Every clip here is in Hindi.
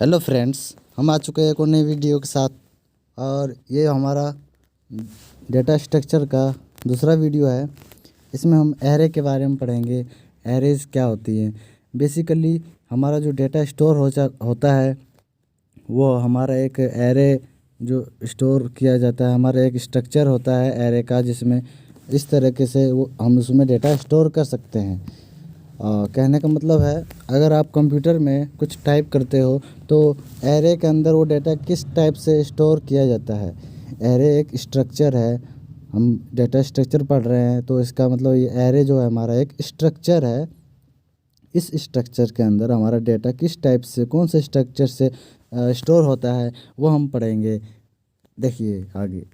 हेलो फ्रेंड्स, हम आ चुके हैं एक और नई वीडियो के साथ। और ये हमारा डेटा स्ट्रक्चर का दूसरा वीडियो है। इसमें हम एरे के बारे में पढ़ेंगे। एरेज क्या होती हैं। बेसिकली हमारा जो डेटा स्टोर होता है वो हमारा एक एरे जो स्टोर किया जाता है, हमारा एक स्ट्रक्चर होता है एरे का, जिसमें इस तरीके से वो हम उसमें डेटा स्टोर कर सकते हैं। कहने का मतलब है, अगर आप कंप्यूटर में कुछ टाइप करते हो तो एरे के अंदर वो डेटा किस टाइप से स्टोर किया जाता है। एरे एक स्ट्रक्चर है। हम डेटा स्ट्रक्चर पढ़ रहे हैं तो इसका मतलब ये एरे जो है हमारा एक स्ट्रक्चर है। इस स्ट्रक्चर के अंदर हमारा डेटा किस टाइप से, कौन से स्ट्रक्चर से स्टोर होता है वो हम पढ़ेंगे। देखिए आगे।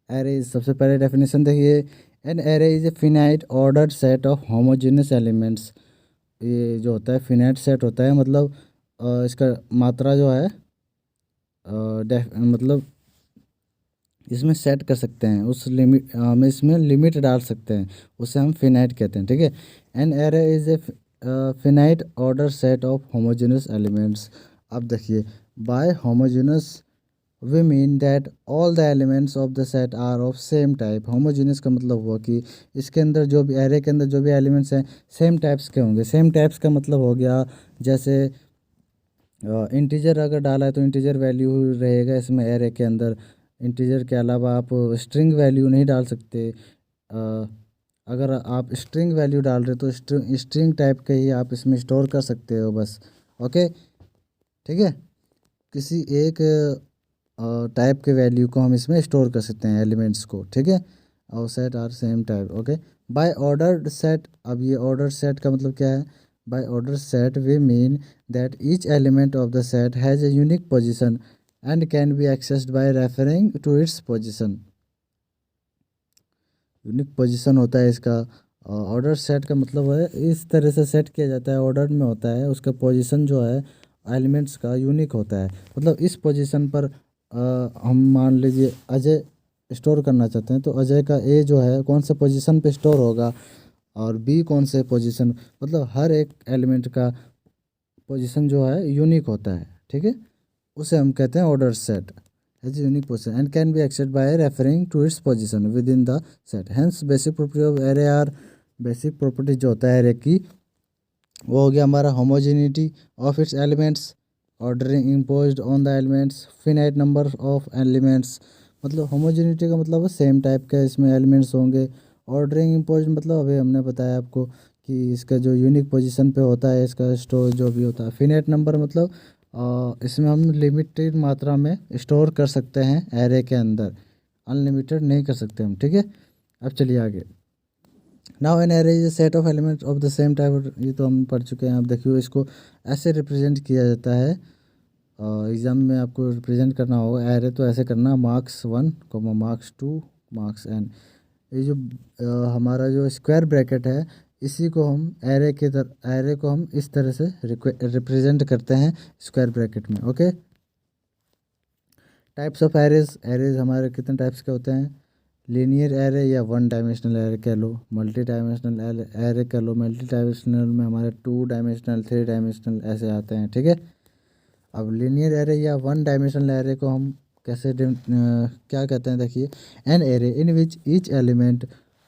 एरे सबसे पहले डेफिनेशन देखिए। An array is a finite ordered set of homogeneous elements. ये जो होता है फिनाइट सेट होता है, मतलब इसका मात्रा जो है मतलब इसमें सेट कर सकते हैं, उस लिमिट हम इसमें लिमिट डाल सकते हैं, उसे हम फिनाइट कहते हैं। ठीक है। An array is a finite order set of homogeneous elements. अब देखिए, by homogeneous we mean that all the elements of the set are of same type. Homogeneous का मतलब हुआ कि इसके अंदर जो भी एरे के अंदर जो भी एलिमेंट्स हैं सेम टाइप्स के होंगे। सेम टाइप्स का मतलब हो गया, जैसे इंटीजर अगर डाला है तो इंटीजर वैल्यू रहेगा इसमें एरे के अंदर। इंटीजर के अलावा आप स्ट्रिंग वैल्यू नहीं डाल सकते। अगर आप स्ट्रिंग वैल्यू डाल रहे तो स्ट्रिंग टाइप के ही आप इसमें स्टोर कर सकते हो बस। ओके, ठीक है। किसी एक टाइप के वैल्यू को हम इसमें स्टोर कर सकते हैं, एलिमेंट्स को। ठीक है। और set are same type. Okay. By order set. अब ये ऑर्डर सेट का मतलब क्या है। By order set we mean that each element of the set has a unique position and can be accessed by referring to its position. Unique position होता है इसका। ऑर्डर सेट का मतलब है इस तरह से सेट किया जाता है, ऑर्डर में होता है, उसका पोजीशन जो है एलिमेंट्स का यूनिक होता है। मतलब इस पोजीशन पर हम मान लीजिए अजय स्टोर करना चाहते हैं तो अजय का ए जो है कौन से पोजीशन पे स्टोर होगा और बी कौन से पोजीशन, मतलब हर एक एलिमेंट का पोजीशन जो है यूनिक होता है। ठीक है। उसे हम कहते हैं order set has a unique position and can be accessed by referring to its position within the set. Hence basic property of array are, basic property जो होता है array की वो हो गया हमारा homogeneity of its elements, ordering imposed on the elements, finite number of elements। मतलब homogeneity का मतलब सेम टाइप का इसमें एलिमेंट्स होंगे। ऑर्डरिंग इम्पोज मतलब अभी हमने बताया आपको कि इसका जो यूनिक पोजीशन पे होता है इसका स्टोर जो भी होता है। फिनाइट नंबर मतलब इसमें हम लिमिटेड मात्रा में स्टोर कर सकते हैं एरे के अंदर, अनलिमिटेड नहीं कर सकते हम। ठीक है। अब चलिए आगे। Now N array is a set of elements of the same type. ये तो हम पढ़ चुके हैं। अब देखिए इसको ऐसे रिप्रेजेंट किया जाता है। एग्ज़ाम में आपको रिप्रेजेंट करना होगा एरे तो ऐसे करना, मार्क्स 1, मार्क्स 2, मार्क्स n। ये जो हमारा जो स्क्वायर ब्रैकेट है इसी को हम एरे को हम इस तरह से रिप्रेजेंट करते हैं स्क्वायर ब्रैकेट में। Okay. Types of arrays. Arrays हमारे कितने टाइप्स के होते हैं। लीनियर एरे या वन डायमेंशनल एरे कह लो, मल्टी डायमेंशनल एरे कह लो। मल्टी डायमेंशनल में हमारे 2 डायमेंशनल, 3 डायमेंशनल ऐसे आते हैं। ठीक है। अब लीनियर एरे या वन डायमेंशनल एरे को हम कैसे क्या कहते हैं देखिए। An array in which each element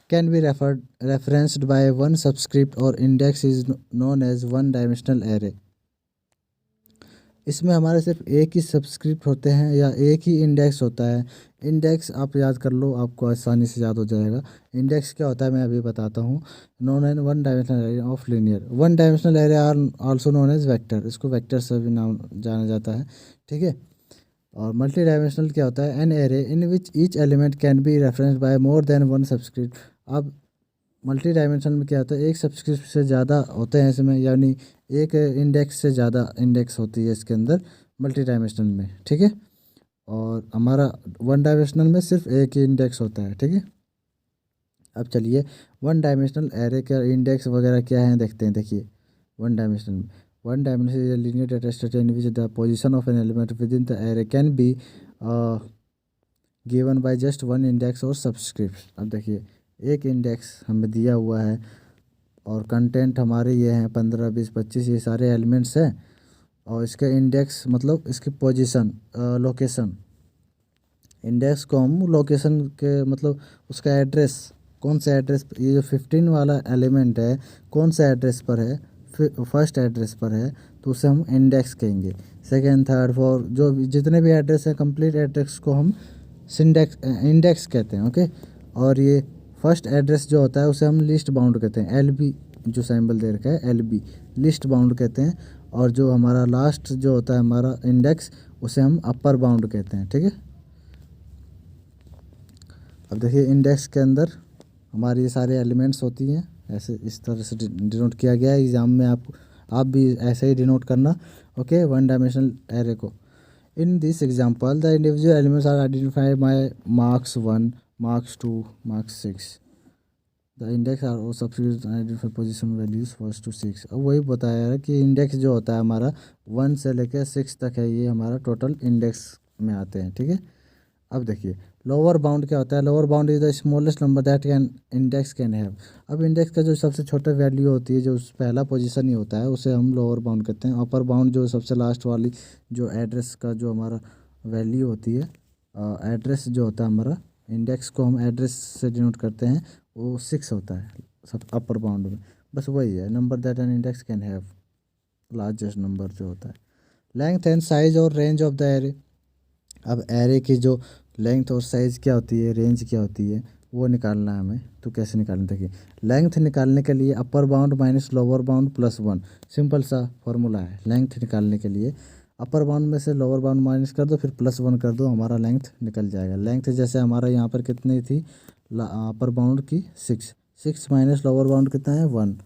can be referenced by one subscript और index is known as one dimensional array. इसमें हमारे सिर्फ एक ही सब्सक्रिप्ट होते हैं या एक ही इंडेक्स होता है। इंडेक्स आप याद कर लो, आपको आसानी से याद हो जाएगा। इंडेक्स क्या होता है मैं अभी बताता हूँ। Known an one dimensional array of linear. One dimensional array are also known as vector. इसको वेक्टर से भी नाम जाना जाता है। ठीक है। और मल्टी डायमेंशनल क्या होता है। An array in which each element can be referenced by more than one subscript. अब मल्टी डायमेंशनल में क्या होता है, एक सब्सक्रिप्ट से ज़्यादा होते हैं इसमें, यानी एक इंडेक्स से ज़्यादा इंडेक्स होती है इसके अंदर मल्टी डायमेंशनल में। ठीक है। और हमारा वन डायमेंशनल में सिर्फ एक ही इंडेक्स होता है। ठीक है। अब चलिए वन डायमेंशनल एरे का इंडेक्स वगैरह क्या है देखते हैं। देखिए one dimensional linear data structure in which the position of an element with in the array can be given by just one index और सब्सक्रिप्ट। अब देखिए एक इंडेक्स हमें दिया हुआ है और कंटेंट हमारे ये हैं 15, 20, 25 ये सारे एलिमेंट्स हैं। और इसका इंडेक्स मतलब इसकी पोजीशन, लोकेशन। इंडेक्स को हम लोकेशन के मतलब उसका एड्रेस, कौन सा एड्रेस, ये जो 15 वाला एलिमेंट है कौन सा एड्रेस पर है, फर्स्ट एड्रेस पर है, तो उसे हम इंडेक्स कहेंगे। सेकेंड, थर्ड, फोर्थ, जो जितने भी एड्रेस हैं कंप्लीट एड्रेस को हम सिंडेक्स इंडेक्स कहते हैं। ओके। और ये फर्स्ट एड्रेस जो होता है उसे हम लिस्ट बाउंड कहते हैं, LB जो सिंबल दे रखा है LB, लिस्ट बाउंड कहते हैं। और जो हमारा लास्ट जो होता है हमारा इंडेक्स, उसे हम अपर बाउंड कहते हैं। ठीक है। अब देखिए इंडेक्स के अंदर हमारी ये सारे एलिमेंट्स होती हैं, ऐसे इस तरह से डिनोट किया गया है एग्जाम में। आप भी ऐसे ही डिनोट करना। ओके, वन डायमेंशनल एरे को। In this example the individual elements are identified by marks 1, marks 2, marks 6। The index are और subsequent identify position values first to 6। अब वही बताया है कि इंडेक्स जो होता है हमारा 1 से लेकर 6 तक है, ये हमारा टोटल इंडेक्स में आते हैं। ठीक है। अब देखिए लोअर बाउंड क्या होता है। Lower bound is the smallest number that can index can have. अब इंडेक्स का जो सबसे छोटा वैल्यू होती है, जो पहला पोजीशन ही होता है, उसे हम लोअर बाउंड कहते हैं। अपर बाउंड जो सबसे लास्ट वाली जो एड्रेस का जो हमारा वैल्यू होती है, एड्रेस जो होता है हमारा, इंडेक्स को हम एड्रेस से डिनोट करते हैं, वो 6 होता है सब अपर बाउंड में। बस वही है, number that an index can have, largest number जो होता है। लेंथ एंड साइज और रेंज ऑफ द एरे। अब एरे की जो लेंथ और साइज़ क्या होती है, रेंज क्या होती है, वो निकालना है हमें। तो कैसे निकालना, देखिए लेंथ निकालने के लिए upper bound minus lower bound plus 1, simple सा फॉर्मूला है। लेंथ निकालने के लिए अपर बाउंड में से लोअर बाउंड माइनस कर दो, फिर प्लस 1 कर दो, हमारा लेंथ निकल जाएगा। लेंथ जैसे हमारा यहाँ पर कितनी थी, अपर बाउंड की 6, 6 माइनस लोअर बाउंड कितना है 1,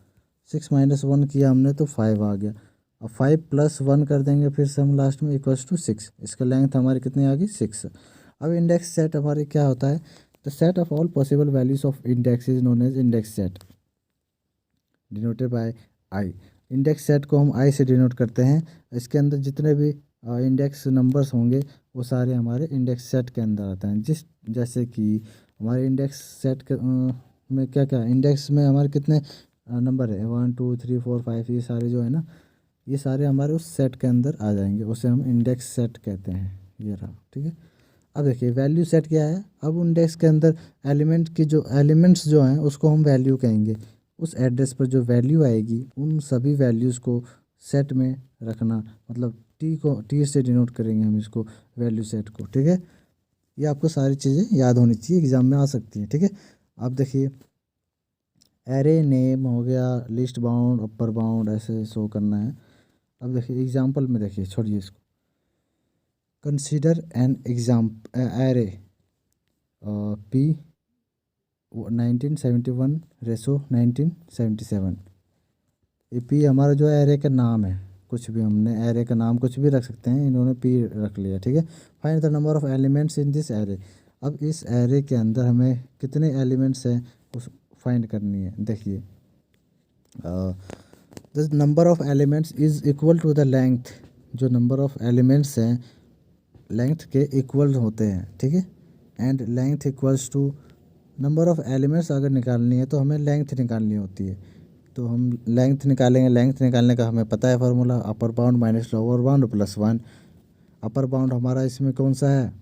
6 माइनस 1 किया हमने तो 5 आ गया। अब 5 प्लस 1 कर देंगे फिर से हम लास्ट में, इक्वल्स टू 6। इसका लेंथ हमारी कितनी आ गई 6। अब इंडेक्स सेट हमारी क्या होता है, the set of all possible values of index is known as index set, denoted by I. Index set को हम आई से डिनोट करते हैं। इसके अंदर जितने भी इंडेक्स नंबर्स होंगे वो सारे हमारे इंडेक्स सेट के अंदर आते हैं। जैसे कि हमारे इंडेक्स सेट के में क्या क्या, इंडेक्स में हमारे कितने नंबर है, 1 2 3 4 5, ये सारे जो है ना, ये सारे हमारे उस सेट के अंदर आ जाएंगे, उसे हम इंडेक्स सेट कहते हैं। ये रहा। ठीक है। अब देखिए वैल्यू सेट क्या है। अब इंडेक्स के अंदर एलिमेंट्स जो हैं उसको हम वैल्यू कहेंगे। उस एड्रेस पर जो वैल्यू आएगी उन सभी वैल्यूज़ को सेट में रखना, मतलब टी से डिनोट करेंगे हम इसको, वैल्यू सेट को। ठीक है। ये आपको सारी चीज़ें याद होनी चाहिए, एग्जाम में आ सकती हैं। ठीक है। अब देखिए एरे नेम हो गया, लिस्ट बाउंड, अपर बाउंड, ऐसे शो करना है। अब देखिए एग्जाम्पल में, देखिए छोड़िए इसको। कंसीडर एन एरे P 1971 रेसो 1977। ये P हमारा जो एरे का नाम है, कुछ भी हमने एरे का नाम कुछ भी रख सकते हैं, इन्होंने P रख लिया। ठीक है। Find the number of elements in this array. अब इस एरे के अंदर हमें कितने एलिमेंट्स हैं उस फाइंड करनी है। देखिए the number of elements is equal to the length. जो नंबर ऑफ एलिमेंट्स हैं लेंथ के इक्वल होते हैं। ठीक है। And length equals to number of elements अगर निकालनी है तो हमें लेंथ निकालनी होती है। तो हम लेंथ निकालेंगे, लेंथ निकालने का हमें पता है formula, upper bound minus lower bound plus 1। Upper bound हमारा इसमें कौन सा है,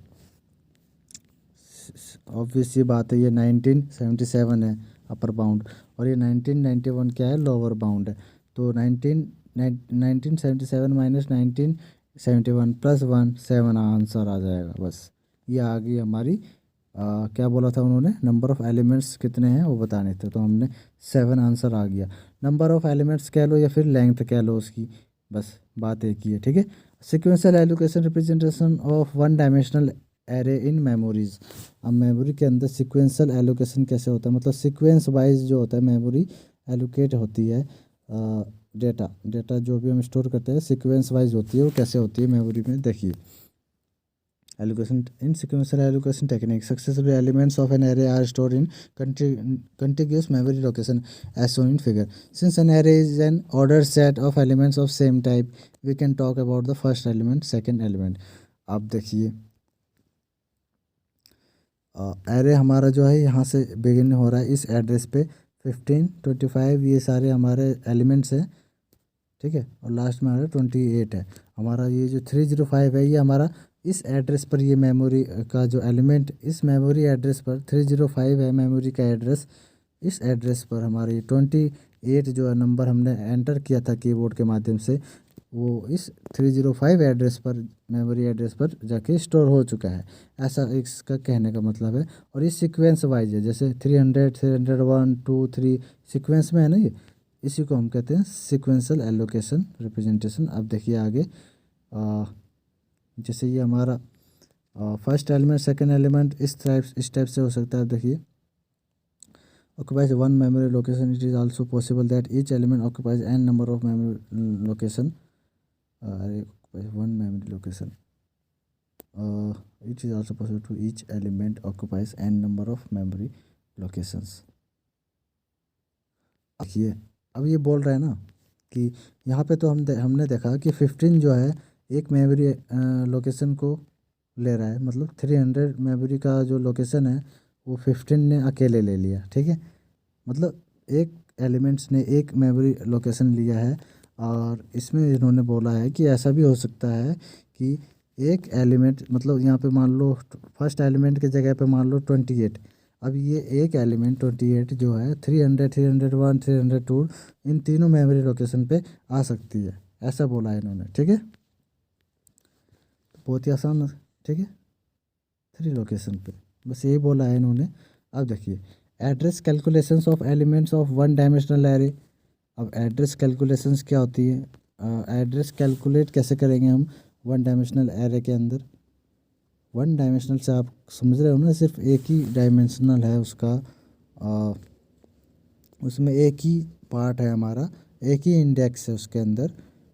ऑब्वियस सी बात है, ये 1977 है अपर बाउंड, और ये 1991 क्या है, लोअर बाउंड है। तो 1977 माइनस 1971 प्लस 1, 7 आंसर आ जाएगा। बस ये आ गई हमारी क्या बोला था उन्होंने, नंबर ऑफ एलिमेंट्स कितने हैं वो बताने थे, तो हमने 7 आंसर आ गया। नंबर ऑफ एलिमेंट्स कह लो या फिर लेंथ कह लो उसकी, बस बात एक ही है। ठीक है। Sequential allocation representation of one dimensional array in memories. अब मेमोरी के अंदर सिक्वेंशियल एलोकेशन कैसे होता है, मतलब सीक्वेंस वाइज जो होता है मेमोरी एलोकेट होती है। डेटा जो भी हम स्टोर करते हैं सीक्वेंस वाइज होती है, वो कैसे होती है मेमोरी में, देखिए allocation in sequential allocation technique successive elements of an array are stored in contiguous memory location as shown in figure. Since an array is an ordered set of elements of same type, we can talk about the first element, second element. आप देखिए एरे हमारा जो है यहाँ से बिगिन हो रहा है इस एड्रेस पे 15 25, ये सारे हमारे एलिमेंट्स हैं ठीक है, और लास्ट में हमारा 28 है। हमारा ये जो 305 है ये हमारा इस एड्रेस पर, ये मेमोरी का जो एलिमेंट इस मेमोरी एड्रेस पर 305 है मेमोरी का एड्रेस। इस एड्रेस पर हमारे ये 28 जो है नंबर हमने एंटर किया था कीबोर्ड के माध्यम से, वो इस 305 एड्रेस पर, मेमोरी एड्रेस पर जाके स्टोर हो चुका है, ऐसा इसका कहने का मतलब है। और ये सीक्वेंस वाइज है, जैसे 300 300 1 2 3 सीक्वेंस में है ना ये, इसी को हम कहते हैं सीक्वेंशियल एलोकेशन रिप्रेजेंटेशन। अब देखिए आगे, जैसे ये हमारा फर्स्ट एलिमेंट सेकंड एलिमेंट इस टाइप से हो सकता है। देखिए, occupies one memory location, it is also possible that each element occupies n number of memory location, occupies one memory location, it is also possible to each element occupies n number of memory locations। देखिए, अब ये बोल रहे हैं ना कि यहाँ पे तो हमने देखा कि 15 जो है एक मेमोरी लोकेशन को ले रहा है, मतलब 300 मेमोरी का जो लोकेशन है वो 15 ने अकेले ले लिया, ठीक है। मतलब एक एलिमेंट्स ने एक मेमोरी लोकेशन लिया है, और इसमें इन्होंने बोला है कि ऐसा भी हो सकता है कि एक एलिमेंट, मतलब यहाँ पे मान लो फर्स्ट एलिमेंट के जगह पे मान लो 28, अब ये एक एलिमेंट 28 जो है 300 301 302 इन तीनों मेमोरी लोकेशन पे आ सकती है, ऐसा बोला है इन्होंने, ठीक है। बहुत ही आसान है, ठीक है, 3 लोकेशन पे बस यही बोला है इन्होंने। अब देखिए, address calculations of elements of one dimensional array. अब एड्रेस कैलकुलेशंस क्या होती है, एड्रेस कैलकुलेट कैसे करेंगे हम वन डायमेंशनल एरे के अंदर। वन डायमेंशनल से आप समझ रहे हो ना, सिर्फ एक ही डायमेंशनल है उसका, उसमें एक ही पार्ट है हमारा, एक ही इंडेक्स है उसके अंदर,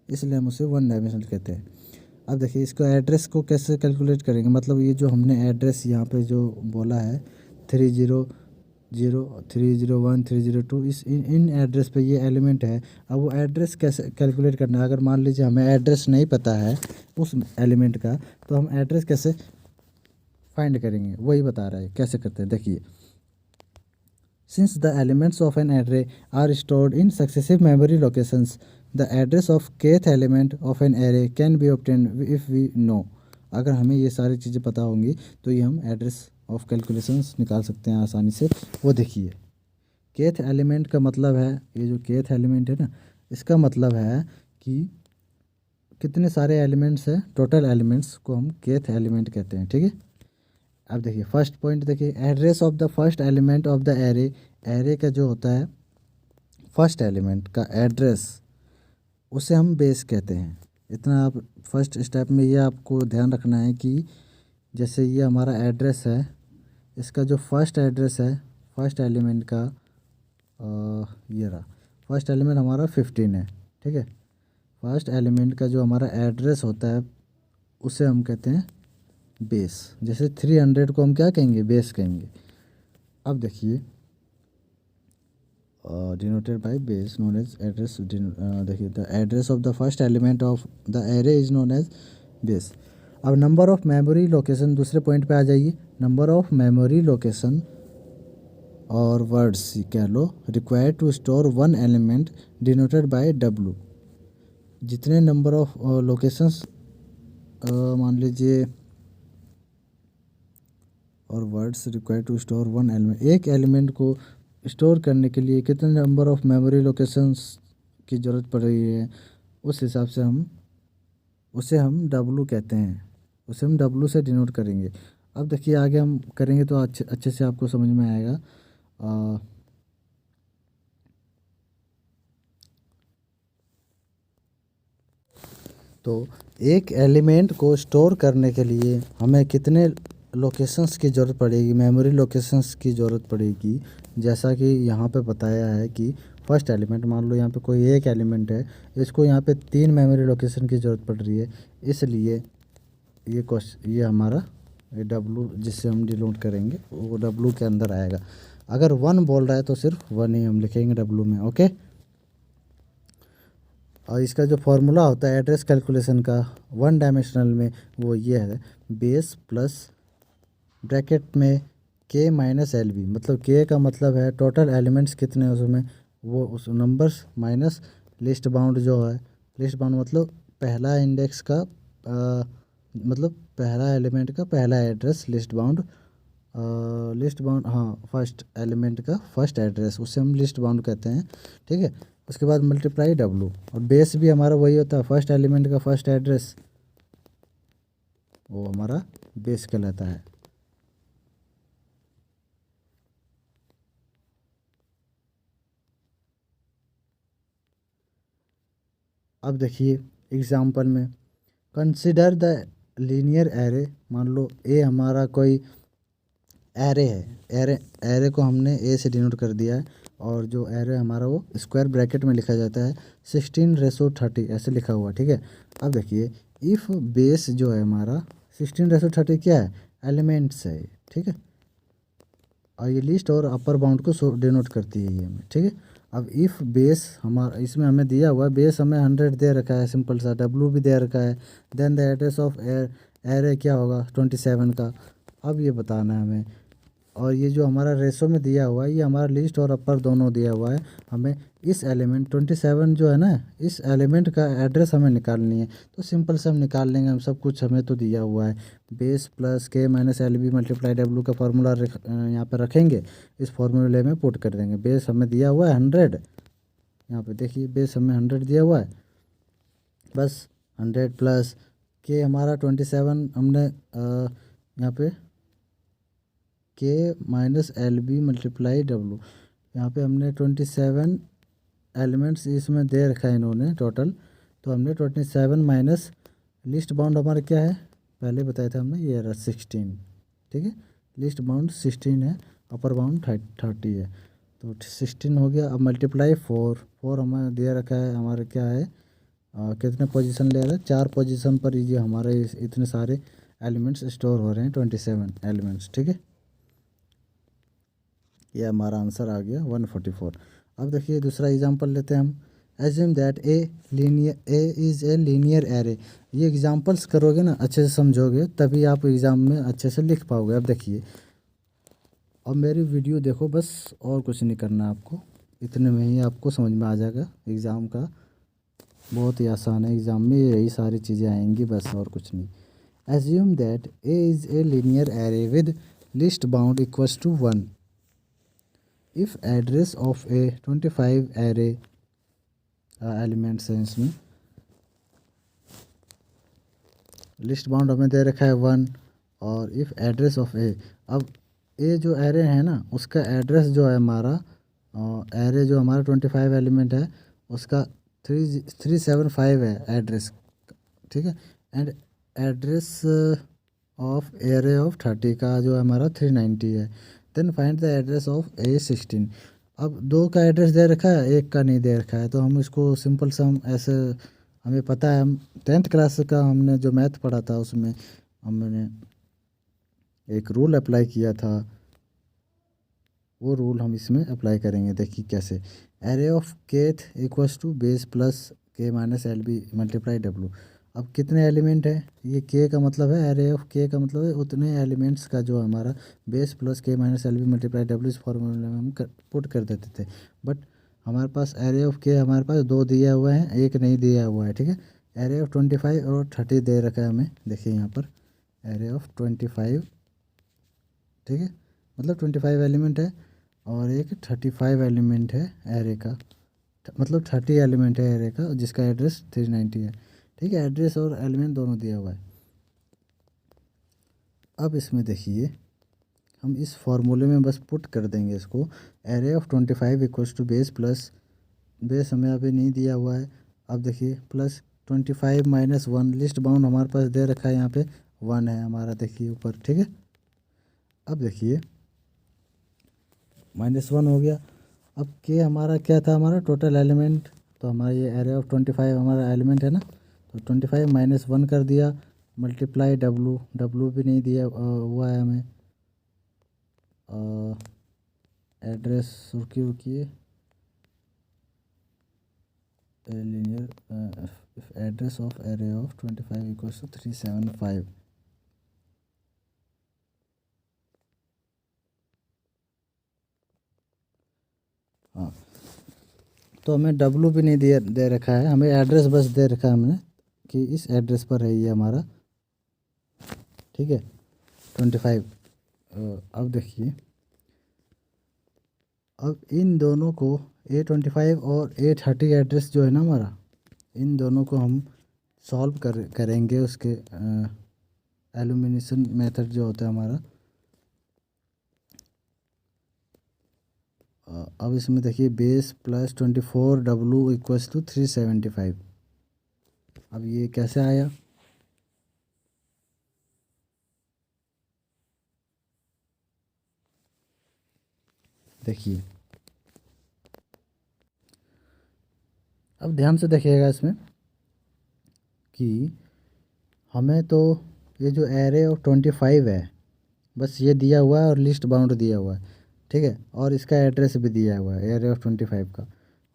इसलिए हम उसे वन डायमेंशनल कहते हैं। अब देखिए, इसको एड्रेस को कैसे कैलकुलेट करेंगे, मतलब ये जो हमने एड्रेस यहाँ पे जो बोला है 30 301 302, इन एड्रेस पे ये एलिमेंट है। अब वो एड्रेस कैसे कैलकुलेट करना है, अगर मान लीजिए हमें एड्रेस नहीं पता है उस एलिमेंट का, तो हम एड्रेस कैसे फाइंड करेंगे, वही बता रहा है कैसे करते हैं। देखिए, since the elements of an array are stored in successive memory locations, the address of kth element of an array can be obtained if we know. अगर हमें ये सारी चीज़ें पता होंगी तो ये हम एड्रेस ऑफ कैलकुलेशंस निकाल सकते हैं आसानी से। वो देखिए, kth एलिमेंट का मतलब है, ये जो kth एलिमेंट है ना, इसका मतलब है कि कितने सारे एलिमेंट्स हैं, टोटल एलिमेंट्स को हम kth एलिमेंट कहते हैं, ठीक है। अब देखिए फर्स्ट पॉइंट, देखिए address of the first element of the array, array का जो होता है फर्स्ट एलिमेंट का एड्रेस, उसे हम बेस कहते हैं। इतना आप फर्स्ट स्टेप में ये आपको ध्यान रखना है कि जैसे ये हमारा एड्रेस है, इसका जो फर्स्ट एड्रेस है फर्स्ट एलिमेंट का, ये रहा फर्स्ट एलिमेंट हमारा 15 है, ठीक है। फर्स्ट एलिमेंट का जो हमारा एड्रेस होता है उसे हम कहते हैं बेस। जैसे 300 को हम क्या कहेंगे, बेस कहेंगे। अब देखिए, denoted by base known as address. देखिए, the address of the first element of the array is known as base. अब नंबर ऑफ मेमोरी लोकेशन, दूसरे पॉइंट पे आ जाइए। नंबर ऑफ मेमोरी लोकेशन और वर्ड्स कह लो required to store one element denoted by W। जितने नंबर ऑफ लोकेशंस मान लीजिए और words required to store one element, एक एलिमेंट को स्टोर करने के लिए कितने नंबर ऑफ मेमोरी लोकेशंस की ज़रूरत पड़ रही है, उस हिसाब से उसे हम W कहते हैं, उसे हम W से डिनोट करेंगे। अब देखिए आगे हम करेंगे तो अच्छे से आपको समझ में आएगा। तो एक एलिमेंट को स्टोर करने के लिए हमें कितने लोकेशंस की ज़रूरत पड़ेगी, मेमोरी लोकेशंस की ज़रूरत पड़ेगी। जैसा कि यहाँ पे बताया है कि फर्स्ट एलिमेंट, मान लो यहाँ पे कोई एक एलिमेंट है, इसको यहाँ पे 3 मेमोरी लोकेशन की ज़रूरत पड़ रही है, इसलिए ये हमारा W जिससे हम डिनोट करेंगे वो W के अंदर आएगा। अगर 1 बोल रहा है तो सिर्फ 1 ही हम लिखेंगे W में, ओके। और इसका जो फॉर्मूला होता है एड्रेस कैलकुलेशन का वन डायमेंशनल में, वो ये है, बेस प्लस ब्रैकेट में K माइनस LB। मतलब K का मतलब है टोटल एलिमेंट्स कितने हैं उसमें, वो उस नंबर्स माइनस लिस्ट बाउंड जो है लिस्ट बाउंड मतलब पहला इंडेक्स का मतलब पहला एलिमेंट का पहला एड्रेस लिस्ट बाउंड, हाँ, फर्स्ट एलिमेंट का फर्स्ट एड्रेस, उसे हम लिस्ट बाउंड कहते हैं। ठीक है, उसके बाद मल्टीप्लाई डब्लू, और बेस भी हमारा वही होता है, फर्स्ट एलिमेंट का फर्स्ट एड्रेस, वो हमारा बेस कहलाता है। अब देखिए एग्जाम्पल में, कंसिडर द लीनियर एरे, मान लो ए हमारा कोई एरे है, एरे एरे को हमने ए से डिनोट कर दिया है, और जो एरे हमारा वो स्क्वायर ब्रैकेट में लिखा जाता है 16:30 ऐसे लिखा हुआ। ठीक है, अब देखिए इफ़ बेस जो है हमारा 16:30 क्या है, एलिमेंट्स है। ठीक है, और ये लिस्ट और अपर बाउंड को डिनोट करती है ये हमें। ठीक है, अब इफ़ बेस हमारा इसमें हमें दिया हुआ है, बेस हमें 100 दे रखा है, सिंपल सा, डब्लू भी दे रखा है, then the address of array क्या होगा 27 का। अब ये बताना है हमें, और ये जो हमारा रेशो में दिया हुआ है ये हमारा लिस्ट और अपर दोनों दिया हुआ है, हमें इस एलिमेंट 27 जो है ना, इस एलिमेंट का एड्रेस हमें निकालनी है। तो सिंपल से हम निकाल लेंगे, हम सब कुछ हमें तो दिया हुआ है, base plus K minus L B multiply W का फार्मूला यहाँ पे रखेंगे, इस फार्मूले में पुट कर देंगे। बेस हमें दिया हुआ है 100, यहाँ पे देखिए बेस हमें 100 दिया हुआ है, बस 100 प्लस के हमारा 27 हमने यहाँ पे K minus L B multiply W, यहाँ पे हमने 27 एलिमेंट्स इसमें दे रखा है इन्होंने टोटल, तो हमने 27 माइनस लिस्ट बाउंड हमारा क्या है, पहले बताया था हमने, ये रहा 16। ठीक है, लिस्ट बाउंड 16 है, अपर बाउंड 30 है, तो 16 हो गया। अब मल्टीप्लाई 4 हमें दे रखा है, हमारे क्या है कितने पोजीशन ले रहे हैं, 4 पोजीशन पर ये हमारे इतने सारे एलिमेंट्स स्टोर हो रहे हैं, 27 एलिमेंट्स। ठीक है, ये हमारा आंसर आ गया 144। अब देखिए दूसरा एग्जांपल लेते हैं हम, assume that A is a linear array. ये एग्जांपल्स करोगे ना, अच्छे से समझोगे, तभी आप एग्ज़ाम में अच्छे से लिख पाओगे। अब देखिए, अब मेरी वीडियो देखो बस, और कुछ नहीं करना आपको, इतने में ही आपको समझ में आ जाएगा एग्ज़ाम का। बहुत ही आसान है, एग्ज़ाम में यही सारी चीज़ें आएंगी बस, और कुछ नहीं। Assume that A is a linear array with list bound equals to 1 if address of a 25 array elements हैं इसमें, लिस्ट बाउंड हमें दे रखा है 1, और इफ़ एड्रेस ऑफ ए, अब ए जो एरे है ना उसका एड्रेस जो है हमारा, एरे जो हमारा 25 एलिमेंट है उसका 375 है एड्रेस। ठीक है, and address of array of 30 का जो है हमारा 390 है। Then find the address of A 16। अब दो का एड्रेस दे रखा है, एक का नहीं दे रखा है, तो हम इसको सिंपल सा हम ऐसे, हमें पता है, हम 10th क्लास का हमने जो मैथ पढ़ा था उसमें हमने एक रूल अप्लाई किया था, वो रूल हम इसमें अप्लाई करेंगे। देखिए कैसे, array of kth equals to base plus K minus L B multiply W. अब कितने एलिमेंट है, ये के का मतलब है, एरे ऑफ के का मतलब है उतने एलिमेंट्स का जो हमारा base plus K minus L B multiply W, इस फॉर्मूले में हम पुट कर देते थे। बट हमारे पास एरे ऑफ के हमारे पास 2 दिया हुआ है, एक नहीं दिया हुआ है। ठीक है, एरे ऑफ 25 और 30 दे रखा है हमें, देखिए यहाँ पर एरे ऑफ 25। ठीक है, मतलब 25 एलिमेंट है, और एक 35 एलिमेंट है एरे का, मतलब 30 एलिमेंट है एरे का जिसका एड्रेस 390 है। ठीक है, एड्रेस और एलिमेंट दोनों दिया हुआ है। अब इसमें देखिए हम इस फॉर्मूले में बस पुट कर देंगे इसको, array of 25 equals to base plus, base हमें अभी नहीं दिया हुआ है, अब देखिए प्लस 25 माइनस 1, लिस्ट बाउंड हमारे पास दे रखा है यहाँ पे 1 है हमारा, देखिए ऊपर। ठीक है, अब देखिए -1 हो गया। अब के हमारा क्या था, हमारा टोटल एलिमेंट, तो हमारा ये एरे ऑफ 25 हमारा एलिमेंट है ना, तो 25 माइनस 1 कर दिया, मल्टीप्लाई डब्लू, डब्लू भी नहीं दिया हुआ है हमें, एड्रेस रुकिए linear address of array of 25 equals to 375। हाँ, तो हमें डब्लू भी नहीं दे रखा है, हमें एड्रेस बस दे रखा है हमने कि इस एड्रेस पर है ये हमारा, ठीक है 25। अब देखिए, अब इन दोनों को A25 और A30 एड्रेस जो है ना हमारा, इन दोनों को हम सॉल्व करेंगे उसके एलिमिनेशन मेथड जो होता है हमारा। अब इसमें देखिए base plus 24W equals to 375। अब ये कैसे आया, देखिए अब ध्यान से देखिएगा इसमें कि हमें तो ये जो एरे ऑफ 25 है बस ये दिया हुआ है और लिस्ट बाउंड दिया हुआ है, ठीक है, और इसका एड्रेस भी दिया हुआ है एरे ऑफ 25 का।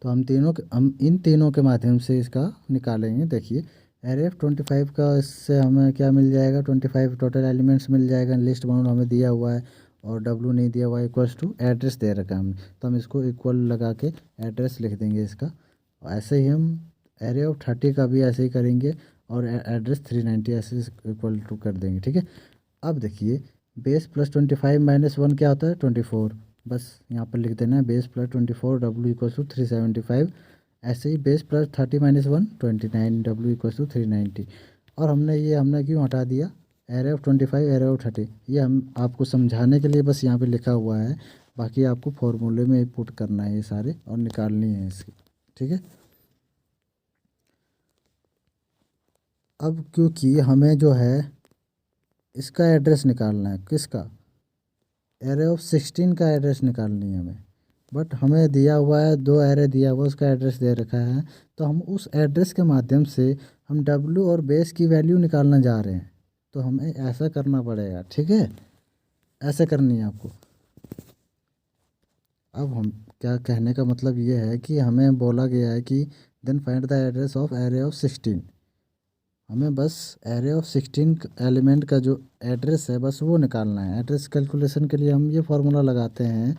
तो हम इन तीनों के माध्यम से इसका निकालेंगे। देखिए एरे ऑफ 25 का, इससे हमें क्या मिल जाएगा, 25 टोटल एलिमेंट्स मिल जाएगा, लिस्ट बाउंड हमें दिया हुआ है और डब्लू नहीं दिया हुआ है, इक्वल्स टू एड्रेस दे रखा है हमने, तो हम इसको इक्वल लगा के एड्रेस लिख देंगे इसका। ऐसे ही हम एरे ऑफ 30 का भी ऐसे ही करेंगे और एड्रेस 390 ऐसे इक्वल टू कर देंगे, ठीक है। अब देखिए बेस प्लस 25 माइनस 1 क्या होता है, 24, बस यहाँ पर लिख देना है base plus 24 W equal to 375। ऐसे ही base plus 30 minus 1 29 W equal to 390। और हमने क्यों हटा दिया एरे ऑफ 25 एरे ऑफ 30, ये हम आपको समझाने के लिए बस यहाँ पे लिखा हुआ है, बाकी आपको फॉर्मूले में पुट करना है ये सारे और निकालनी है इसकी, ठीक है। अब क्योंकि हमें जो है इसका एड्रेस निकालना है, किसका, एरे ऑफ 16 का एड्रेस निकालनी है हमें, बट हमें दिया हुआ है 2 एरे दिया हुआ, उसका एड्रेस दे रखा है, तो हम उस एड्रेस के माध्यम से हम डब्लू और बेस की वैल्यू निकालना जा रहे हैं। तो हमें ऐसा करना पड़ेगा, ठीक है, ऐसे करनी है आपको। अब हम क्या कहने का मतलब ये है कि हमें बोला गया है कि then find the address of array of 16, हमें बस एरे ऑफ 16 एलिमेंट का जो एड्रेस है बस वो निकालना है। एड्रेस कैलकुलेशन के लिए हम ये फार्मूला लगाते हैं,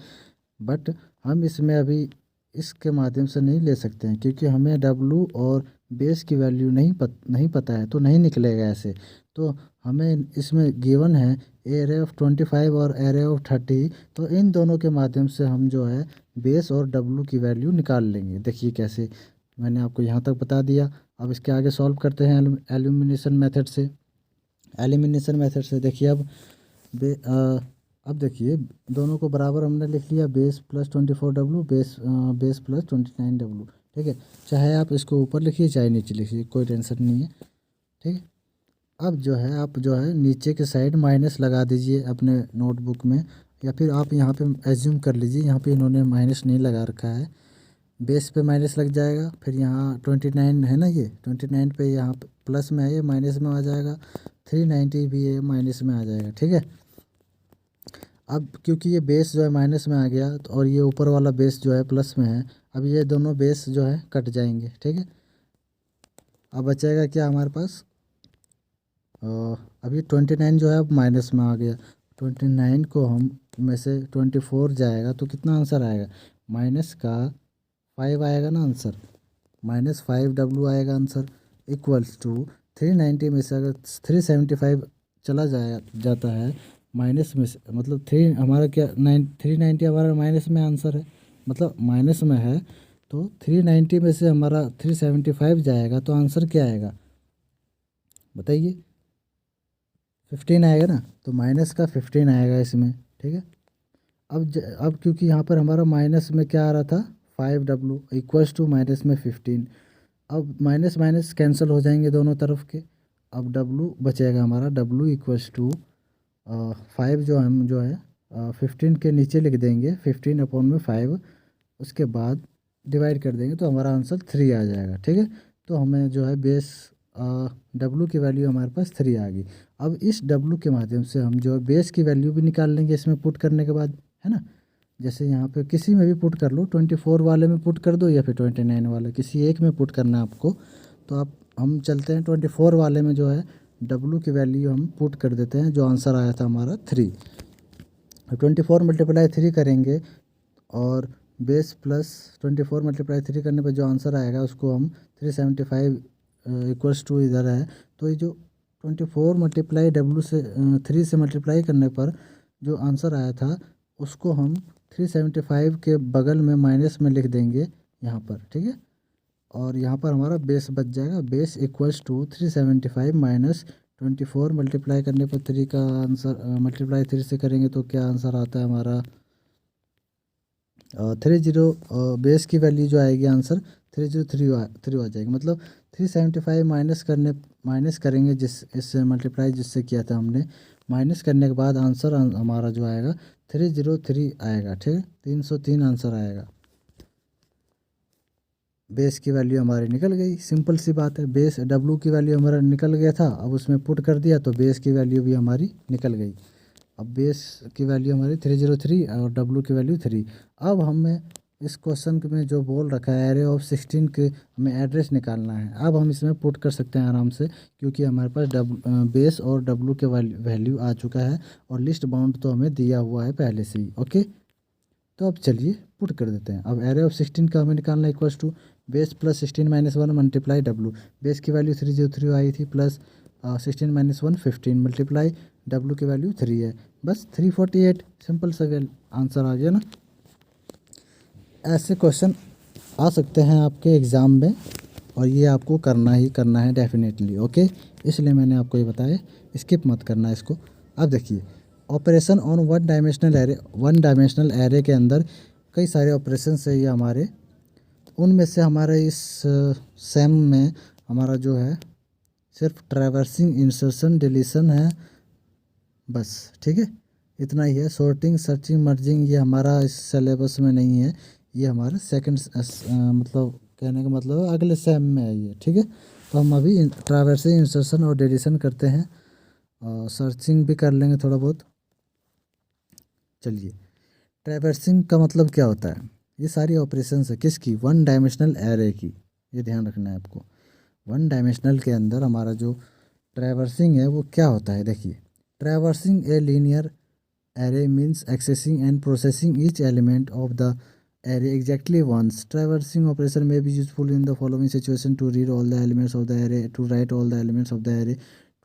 बट हम इसमें अभी इसके माध्यम से नहीं ले सकते हैं क्योंकि हमें डब्लू और बेस की वैल्यू नहीं पता है, तो नहीं निकलेगा ऐसे। तो हमें इसमें गिवन है एरे ऑफ 25 और एरे ऑफ 30, तो इन दोनों के माध्यम से हम जो है बेस और डब्लू की वैल्यू निकाल लेंगे। देखिए कैसे, मैंने आपको यहाँ तक बता दिया। अब इसके आगे सॉल्व करते हैं एलिमिनेशन मेथड से। एलिमिनेशन मेथड से देखिए अब देखिए दोनों को बराबर हमने लिख लिया, base plus 24W base plus 29W, ठीक है। चाहे आप इसको ऊपर लिखिए चाहे नीचे लिखिए, कोई टेंशन नहीं है, ठीक है। अब जो है आप जो है नीचे के साइड माइनस लगा दीजिए अपने नोटबुक में, या फिर आप यहाँ पे एज्यूम कर लीजिए, यहाँ पे इन्होंने माइनस नहीं लगा रखा है, बेस पे माइनस लग जाएगा, फिर यहाँ 29 है ना, ये 29 पे यहाँ प्लस में है, ये माइनस में आ जाएगा, 390 भी ये माइनस में आ जाएगा, ठीक है। अब क्योंकि ये बेस जो है माइनस में आ गया तो, और ये ऊपर वाला बेस जो है प्लस में है, अब ये दोनों बेस जो है कट जाएंगे, ठीक है। अब बचेगा क्या हमारे पास, अब ये 29 जो है अब माइनस में आ गया, 29 को हम में से 24 जाएगा तो कितना आंसर आएगा, माइनस का 5 आएगा ना आंसर, -5W आएगा आंसर, इक्वल्स टू 390 में से अगर 375 चला जाता है माइनस में से, मतलब 3 हमारा क्या 390 हमारा माइनस में आंसर है, मतलब माइनस में है, तो 390 में से हमारा 375 जाएगा तो आंसर क्या आएगा बताइए, 15 आएगा ना, तो माइनस का 15 आएगा इसमें, ठीक है। अब क्योंकि यहाँ पर हमारा माइनस में क्या आ रहा था 5W इक्वल्स टू माइनस में 15, अब माइनस माइनस कैंसिल हो जाएंगे दोनों तरफ के, अब W बचेगा हमारा, W इक्वल्स टू 5 जो हम जो है 15 के नीचे लिख देंगे 15/5, उसके बाद डिवाइड कर देंगे तो हमारा आंसर 3 आ जाएगा, ठीक है। तो हमें जो है बेस W की वैल्यू हमारे पास 3 आ गई। अब इस W के माध्यम से हम जो है बेस की वैल्यू भी निकाल लेंगे इसमें पुट करने के बाद, है ना। जैसे यहाँ पे किसी में भी पुट कर लो, 24 वाले में पुट कर दो या फिर 29 वाले, किसी एक में पुट करना है आपको। तो आप हम चलते हैं 24 वाले में, जो है W की वैल्यू हम पुट कर देते हैं, जो आंसर आया था हमारा 3। 24 × 3 करेंगे और बेस प्लस 24 मल्टीप्लाई 3 करने पर जो आंसर आएगा उसको हम 375 इक्वल्स टू इधर है, तो ये जो 24 मल्टीप्लाई W से 3 से मल्टीप्लाई करने पर जो आंसर आया था उसको हम 375 के बगल में माइनस में लिख देंगे यहाँ पर, ठीक है। और यहाँ पर हमारा बेस बच जाएगा, base equals to 375 minus 24 multiply करने पर 3 का आंसर मल्टीप्लाई 3 से करेंगे तो क्या आंसर आता है हमारा 30, बेस की वैल्यू जो आएगी आंसर 303 आ जाएगी। मतलब 375 माइनस करेंगे इससे मल्टीप्लाई जिससे किया था हमने, माइनस करने के बाद आंसर हमारा जो आएगा 303 आएगा, ठीक है। 303 आंसर आएगा। बेस की वैल्यू हमारी निकल गई, सिंपल सी बात है। बेस W की वैल्यू हमारा निकल गया था, अब उसमें पुट कर दिया तो बेस की वैल्यू भी हमारी निकल गई। अब बेस की वैल्यू हमारी 303 और W की वैल्यू 3। अब हमें इस क्वेश्चन में जो बोल रखा है एरे ऑफ 16 के हमें एड्रेस निकालना है। अब हम इसमें पुट कर सकते हैं आराम से, क्योंकि हमारे पास बेस और W के वैल्यू आ चुका है और लिस्ट बाउंड तो हमें दिया हुआ है पहले से ही, ओके। तो अब चलिए पुट कर देते हैं। अब एरे ऑफ 16 का हमें निकालना है equals to base plus 16 minus 1 multiply W। Base की वैल्यू 303 आई थी, प्लस 16 माइनस 1 15 मल्टीप्लाई W की वैल्यू 3 है, बस 348। सिंपल सा आंसर आ गया ना। ऐसे क्वेश्चन आ सकते हैं आपके एग्ज़ाम में और ये आपको करना ही करना है डेफिनेटली, ओके। इसलिए मैंने आपको ये बताया, स्किप मत करना इसको। अब देखिए operation on one dimensional array के अंदर कई सारे ऑपरेशन है ये हमारे, उनमें से हमारे इस सेम में हमारा जो है सिर्फ ट्रैवर्सिंग, इंसर्शन, डिलीशन है, बस, ठीक है। इतना ही है। सॉर्टिंग, सर्चिंग, मर्जिंग ये हमारा इस सिलेबस में नहीं है, ये हमारे सेकंड मतलब कहने का मतलब है अगले सेम में है ये, ठीक है। तो हम अभी ट्रैवर्सिंग, इंसर्शन और डिलीशन करते हैं, सर्चिंग भी कर लेंगे थोड़ा बहुत। चलिए, ट्रैवर्सिंग का मतलब क्या होता है? ये सारी ऑपरेशंस है किसकी? वन डायमेंशनल एरे की, ये ध्यान रखना है आपको। वन डायमेंशनल के अंदर हमारा जो ट्रैवर्सिंग है वो क्या होता है? देखिए, traversing A linear array means accessing and processing each element of the array exactly once. Traversing operation may be useful in the following situation: to read all the elements of the array, to write all the elements of the array,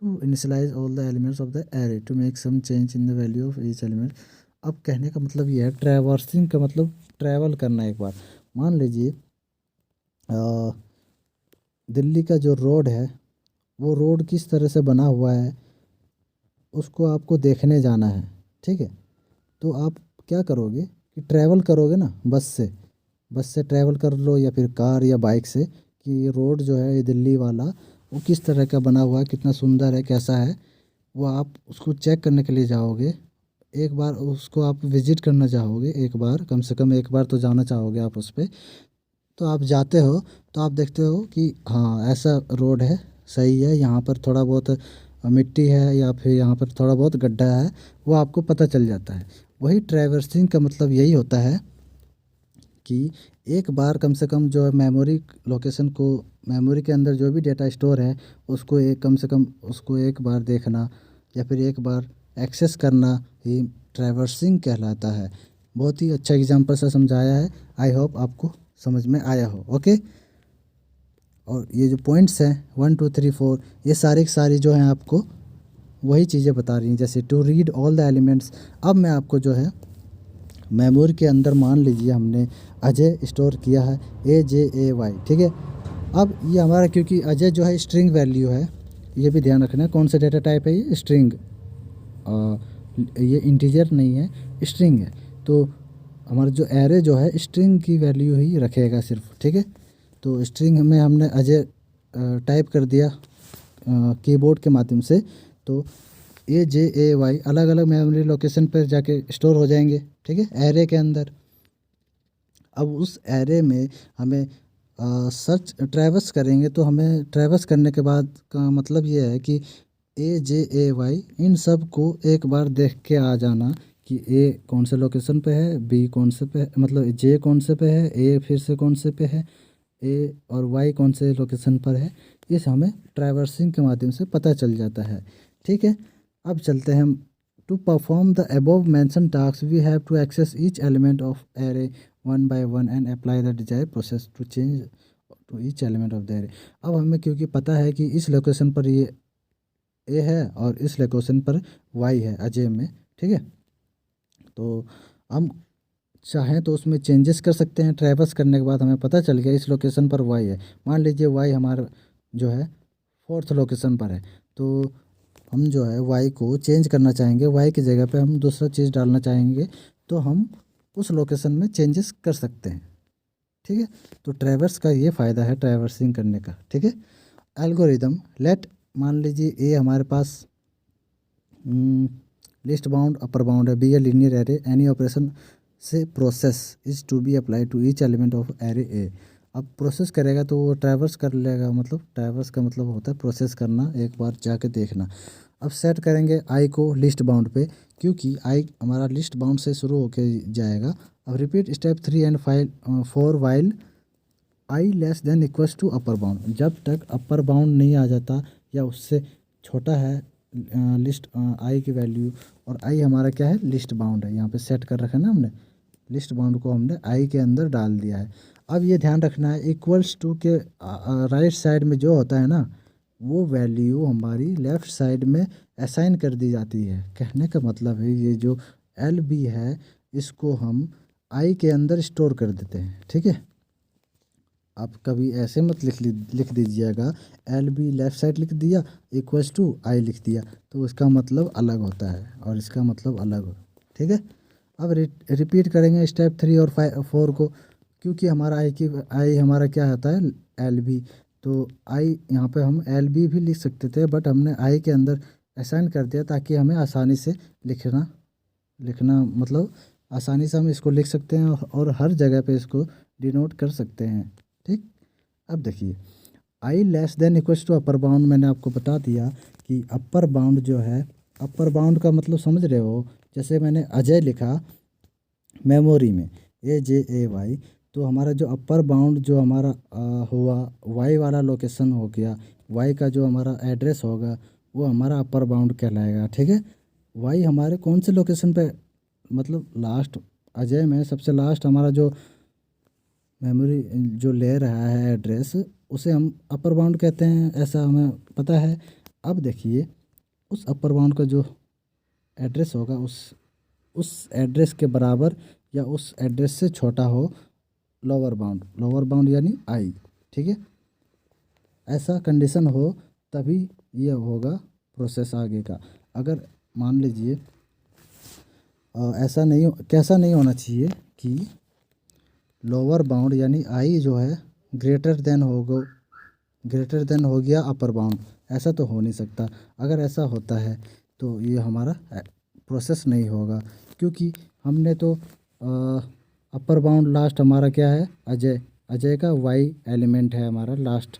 to initialize all the elements of the array, to make some change in the value of each element. अब कहने का मतलब ये है, ट्रैवर्सिंग का मतलब ट्रैवल करना। एक बार मान लीजिए दिल्ली का जो रोड है वो रोड किस तरह से बना हुआ है उसको आपको देखने जाना है, ठीक है। तो आप क्या करोगे कि ट्रैवल करोगे ना, बस से ट्रैवल कर लो या फिर कार या बाइक से, कि ये रोड जो है ये दिल्ली वाला वो किस तरह का बना हुआ है, कितना सुंदर है, कैसा है, वो आप उसको चेक करने के लिए जाओगे। एक बार उसको आप विज़िट करना चाहोगे, एक बार कम से कम एक बार तो जाना चाहोगे आप उस पर। तो आप जाते हो तो आप देखते हो कि हाँ ऐसा रोड है, सही है, यहाँ पर थोड़ा बहुत मिट्टी है या फिर यहाँ पर थोड़ा बहुत गड्ढा है, वो आपको पता चल जाता है। वही ट्रैवर्सिंग का मतलब यही होता है कि एक बार कम से कम जो है मेमोरी लोकेशन को, मेमोरी के अंदर जो भी डेटा स्टोर है उसको एक कम से कम उसको एक बार देखना या फिर एक बार एक्सेस करना ही ट्रैवर्सिंग कहलाता है। बहुत ही अच्छा एग्जांपल से समझाया है, आई होप आपको समझ में आया हो, ओके। और ये जो पॉइंट्स हैं 1 2 3 4 ये सारे के सारे जो हैं आपको वही चीज़ें बता रही हैं, जैसे to read all the elements. अब मैं आपको जो है मेमोरी के अंदर मान लीजिए हमने अजय स्टोर किया है AJAY, ठीक है। अब ये हमारा क्योंकि अजय जो है स्ट्रिंग वैल्यू है, ये भी ध्यान रखना है कौन सा डेटा टाइप है, ये स्ट्रिंग, ये इंटीजर नहीं है, स्ट्रिंग है। तो हमारा जो एरे जो है स्ट्रिंग की वैल्यू ही रखेगा सिर्फ, ठीक है। तो स्ट्रिंग में हमने अजय टाइप कर दिया कीबोर्ड के माध्यम से, तो AJAY अलग अलग मेमोरी लोकेशन पर जाके स्टोर हो जाएंगे, ठीक है, एरे के अंदर। अब उस एरे में हमें सर्च ट्रैवर्स करेंगे, तो हमें ट्रैवर्स करने के बाद का मतलब ये है कि AJAY इन सब को एक बार देख के आ जाना कि A कौन से लोकेशन पे है, B कौन से पे, मतलब J कौन से पे है, A फिर से कौन से पे है, A और Y कौन से लोकेशन पर है, इस हमें ट्रैवर्सिंग के माध्यम से पता चल जाता है, ठीक है। अब चलते हैं हम To perform the above mentioned tasks, we have to access each element of array one by one and apply the desired process to change to each element of the array. अब हमें क्योंकि पता है कि इस लोकेशन पर ये ए है और इस लोकेशन पर वाई है अजय में, ठीक है, तो हम चाहें तो उसमें चेंजेस कर सकते हैं। ट्रैवर्स करने के बाद हमें पता चल गया इस लोकेशन पर वाई है, मान लीजिए वाई हमारा जो है फोर्थ लोकेशन पर है, तो हम जो है वाई को चेंज करना चाहेंगे, वाई की जगह पे हम दूसरा चीज़ डालना चाहेंगे, तो हम उस लोकेशन में चेंजेस कर सकते हैं, ठीक है। तो ट्रैवर्स का ये फ़ायदा है ट्रैवर्सिंग करने का, ठीक है। एल्गोरिदम लेट, मान लीजिए ए हमारे पास लिस्ट बाउंड अपर बाउंड है, be a linear array, any operation से process is to be apply to each element of array A. अब प्रोसेस करेगा तो वो ट्रैवर्स कर लेगा, मतलब ट्रैवर्स का मतलब होता है प्रोसेस करना, एक बार जाके देखना। अब सेट करेंगे आई को लिस्ट बाउंड पे, क्योंकि आई हमारा लिस्ट बाउंड से शुरू होके जाएगा। अब repeat step 3 and 4 while I less than equals to upper bound, जब तक अपर बाउंड नहीं आ जाता या उससे छोटा है लिस्ट आई की वैल्यू, और आई हमारा क्या है लिस्ट बाउंड है, यहाँ पे सेट कर रखा है ना हमने, लिस्ट बाउंड को हमने आई के अंदर डाल दिया है। अब ये ध्यान रखना है इक्वल्स टू के राइट साइड में जो होता है ना, वो वैल्यू हमारी लेफ़्ट साइड में असाइन कर दी जाती है। कहने का मतलब है ये जो एल बी है इसको हम आई के अंदर स्टोर कर देते हैं, ठीक है। आप कभी ऐसे मत लिख दीजिएगा एल बी लेफ़्ट साइड लिख दिया इक्वल्स टू आई लिख दिया, तो इसका मतलब अलग होता है और इसका मतलब अलग हो, ठीक है। अब रिपीट करेंगे स्टेप 3 और 4 को, क्योंकि हमारा आई हमारा क्या होता है एल बी, तो आई यहाँ पे हम एल बी भी लिख सकते थे, बट हमने आई के अंदर असाइन कर दिया ताकि हमें आसानी से लिखना मतलब आसानी से हम इसको लिख सकते हैं और हर जगह पे इसको डिनोट कर सकते हैं, ठीक। अब देखिए I less than equals to upper bound, मैंने आपको बता दिया कि अपर बाउंड जो है, अपर बाउंड का मतलब समझ रहे हो, जैसे मैंने अजय लिखा मेमोरी में AJAY, तो हमारा जो अपर बाउंड जो हमारा हुआ वाई वाला लोकेशन हो गया, वाई का जो हमारा एड्रेस होगा वो हमारा अपर बाउंड कहलाएगा, ठीक है। वाई हमारे कौन से लोकेशन पे, मतलब लास्ट अजय में सबसे लास्ट हमारा जो मेमोरी जो ले रहा है एड्रेस, उसे हम अपर बाउंड कहते हैं, ऐसा हमें पता है। अब देखिए उस अपर बाउंड का जो एड्रेस होगा उस एड्रेस के बराबर या उस एड्रेस से छोटा हो लोअर बाउंड यानी आई, ठीक है। ऐसा कंडीशन हो तभी ये होगा प्रोसेस आगे का। अगर मान लीजिए कैसा नहीं होना चाहिए कि लोअर बाउंड यानी आई जो है ग्रेटर देन हो गया अपर बाउंड, ऐसा तो हो नहीं सकता। अगर ऐसा होता है तो ये हमारा प्रोसेस नहीं होगा, क्योंकि हमने तो अपर बाउंड लास्ट हमारा क्या है अजय का वाई एलिमेंट है हमारा लास्ट,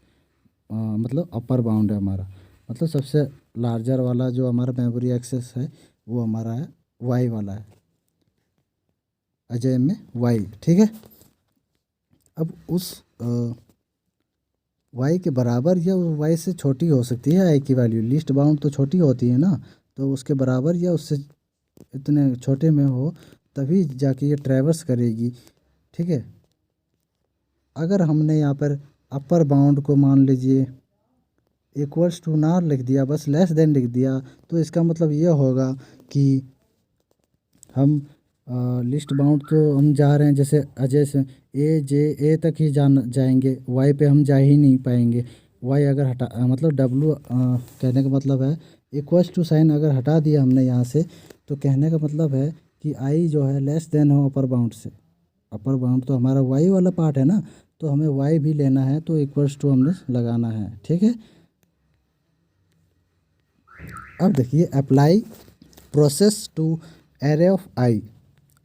मतलब अपर बाउंड है हमारा, मतलब सबसे लार्जर वाला जो हमारा मेमोरी एक्सेस है वो हमारा है वाई वाला है, अजय में वाई, ठीक है। अब उस वाई के बराबर या वाई से छोटी हो सकती है आई की वैल्यू, लिस्ट बाउंड तो छोटी होती है ना, तो उसके बराबर या उससे इतने छोटे में हो तभी जाके ये ट्रैवर्स करेगी, ठीक है। अगर हमने यहाँ पर अपर बाउंड को मान लीजिए इक्वल्स टू ना लिख दिया, बस लेस देन लिख दिया, तो इसका मतलब ये होगा कि हम लिस्ट बाउंड तो हम जा रहे हैं जैसे अजय से ए तक ही जाएंगे, वाई पे हम जा ही नहीं पाएंगे। वाई अगर हटा मतलब डब्लू कहने का मतलब है इक्वल्स टू साइन अगर हटा दिया हमने यहाँ से, तो कहने का मतलब है कि आई जो है लेस देन हो अपर बाउंड से। अपर बाउंड तो हमारा वाई वाला पार्ट है ना, तो हमें वाई भी लेना है, तो इक्वल्स टू हमने लगाना है, ठीक है। अब देखिए apply process to array of I.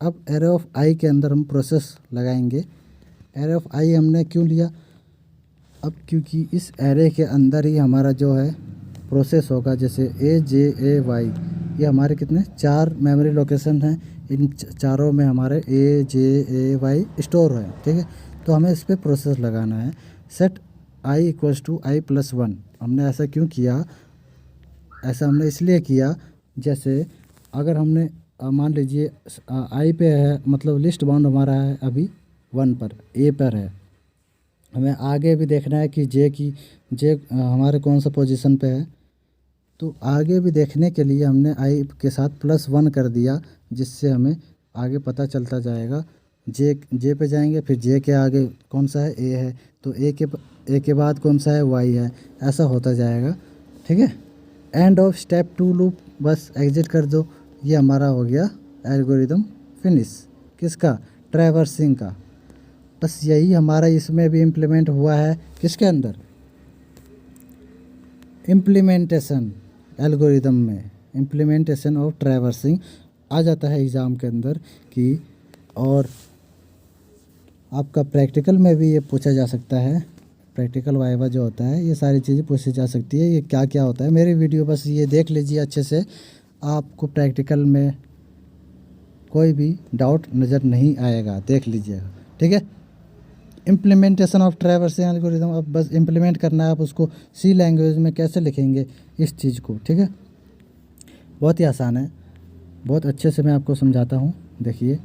अब एरे ऑफ आई के अंदर हम प्रोसेस लगाएंगे। एरे ऑफ आई हमने क्यों लिया, अब क्योंकि इस एरे के अंदर ही हमारा जो है प्रोसेस होगा, जैसे AJAY ये हमारे कितने 4 मेमोरी लोकेशन हैं, इन चारों में हमारे AJAY स्टोर है, ठीक है। तो हमें इस पर प्रोसेस लगाना है। Set I equals to I plus 1, हमने ऐसा क्यों किया, ऐसा हमने इसलिए किया जैसे अगर हमने मान लीजिए आई पे है, मतलब लिस्ट बाउंड हमारा है अभी 1 पर, ए पर है। हमें आगे भी देखना है कि जे हमारे कौन सा पोजीशन पे है। तो आगे भी देखने के लिए हमने आई के साथ +1 कर दिया, जिससे हमें आगे पता चलता जाएगा। जे पे जाएंगे, फिर जे के आगे कौन सा है, ए है, तो ए के बाद कौन सा है, वाई है, ऐसा होता जाएगा। ठीक है। एंड ऑफ स्टेप 2 लूप, बस एग्जिट कर दो। ये हमारा हो गया एल्गोरिदम फिनिश। किसका? ट्रैवर्सिंग का। बस यही हमारा इसमें भी इम्प्लीमेंट हुआ है। किसके अंदर? इम्प्लीमेंटेशन एल्गोरिदम में, इम्प्लीमेंटेशन ऑफ ट्रैवर्सिंग आ जाता है एग्ज़ाम के अंदर कि, और आपका प्रैक्टिकल में भी ये पूछा जा सकता है। प्रैक्टिकल वाइवा जो होता है, ये सारी चीज़ें पूछी जा सकती है। ये क्या क्या होता है, मेरी वीडियो बस ये देख लीजिए अच्छे से, आपको प्रैक्टिकल में कोई भी डाउट नज़र नहीं आएगा, देख लीजिएगा। ठीक है। इम्प्लीमेंटेशन ऑफ ट्रैवर्सिंग एल्गोरिदम, अब बस इम्प्लीमेंट करना है। आप उसको सी लैंग्वेज में कैसे लिखेंगे इस चीज़ को। ठीक है। बहुत ही आसान है, बहुत अच्छे से मैं आपको समझाता हूँ। देखिए,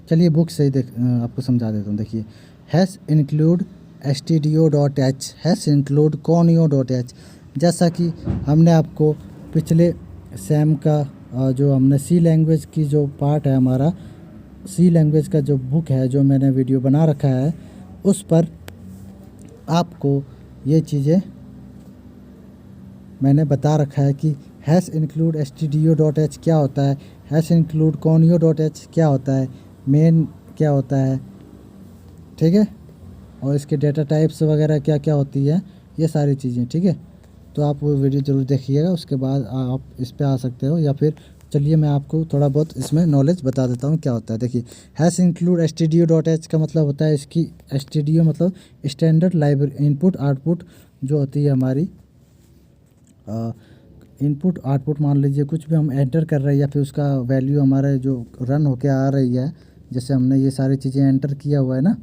चलिए बुक से ही आपको समझा देता हूँ। देखिए, hash include stdio.h, hash include conio.h। जैसा कि हमने आपको पिछले सेम का जो हमने सी लैंग्वेज की जो पार्ट है हमारा, सी लैंग्वेज का जो बुक है, जो मैंने वीडियो बना रखा है, उस पर आपको ये चीज़ें मैंने बता रखा है कि हैश इंक्लूड stdio.h क्या होता है, हैश इंक्लूड conio.h क्या होता है, मेन क्या होता है। ठीक है। और इसके डेटा टाइप्स वगैरह क्या क्या होती है, ये सारी चीज़ें। ठीक है। तो आप वो वीडियो ज़रूर देखिएगा, उसके बाद आप इस पे आ सकते हो। या फिर चलिए मैं आपको थोड़ा बहुत इसमें नॉलेज बता देता हूँ क्या होता है। देखिए, हैश इंक्लूड stdio.h का मतलब होता है, इसकी stdio मतलब स्टैंडर्ड लाइब्रेरी इनपुट आउटपुट जो होती है हमारी, इनपुट आउटपुट मान लीजिए कुछ भी हम एंटर कर रहे हैं, या फिर उसका वैल्यू हमारे जो रन होके आ रही है, जैसे हमने ये सारी चीज़ें एंटर किया हुआ है ना,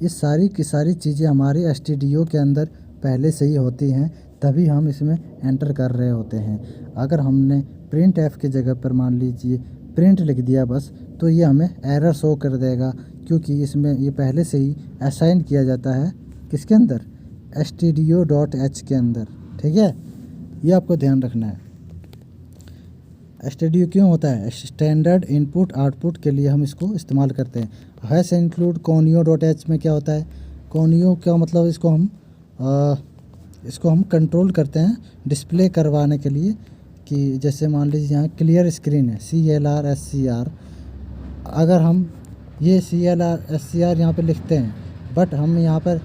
ये सारी की सारी चीज़ें हमारी stdio के अंदर पहले से ही होती हैं, तभी हम इसमें एंटर कर रहे होते हैं। अगर हमने प्रिंट एफ की जगह पर मान लीजिए प्रिंट लिख दिया बस, तो ये हमें एरर शो कर देगा, क्योंकि इसमें ये पहले से ही असाइन किया जाता है किसके अंदर, stdio.h के अंदर। ठीक है। ये आपको ध्यान रखना है। stdio क्यों होता है? स्टैंडर्ड इनपुट आउटपुट के लिए हम इसको इस्तेमाल करते हैं। हैश इंक्लूड conio.h में क्या होता है? conio का मतलब इसको हम कंट्रोल करते हैं डिस्प्ले करवाने के लिए, कि जैसे मान लीजिए यहाँ क्लियर स्क्रीन है, CLR SCR। अगर हम ये CLR SCR यहाँ पे लिखते हैं, बट हम यहाँ पर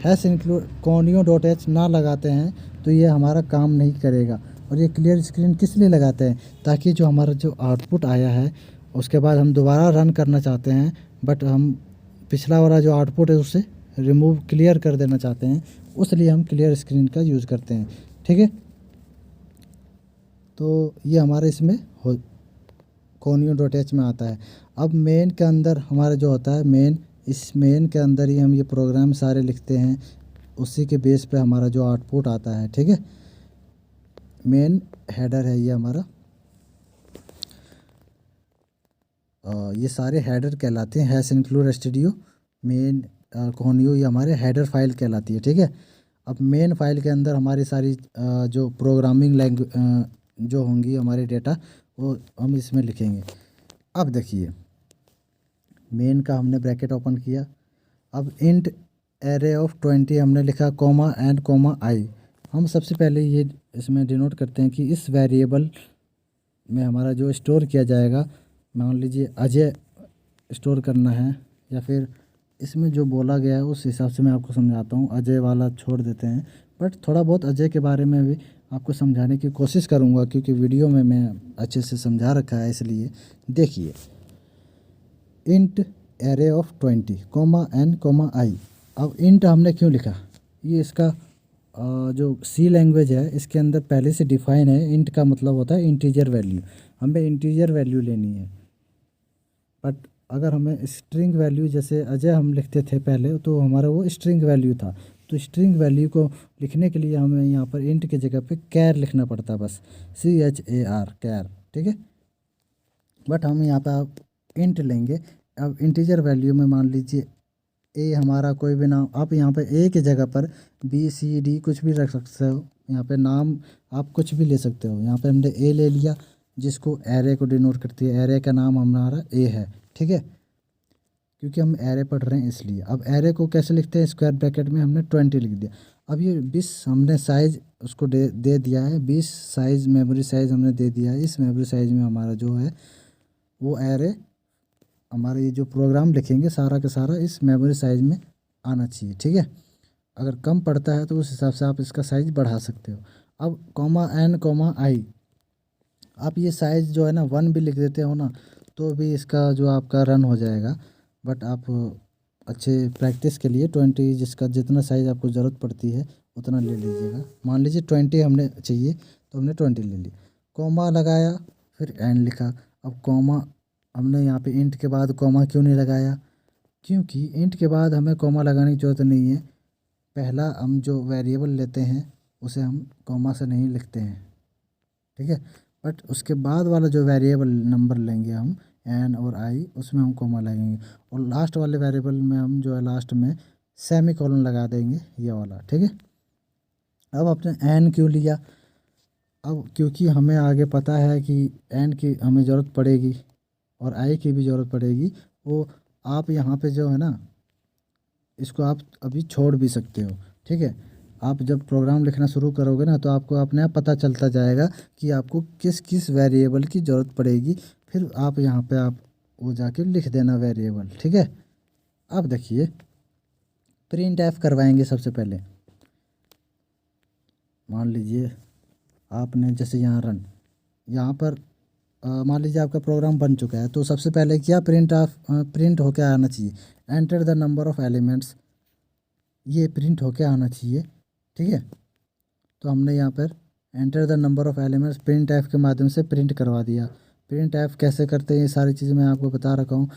हैश इंक्लूड conio.h ना लगाते हैं, तो ये हमारा काम नहीं करेगा। और ये क्लियर स्क्रीन किस लिए लगाते हैं? ताकि जो हमारा जो आउटपुट आया है, उसके बाद हम दोबारा रन करना चाहते हैं, बट हम पिछला वाला जो आउटपुट है उसे रिमूव क्लियर कर देना चाहते हैं, उसलिए हम क्लियर स्क्रीन का यूज़ करते हैं। ठीक है। तो ये हमारे इसमें conio.h में आता है। अब मेन के अंदर हमारा जो होता है मेन, इस मेन के अंदर ही हम ये प्रोग्राम सारे लिखते हैं, उसी के बेस पे हमारा जो आउटपुट आता है। ठीक है। मेन हेडर है ये हमारा, ये सारे हेडर कहलाते हैं। Hash include stdio, main, conio, ये हमारे हेडर फाइल कहलाती है। ठीक है। अब मेन फाइल के अंदर हमारी सारी जो प्रोग्रामिंग लैंग्वेज जो होंगी हमारे डेटा, वो हम इसमें लिखेंगे। अब देखिए, मेन का हमने ब्रैकेट ओपन किया। अब इंट एरे ऑफ 20 हमने लिखा, कॉमा एंड कॉमा आई। हम सबसे पहले ये इसमें डिनोट करते हैं कि इस वेरिएबल में हमारा जो स्टोर किया जाएगा, मान लीजिए अजय स्टोर करना है, या फिर इसमें जो बोला गया है उस हिसाब से मैं आपको समझाता हूँ। अजय वाला छोड़ देते हैं, बट थोड़ा बहुत अजय के बारे में भी आपको समझाने की कोशिश करूँगा, क्योंकि वीडियो में मैं अच्छे से समझा रखा है, इसलिए। देखिए, int array of 20 comma N comma I. अब इंट हमने क्यों लिखा? ये इसका जो सी लैंग्वेज है, इसके अंदर पहले से डिफाइन है। इंट का मतलब होता है इंटीजर वैल्यू, हमें इंटीजर वैल्यू लेनी है। बट अगर हमें स्ट्रिंग वैल्यू, जैसे अजय हम लिखते थे पहले, तो हमारा वो स्ट्रिंग वैल्यू था, तो तो स्ट्रिंग वैल्यू को लिखने के लिए हमें यहाँ पर इंट की जगह पे कैर लिखना पड़ता है, बस CHAR कैर, ठीक है। बट हम यहाँ पे आप इंट लेंगे। अब इंटीजर वैल्यू में मान लीजिए ए हमारा कोई भी नाम, आप यहाँ पे ए की जगह पर BCD कुछ भी रख सकते हो। यहाँ पे नाम आप कुछ भी ले सकते हो। यहाँ पे हमने ए ले लिया जिसको एरे को डिनोट करती है, एरे का नाम हमारा ए है, ठीक है, क्योंकि हम एरे पढ़ रहे हैं इसलिए। अब एरे को कैसे लिखते हैं, स्क्वायर ब्रैकेट में हमने 20 लिख दिया। अब ये 20 हमने साइज़ उसको दे दिया है, 20 साइज़ मेमोरी साइज़ हमने दे दिया है। इस मेमोरी साइज़ में हमारा जो है वो एरे, हमारा ये जो प्रोग्राम लिखेंगे सारा का सारा इस मेमोरी साइज़ में आना चाहिए, ठीक है। अगर कम पड़ता है तो उस हिसाब से आप इसका साइज़ बढ़ा सकते हो। अब (n) आप ये साइज़ जो है ना 1 भी लिख देते हो ना तो भी इसका जो आपका रन हो जाएगा। बट आप अच्छे प्रैक्टिस के लिए 20 जिसका जितना साइज़ आपको ज़रूरत पड़ती है उतना ले लीजिएगा। मान लीजिए 20 हमने चाहिए तो हमने 20 ले ली, कॉमा लगाया, फिर एन लिखा। अब कॉमा हमने यहाँ पे इंट के बाद कॉमा क्यों नहीं लगाया, क्योंकि इंट के बाद हमें कॉमा लगाने की ज़रूरत नहीं है। पहला हम जो वेरिएबल लेते हैं उसे हम कॉमा से नहीं लिखते हैं, ठीक है। बट उसके बाद वाला जो वेरिएबल नंबर लेंगे हम n और i, उसमें हम कॉमा लगेंगे। और लास्ट वाले वेरिएबल में हम जो है लास्ट में सेमी कॉलन लगा देंगे, ये वाला, ठीक है। अब आपने n क्यों लिया, अब क्योंकि हमें आगे पता है कि n की हमें ज़रूरत पड़ेगी और i की भी ज़रूरत पड़ेगी। वो आप यहाँ पे जो है ना इसको आप अभी छोड़ भी सकते हो, ठीक है। आप जब प्रोग्राम लिखना शुरू करोगे ना तो आपको अपने आप पता चलता जाएगा कि आपको किस किस वेरिएबल की ज़रूरत पड़ेगी। फिर आप यहाँ पे आप वो जाके लिख देना वेरिएबल, ठीक है। अब देखिए प्रिंट एफ करवाएंगे सबसे पहले। मान लीजिए आपने जैसे यहाँ रन, यहाँ पर मान लीजिए आपका प्रोग्राम बन चुका है तो सबसे पहले क्या प्रिंट होके आना चाहिए, enter the number of elements, ये प्रिंट होके आना चाहिए, ठीक है। तो हमने यहाँ पर enter the number of elements print F के माध्यम से प्रिंट करवा दिया। प्रिंट एफ कैसे करते हैं ये सारी चीज़ें मैं आपको बता रखा हूँ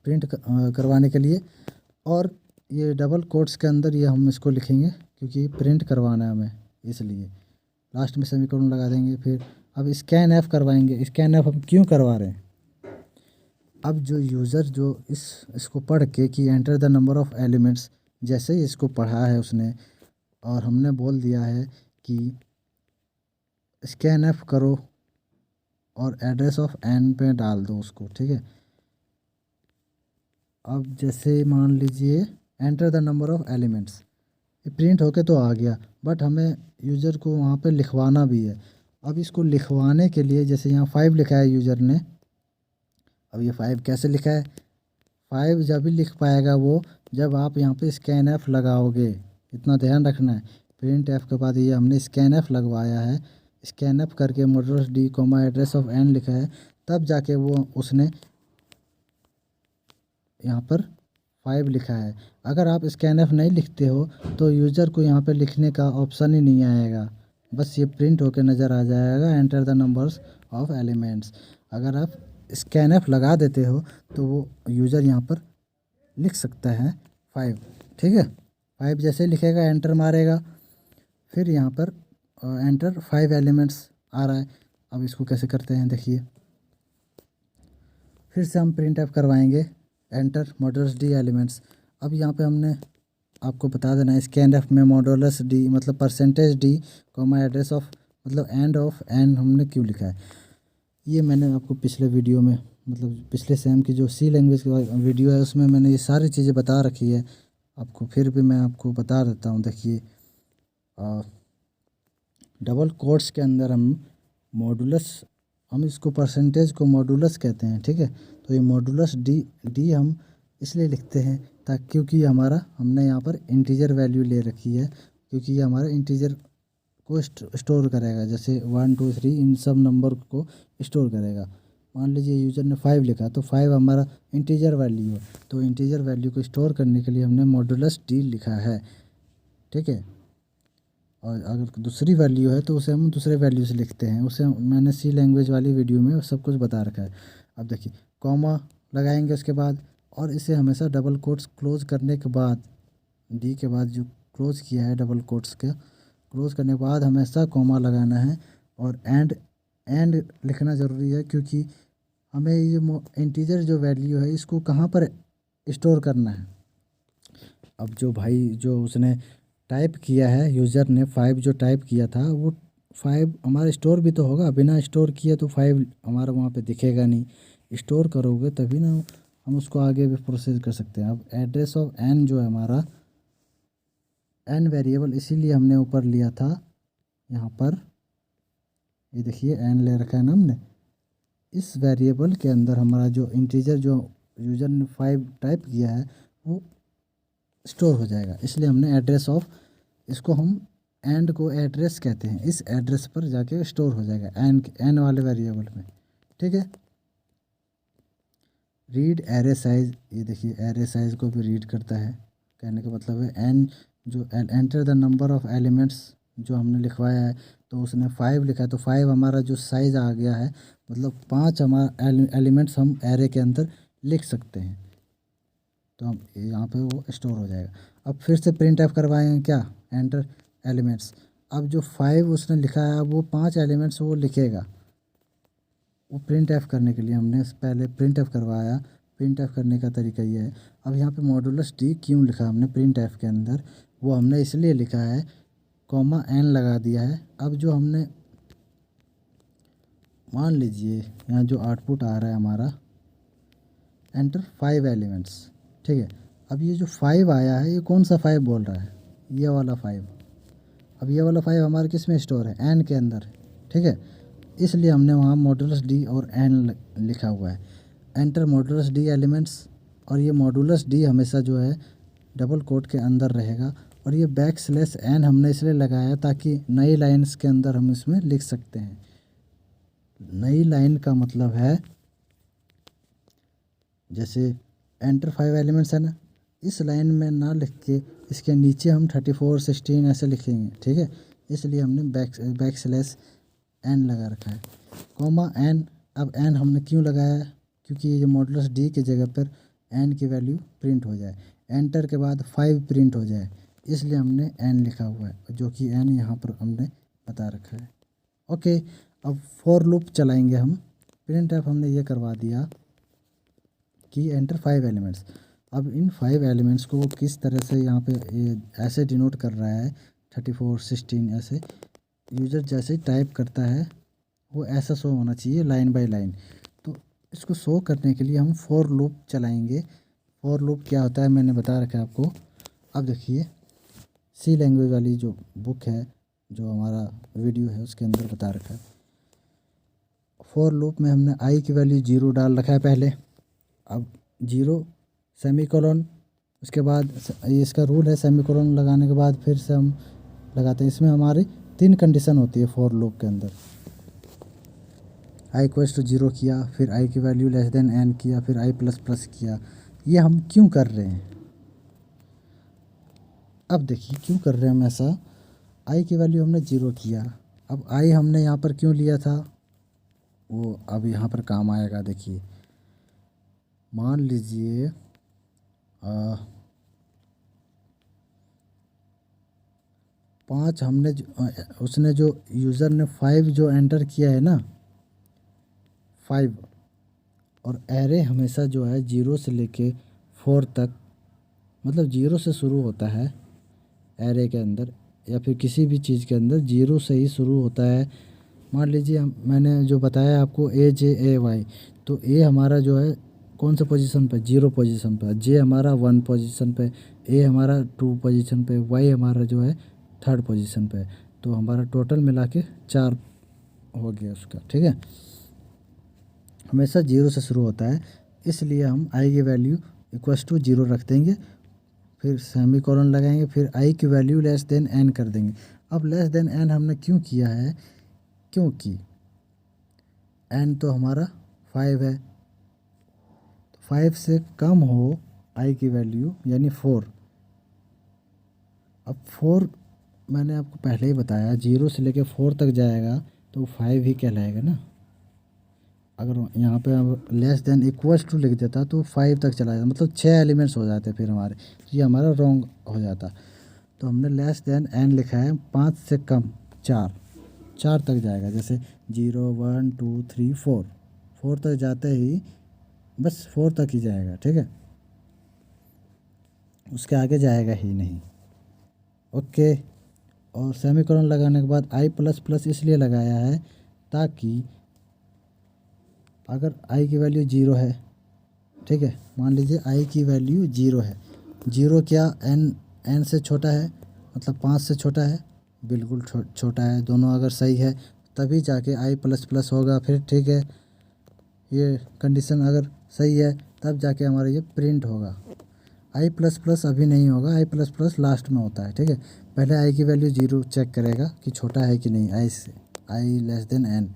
प्रिंट करवाने के लिए। और ये डबल कोट्स के अंदर ये हम इसको लिखेंगे क्योंकि प्रिंट करवाना है हमें, इसलिए लास्ट में सेमीकोलन लगा देंगे। फिर अब स्कैन एफ करवाएंगे। स्कैन एफ हम क्यों करवा रहे हैं, अब जो यूज़र जो इसको पढ़ के कि enter the number of elements, जैसे ही इसको पढ़ा है उसने और हमने बोल दिया है कि स्कैन एफ करो और एड्रेस ऑफ एन पे डाल दो उसको, ठीक है। अब जैसे मान लीजिए enter the number of elements, ये प्रिंट होके तो आ गया, बट हमें यूज़र को वहाँ पे लिखवाना भी है। अब इसको लिखवाने के लिए जैसे यहाँ 5 लिखा है यूज़र ने, अब ये 5 कैसे लिखा है, 5 जब भी लिख पाएगा वो जब आप यहाँ पे स्कैन एफ लगाओगे, इतना ध्यान रखना है। प्रिंट एफ के बाद ये हमने स्कैन एफ लगवाया है, स्कैन एफ करके modulus D comma address of N लिखा है, तब जाके वो उसने यहाँ पर 5 लिखा है। अगर आप स्कैन एफ नहीं लिखते हो तो यूज़र को यहाँ पे लिखने का ऑप्शन ही नहीं आएगा, बस ये प्रिंट होके नज़र आ जाएगा enter the numbers of elements. अगर आप स्कैन एफ लगा देते हो तो वो यूज़र यहाँ पर लिख सकता है 5, ठीक है। 5 जैसे लिखेगा एंटर मारेगा, फिर यहाँ पर एंटर 5 एलिमेंट्स आ रहा है। अब इसको कैसे करते हैं देखिए, फिर से हम प्रिंट एफ करवाएंगे एंटर मॉड्यूलस डी एलिमेंट्स। अब यहाँ पे हमने आपको बता देना है स्कैन एफ में मॉड्यूलस डी मतलब percentage D comma address of मतलब एंड ऑफ एन हमने क्यों लिखा है, ये मैंने आपको पिछले वीडियो में मतलब पिछले सेम की जो सी लैंग्वेज की वीडियो है उसमें मैंने ये सारी चीज़ें बता रखी है आपको, फिर भी मैं आपको बता देता हूँ। देखिए डबल कोट्स के अंदर हम मॉडुलस, हम इसको परसेंटेज को मॉडुलस कहते हैं, ठीक है। तो ये मॉडुलस डी हम इसलिए लिखते हैं ताकि क्योंकि हमारा हमने यहाँ पर इंटीजर वैल्यू ले रखी है, क्योंकि ये हमारा इंटीजर को स्टोर करेगा, जैसे 1 2 3 इन सब नंबर को स्टोर करेगा। मान लीजिए यूज़र ने 5 लिखा तो 5 हमारा इंटीजर वैल्यू है, तो इंटीजर वैल्यू को स्टोर करने के लिए हमने मॉडुलस डी लिखा है, ठीक है। और अगर दूसरी वैल्यू है तो उसे हम दूसरे वैल्यू से लिखते हैं, उसे मैंने सी लैंग्वेज वाली वीडियो में सब कुछ बता रखा है। अब देखिए कॉमा लगाएंगे उसके बाद, और इसे हमेशा डबल कोट्स क्लोज करने के बाद डी के बाद जो क्लोज किया है डबल कोट्स का, क्लोज करने के बाद हमेशा कॉमा लगाना है और एंड लिखना ज़रूरी है, क्योंकि हमें ये इंटीजर जो वैल्यू है इसको कहाँ पर स्टोर करना है। अब जो भाई जो उसने टाइप किया है, यूज़र ने 5 जो टाइप किया था, वो 5 हमारा स्टोर भी तो होगा, बिना स्टोर किए तो 5 हमारा वहाँ पे दिखेगा नहीं। स्टोर करोगे तभी ना हम उसको आगे भी प्रोसेस कर सकते हैं। अब एड्रेस ऑफ एन जो है हमारा, एन वेरिएबल इसीलिए हमने ऊपर लिया था, यहाँ पर ये देखिए एन ले रखा है ना हमने। इस वेरिएबल के अंदर हमारा जो इंटीजर जो यूज़र ने 5 टाइप किया है वो स्टोर हो जाएगा, इसलिए हमने एड्रेस ऑफ, इसको हम एंड को एड्रेस कहते हैं, इस एड्रेस पर जाके स्टोर हो जाएगा एन वाले वेरिएबल में। ठीक है। रीड एरे साइज, ये देखिए एरे साइज को भी रीड करता है। कहने का मतलब है एन जो enter the number of elements जो हमने लिखवाया है, तो उसने 5 लिखा है, तो 5 हमारा जो साइज़ आ गया है, मतलब 5 हमारा एलिमेंट्स हम एरे के अंदर लिख सकते हैं, तो हम यहाँ पे वो स्टोर हो जाएगा। अब फिर से प्रिंट एफ करवाएंगे क्या, एंटर एलिमेंट्स। अब जो 5 उसने लिखा है वो 5 एलिमेंट्स वो लिखेगा, वो प्रिंट एफ करने के लिए हमने पहले प्रिंट एफ करवाया। प्रिंट एफ करने का तरीका ये है। अब यहाँ पे मॉडुलस डी क्यों लिखा हमने प्रिंट एफ के अंदर, वो हमने इसलिए लिखा है, कॉमा एन लगा दिया है। अब जो हमने मान लीजिए यहाँ जो आउटपुट आ रहा है हमारा, एंटर 5 एलिमेंट्स, ठीक है। अब ये जो 5 आया है, ये कौन सा 5 बोल रहा है, ये वाला 5। अब ये वाला 5 हमारे किस में स्टोर है, एन के अंदर, ठीक है। इसलिए हमने वहाँ मॉडुलस डी और एन लिखा हुआ है, एंटर मॉडुलस डी एलिमेंट्स। और ये मॉडुलस डी हमेशा जो है डबल कोट के अंदर रहेगा, और ये बैक स्लैश एन हमने इसलिए लगाया ताकि नई लाइन्स के अंदर हम इसमें लिख सकते हैं। नई लाइन का मतलब है जैसे एंटर 5 एलिमेंट्स है ना, इस लाइन में ना लिख के इसके नीचे हम 34 16 ऐसे लिखेंगे, ठीक है। इसलिए हमने बैक स्लैश एन लगा रखा है, कॉमा एन। अब एन हमने क्यों लगाया है, क्योंकि ये जो मॉडुलस डी की जगह पर एन की वैल्यू प्रिंट हो जाए, एंटर के बाद 5 प्रिंट हो जाए, इसलिए हमने एन लिखा हुआ है, जो कि एन यहाँ पर हमने बता रखा है। ओके। अब फॉर लूप चलाएंगे हम। प्रिंट एफ हमने ये करवा दिया कि एंटर 5 एलिमेंट्स। अब इन 5 एलिमेंट्स को वो किस तरह से यहाँ पे ये ऐसे डिनोट कर रहा है, 34 16 ऐसे, यूज़र जैसे टाइप करता है वो ऐसा शो होना चाहिए लाइन बाय लाइन। तो इसको शो करने के लिए हम फॉर लूप चलाएंगे। फॉर लूप क्या होता है मैंने बता रखा है आपको। अब देखिए सी लैंग्वेज वाली जो बुक है, जो हमारा वीडियो है, उसके अंदर बता रखा है। फॉर लूप में हमने आई की वैल्यू 0 डाल रखा है पहले। अब 0 सेमीकोलन, उसके बाद ये इसका रूल है, सेमीकोलन लगाने के बाद फिर से हम लगाते हैं। इसमें हमारी 3 कंडीशन होती है फॉर लूप के अंदर। आई इक्वल्स टू 0 किया, फिर आई की वैल्यू लेस देन एन किया, फिर आई प्लस प्लस किया। ये हम क्यों कर रहे हैं, अब देखिए क्यों कर रहे हैं हम ऐसा। आई की वैल्यू हमने 0 किया, अब आई हमने यहाँ पर क्यों लिया था, वो अब यहाँ पर काम आएगा। देखिए मान लीजिए 5 हमने उसने जो यूज़र ने 5 जो एंटर किया है ना 5, और एरे हमेशा जो है 0 से लेके 4 तक, मतलब 0 से शुरू होता है एरे के अंदर, या फिर किसी भी चीज़ के अंदर 0 से ही शुरू होता है। मान लीजिए मैंने जो बताया आपको ए जे ए वाई, तो ए हमारा जो है कौन सा पोजीशन पे, 0 पोजीशन पे, जे हमारा 1 पोजीशन पे, ए हमारा 2 पोजीशन पे, वाई हमारा जो है 3rd पोजीशन पे। तो हमारा टोटल मिला के 4 हो गया उसका, ठीक है। हमेशा 0 से शुरू होता है, इसलिए हम आई की वैल्यू इक्वल्स टू 0 रख देंगे, फिर सेमी कॉलन लगाएंगे, फिर आई की वैल्यू लेस देन एन कर देंगे। अब लेस देन एन हमने क्यों किया है, क्योंकि एन तो हमारा 5 है, तो 5 से कम हो आई की वैल्यू यानी 4। अब 4 मैंने आपको पहले ही बताया 0 से लेकर 4 तक जाएगा तो 5 ही कहलाएगा ना। अगर यहाँ पे हम लेस देन इक्वल्स टू लिख देता तो 5 तक चला जाता, मतलब 6 एलिमेंट्स हो जाते फिर हमारे, ये हमारा रॉन्ग हो जाता। तो हमने लेस देन एन लिखा है, 5 से कम 4, 4 तक जाएगा। जैसे 0 1 2 3 4, 4 तक जाते ही बस 4 तक ही जाएगा, ठीक है, उसके आगे जाएगा ही नहीं। ओके। और सेमीकोलन लगाने के बाद आई प्लस प्लस इसलिए लगाया है ताकि अगर आई की वैल्यू 0 है, ठीक है, मान लीजिए आई की वैल्यू 0 है, 0 क्या एन से छोटा है, मतलब 5 से छोटा है, बिल्कुल छोटा है, दोनों अगर सही है तभी जाके आई प्लस प्लस होगा फिर, ठीक है। ये कंडीशन अगर सही है तब जाके हमारा ये प्रिंट होगा। आई प्लस प्लस अभी नहीं होगा, आई प्लस प्लस लास्ट में होता है, ठीक है। पहले आई की वैल्यू 0 चेक करेगा कि छोटा है कि नहीं, आई से आई लेस देन एन,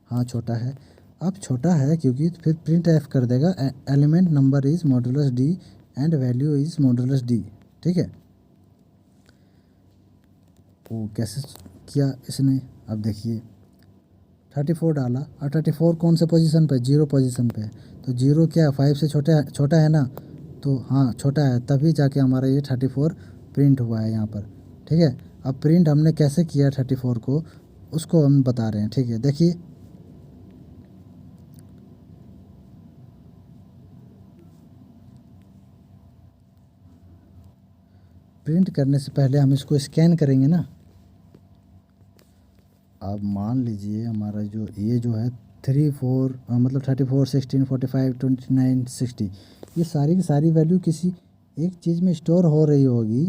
हाँ छोटा है। अब छोटा है क्योंकि फिर प्रिंट एफ कर देगा element number is modulus D and value is modulus D, ठीक है। वो कैसे किया इसने, अब देखिए 34 डाला, और 34 कौन से पोजीशन पे, 0 पोजीशन पे है, तो 0 क्या 5 से छोटा है ना, तो हाँ छोटा है, तभी जाके हमारा ये 34 प्रिंट हुआ है यहाँ पर, ठीक है। अब प्रिंट हमने कैसे किया 34 को, उसको हम बता रहे हैं, ठीक है। देखिए प्रिंट करने से पहले हम इसको स्कैन करेंगे ना। अब मान लीजिए हमारा जो ये जो है 34 मतलब 34 16 45 29 60, ये सारी की सारी वैल्यू किसी एक चीज़ में स्टोर हो रही होगी,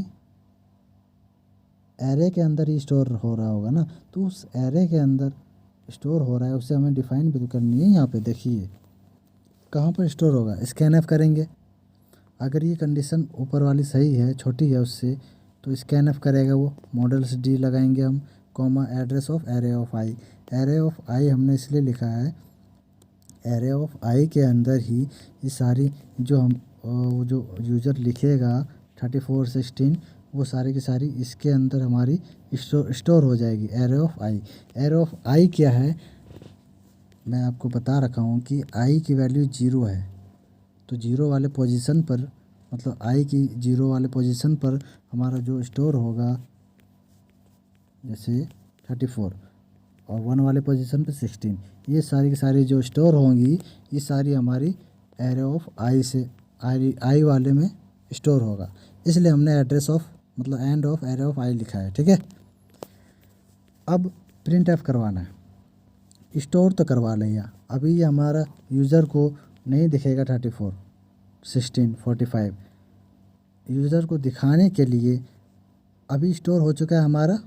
एरे के अंदर ही स्टोर हो रहा होगा ना। तो उस एरे के अंदर स्टोर हो रहा है, उसे हमें डिफाइन भी तो करनी है। यहाँ पे देखिए कहाँ पर स्टोर होगा, स्कैन एफ करेंगे। अगर ये कंडीशन ऊपर वाली सही है, छोटी है उससे, तो स्कैन एफ करेगा वो, मॉडल्स डी लगाएंगे हम, comma address of array of I. Array of I हमने इसलिए लिखा है, एरे ऑफ आई के अंदर ही ये सारी जो हम वो जो यूज़र लिखेगा 34 16, वो सारी की सारी इसके अंदर हमारी स्टोर हो जाएगी, array of I. Array of I क्या है, मैं आपको बता रखा हूँ कि आई की वैल्यू 0 है, तो 0 वाले पोजीशन पर, मतलब आई की 0 वाले पोजीशन पर हमारा जो स्टोर होगा, जैसे 34, और 1 वाले पोजीशन पे 16, ये सारी की सारी जो स्टोर होंगी, ये सारी हमारी एरे ऑफ आई से आई वाले में स्टोर होगा। इसलिए हमने एड्रेस ऑफ मतलब एंड ऑफ एरे ऑफ आई लिखा है, ठीक है। अब प्रिंट एफ करवाना है, स्टोर तो करवा लिया, अभी ये हमारा यूज़र को नहीं दिखेगा 34 16 45, यूज़र को दिखाने के लिए अभी स्टोर हो चुका है हमारा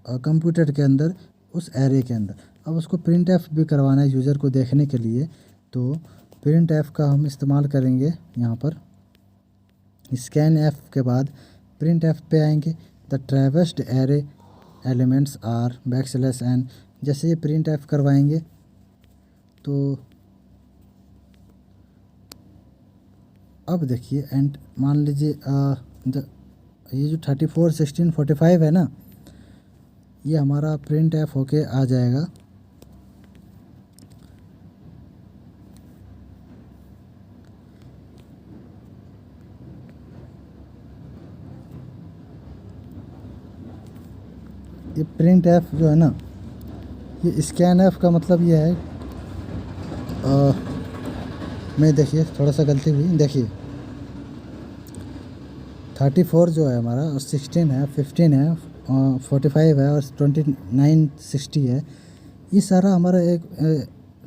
कंप्यूटर के अंदर, उस एरे के अंदर। अब उसको प्रिंट एफ भी करवाना है यूज़र को देखने के लिए, तो प्रिंट एफ का हम इस्तेमाल करेंगे यहाँ पर। स्कैन एफ के बाद प्रिंट एफ पे आएंगे, the traversed array elements are backslash N. जैसे ये प्रिंट एफ करवाएंगे तो अब देखिए एंड मान लीजिए ये जो 34 16 45 है ना, ये हमारा प्रिंट एफ होके आ जाएगा। ये प्रिंट एफ जो है ना, ये स्कैन एफ का मतलब ये है, मैं देखिए थोड़ा सा गलती हुई, देखिए 34 जो है हमारा, और 16 है, 15 है, 45 है, और 29 60 है, ये सारा हमारा एक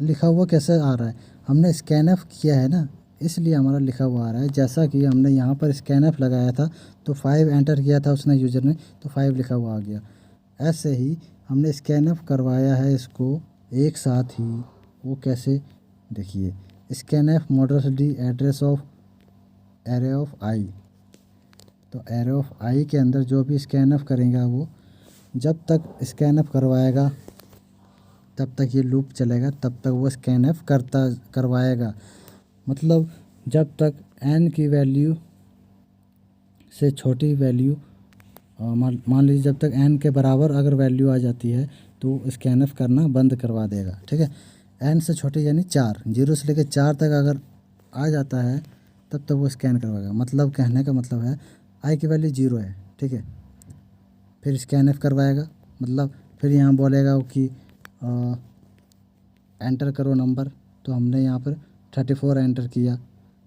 लिखा हुआ कैसे आ रहा है, हमने स्कैन एफ किया है ना, इसलिए हमारा लिखा हुआ आ रहा है। जैसा कि हमने यहाँ पर स्कैन एफ लगाया था तो 5 एंटर किया था उसने यूज़र ने, तो 5 लिखा हुआ आ गया। ऐसे ही हमने स्कैन एफ करवाया है इसको एक साथ ही, वो कैसे देखिए, scan F modulus D address of array of I. तो एरे ऑफ आई के अंदर जो भी स्कैन एफ करेगा वो, जब तक स्कैन एफ करवाएगा तब तक ये लूप चलेगा, तब तक वो स्कैन एफ करवाएगा। मतलब जब तक एन की वैल्यू से छोटी वैल्यू, मान लीजिए जब तक एन के बराबर अगर वैल्यू आ जाती है तो स्कैन एफ करना बंद करवा देगा, ठीक है। एन से छोटे यानी 4, 0 से लेकर 4 तक अगर आ जाता है तब तक वो स्कैन करवाएगा। मतलब कहने का मतलब है आई की वैल्यू 0 है, ठीक है, फिर स्कैन एफ करवाएगा। मतलब फिर यहाँ बोलेगा कि एंटर करो नंबर, तो हमने यहाँ पर 34 एंटर किया।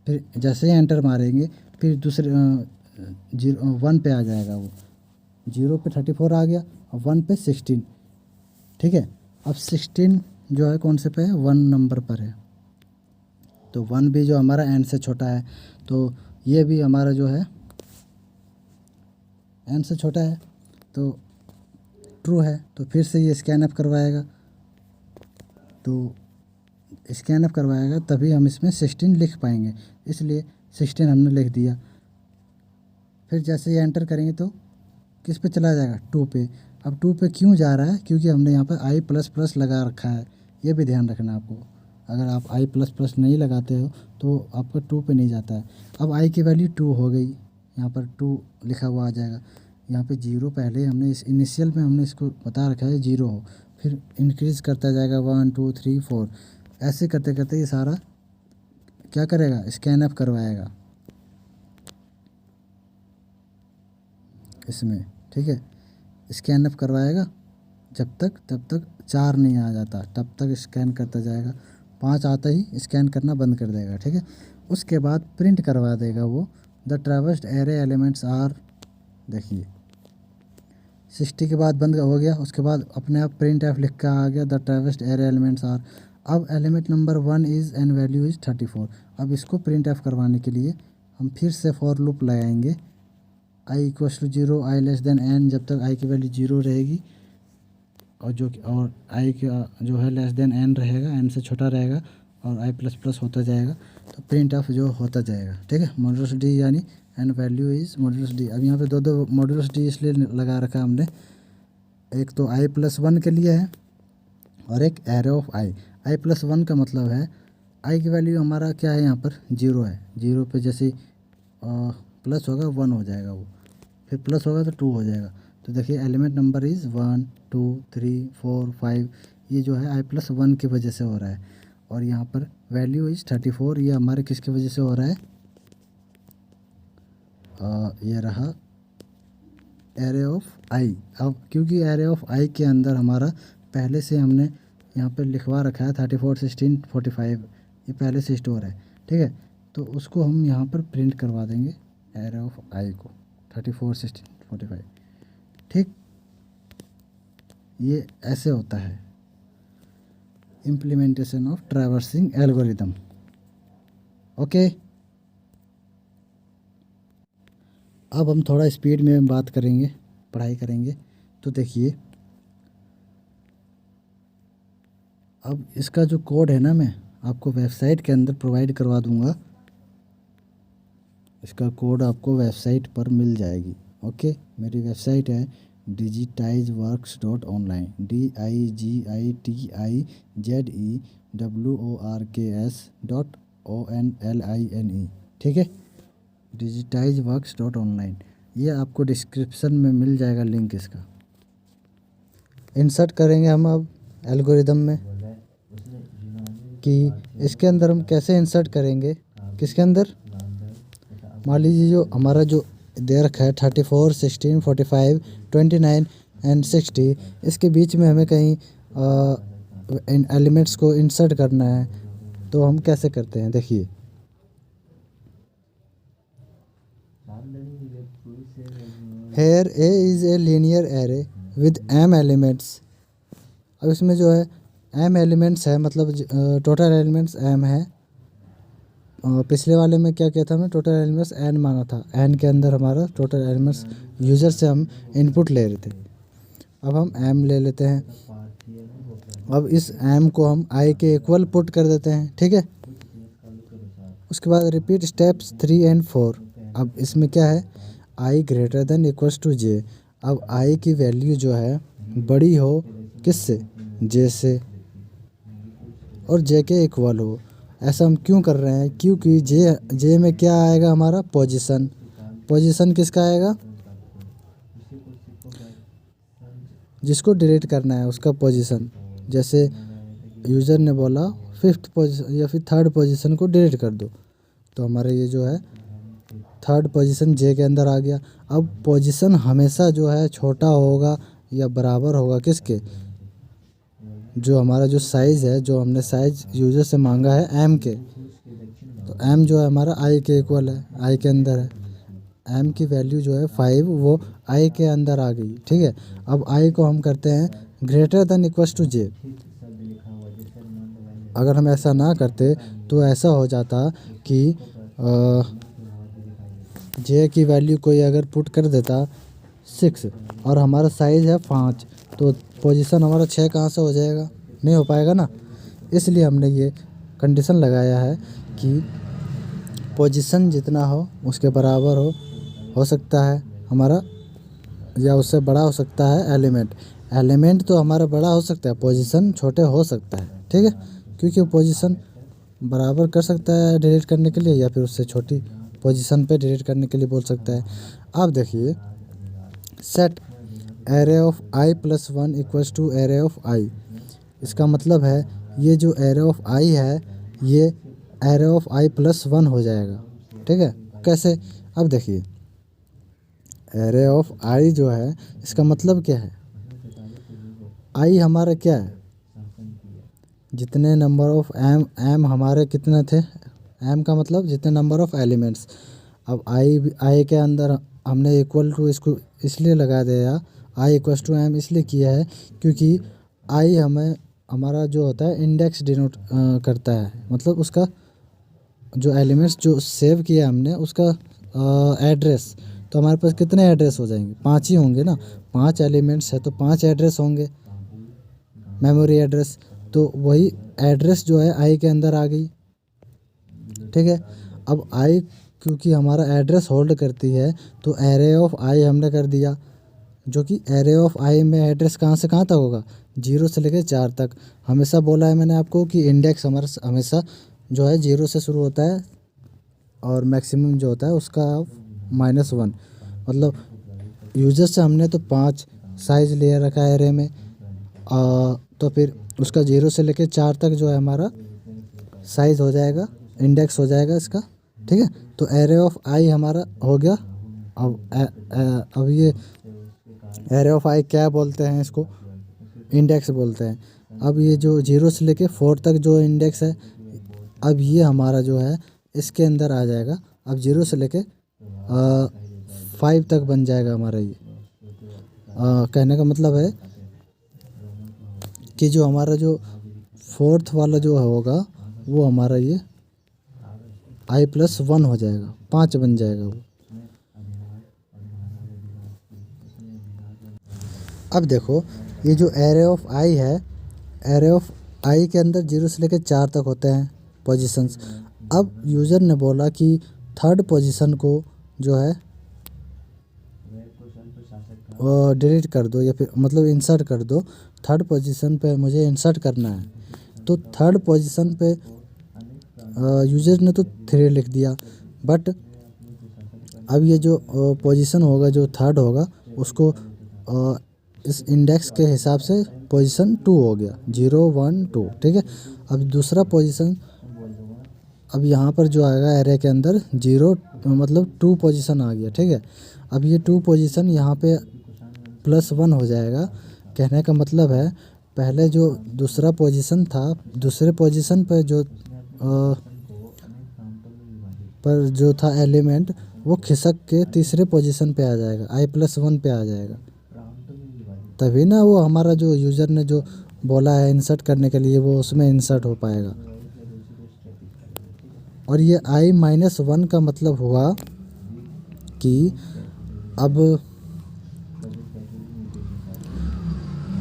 फिर जैसे ही एंटर मारेंगे फिर दूसरे 1 पे आ जाएगा वो। 0 पे 34 आ गया और 1 पे 16, ठीक है। अब 16 जो है कौन से पे है, 1 नंबर पर है, तो 1 भी जो हमारा एन से छोटा है, तो ये भी हमारा जो है एन से छोटा है तो ट्रू है। तो फिर से ये स्कैन अप करवाएगा, तो स्कैन अप करवाएगा तभी हम इसमें 16 लिख पाएंगे, इसलिए 16 हमने लिख दिया। फिर जैसे ये एंटर करेंगे तो किस पे चला जाएगा, 2 पे। अब 2 पे क्यों जा रहा है, क्योंकि हमने यहाँ पर आई प्लस प्लस लगा रखा है, ये भी ध्यान रखना आपको। अगर आप आई प्लस प्लस नहीं लगाते हो तो आपका 2 पे नहीं जाता है। अब आई की वैल्यू 2 हो गई, यहाँ पर 2 लिखा हुआ आ जाएगा। यहाँ पे 0 पहले हमने इस इनिशियल में हमने इसको बता रखा है 0 हो, फिर इंक्रीज़ करता जाएगा 1 2 3 4, ऐसे करते करते ये सारा क्या करेगा, स्कैन अप करवाएगा इसमें, ठीक है। स्कैन अप करवाएगा जब तक 4 नहीं आ जाता तब तक स्कैन करता जाएगा। 5 आता ही स्कैन करना बंद कर देगा, ठीक है। उसके बाद प्रिंट करवा देगा वो, the traversed array elements are, देखिए 60 के बाद बंद हो गया। उसके बाद अपने आप प्रिंट एफ लिख कर आ गया, the traversed array elements are. अब element number 1 is and value is 34। अब इसको प्रिंट एफ करवाने के लिए हम फिर से फॉर लूप लगाएंगे, I equal to 0, I less than N, जब तक आई की वैल्यू 0 रहेगी और आई का जो है लेस देन एन रहेगा, एन से छोटा रहेगा और आई प्लस प्लस होता जाएगा, तो प्रिंट ऑफ जो होता जाएगा, ठीक है। मॉड्यूलस डी यानी N value is modulus D. अब यहाँ पे दो मॉड्यूलस डी इसलिए लगा रखा हमने, एक तो आई प्लस 1 के लिए है और एक array of I. I plus 1 का मतलब है आई की वैल्यू हमारा क्या है, यहाँ पर 0 है। 0 पे जैसे प्लस होगा 1 हो जाएगा वो, फिर प्लस होगा तो 2 हो जाएगा। तो देखिए एलिमेंट नंबर इज़ 1 2 3 4 5, ये जो है आई प्लस 1 की वजह से हो रहा है। और यहाँ पर वैल्यू इज़ 34, ये हमारे किसकी वजह से हो रहा है, ये रहा एरे ऑफ आई। अब क्योंकि एरे ऑफ आई के अंदर हमारा पहले से हमने यहाँ पर लिखवा रखा है 34 16 45, ये पहले से स्टोर है, ठीक है। तो उसको हम यहाँ पर प्रिंट करवा देंगे एरे ऑफ आई को 34 16 45, ठीक। ये ऐसे होता है implementation of traversing algorithm, okay. अब हम थोड़ा स्पीड में बात करेंगे, पढ़ाई करेंगे। तो देखिए अब इसका जो कोड है ना, मैं आपको वेबसाइट के अंदर प्रोवाइड करवा दूंगा, इसका कोड आपको वेबसाइट पर मिल जाएगी, ओके। मेरी वेबसाइट है digitizeworks.online, digitizeworks.online, ठीक है, digitizeworks.online। ये आपको डिस्क्रिप्शन में मिल जाएगा लिंक इसका। इंसर्ट करेंगे हम अब एल्गोरिदम में कि इसके अंदर हम कैसे इंसर्ट करेंगे, किसके अंदर, मान लीजिए जो हमारा जो दे रखा है 34 16 45 29 एंड 60, इसके बीच में हमें कहीं इन एलिमेंट्स को इंसर्ट करना है, तो हम कैसे करते हैं, देखिए here A is a linear array with M elements. अब इसमें जो है एम एलिमेंट्स है, मतलब टोटल एलिमेंट्स एम है। पिछले वाले में क्या किया था हमने, टोटल एलिमेंट्स एन माना था, एन के अंदर हमारा टोटल एलिमेंट्स यूज़र से हम इनपुट ले रहे थे। अब हम एम ले लेते हैं, अब इस एम को हम आई के इक्वल पुट कर देते हैं, ठीक है। उसके बाद रिपीट स्टेप्स 3 एंड 4। अब इसमें क्या है, आई ग्रेटर देन इक्वल्स टू जे। अब आई की वैल्यू जो है बड़ी हो किससे, जे से, और जे के इक्वल हो। ऐसा हम क्यों कर रहे हैं, क्योंकि जे में क्या आएगा हमारा, पोजीशन। पोजीशन किसका आएगा, जिसको डिलीट करना है उसका पोजीशन। जैसे यूज़र ने बोला फिफ्थ पोजीशन या फिर थर्ड पोजीशन को डिलीट कर दो, तो हमारा ये जो है थर्ड पोजीशन जे के अंदर आ गया। अब पोजीशन हमेशा जो है छोटा होगा या बराबर होगा किसके, जो हमारा जो साइज़ है, जो हमने साइज़ यूज़र से मांगा है एम के, तो एम जो है हमारा आई के इक्वल है, आई के अंदर है। एम की वैल्यू जो है 5 वो आई के अंदर आ गई, ठीक है। अब आई को हम करते हैं ग्रेटर देन इक्वल्स टू जे। अगर हम ऐसा ना करते तो ऐसा हो जाता कि जे की वैल्यू कोई अगर पुट कर देता 6 और हमारा साइज़ है 5, तो पोजीशन हमारा 6 कहाँ से हो जाएगा, नहीं हो पाएगा ना। इसलिए हमने ये कंडीशन लगाया है कि पोजीशन जितना हो उसके बराबर हो सकता है हमारा, या उससे बड़ा हो सकता है एलिमेंट। एलिमेंट तो हमारा बड़ा हो सकता है, पोजीशन छोटे हो सकता है, ठीक है, क्योंकि वो पोजीशन बराबर कर सकता है डिलीट करने के लिए, या फिर उससे छोटी पोजीशन पे डिलीट करने के लिए बोल सकता है। अब देखिए set array of I plus 1 equals to array of I, इसका मतलब है ये जो एरे ऑफ आई है ये एरे ऑफ आई प्लस 1 हो जाएगा, ठीक है। कैसे, अब देखिए एरे ऑफ आई जो है इसका मतलब क्या है, आई हमारा क्या है, जितने नंबर ऑफ एम हमारे कितने थे, एम का मतलब जितने नंबर ऑफ एलिमेंट्स। अब आई के अंदर हमने इक्वल टू इसको इसलिए लगा दिया, आई इक्वल्स टू एम इसलिए किया है क्योंकि आई हमें हमारा जो होता है इंडेक्स डिनोट करता है, मतलब उसका जो एलिमेंट्स जो सेव किया हमने उसका एड्रेस। तो हमारे पास कितने एड्रेस हो जाएंगे, 5 ही होंगे ना, 5 एलिमेंट्स है तो 5 एड्रेस होंगे मेमोरी एड्रेस, तो वही एड्रेस जो है आई के अंदर आ गई, ठीक है। अब आई क्योंकि हमारा एड्रेस होल्ड करती है तो एरे ऑफ आई हमने कर दिया, जो कि एरे ऑफ आई में एड्रेस कहाँ से कहाँ तक होगा, 0 से लेकर 4 तक। हमेशा बोला है मैंने आपको कि इंडेक्स हमारा हमेशा जो है 0 से शुरू होता है और मैक्सिमम जो होता है उसका -1, मतलब यूजर से हमने तो 5 साइज़ ले रखा है एरे में, तो फिर उसका 0 से लेकर 4 तक जो है हमारा साइज़ हो जाएगा, इंडेक्स हो जाएगा इसका, ठीक है। तो एरे ऑफ आई हमारा हो गया। अब ये एरे ऑफ आई क्या बोलते हैं, इसको इंडेक्स बोलते हैं। अब ये जो 0 से लेके 4 तक जो इंडेक्स है, अब ये हमारा जो है इसके अंदर आ जाएगा। अब 0 से लेके 5 तक बन जाएगा हमारा ये। कहने का मतलब है कि जो हमारा जो 4th वाला जो होगा वो हमारा ये आई प्लस 1 हो जाएगा, 5 बन जाएगा वो। अब देखो ये जो एरे ऑफ आई है, एरे ऑफ आई के अंदर 0 से लेकर 4 तक होते हैं पोजीशंस। अब यूज़र ने बोला कि थर्ड पोजीशन को जो है डिलीट कर दो, या फिर मतलब इंसर्ट कर दो, थर्ड पोजीशन पे मुझे इंसर्ट करना है। तो थर्ड पोजीशन पे यूज़र ने तो 3 लिख दिया, बट अब ये जो पोजीशन होगा जो थर्ड होगा उसको इस इंडेक्स के हिसाब से पोजीशन 2 हो गया, 0 1 2, ठीक है। अब दूसरा पोजीशन अब यहाँ पर जो आएगा एरे के अंदर 0 मतलब 2 पोजीशन आ गया, ठीक है। अब ये 2 पोजीशन यहाँ पे +1 हो जाएगा। कहने का मतलब है पहले जो दूसरा पोजीशन था, दूसरे पोजीशन पे जो था एलिमेंट वो खिसक के तीसरे पोजीशन पे आ जाएगा, आई प्लस 1 पे आ जाएगा, तभी ना वो हमारा जो यूज़र ने जो बोला है इंसर्ट करने के लिए वो उसमें इंसर्ट हो पाएगा। और ये i-1 का मतलब हुआ कि अब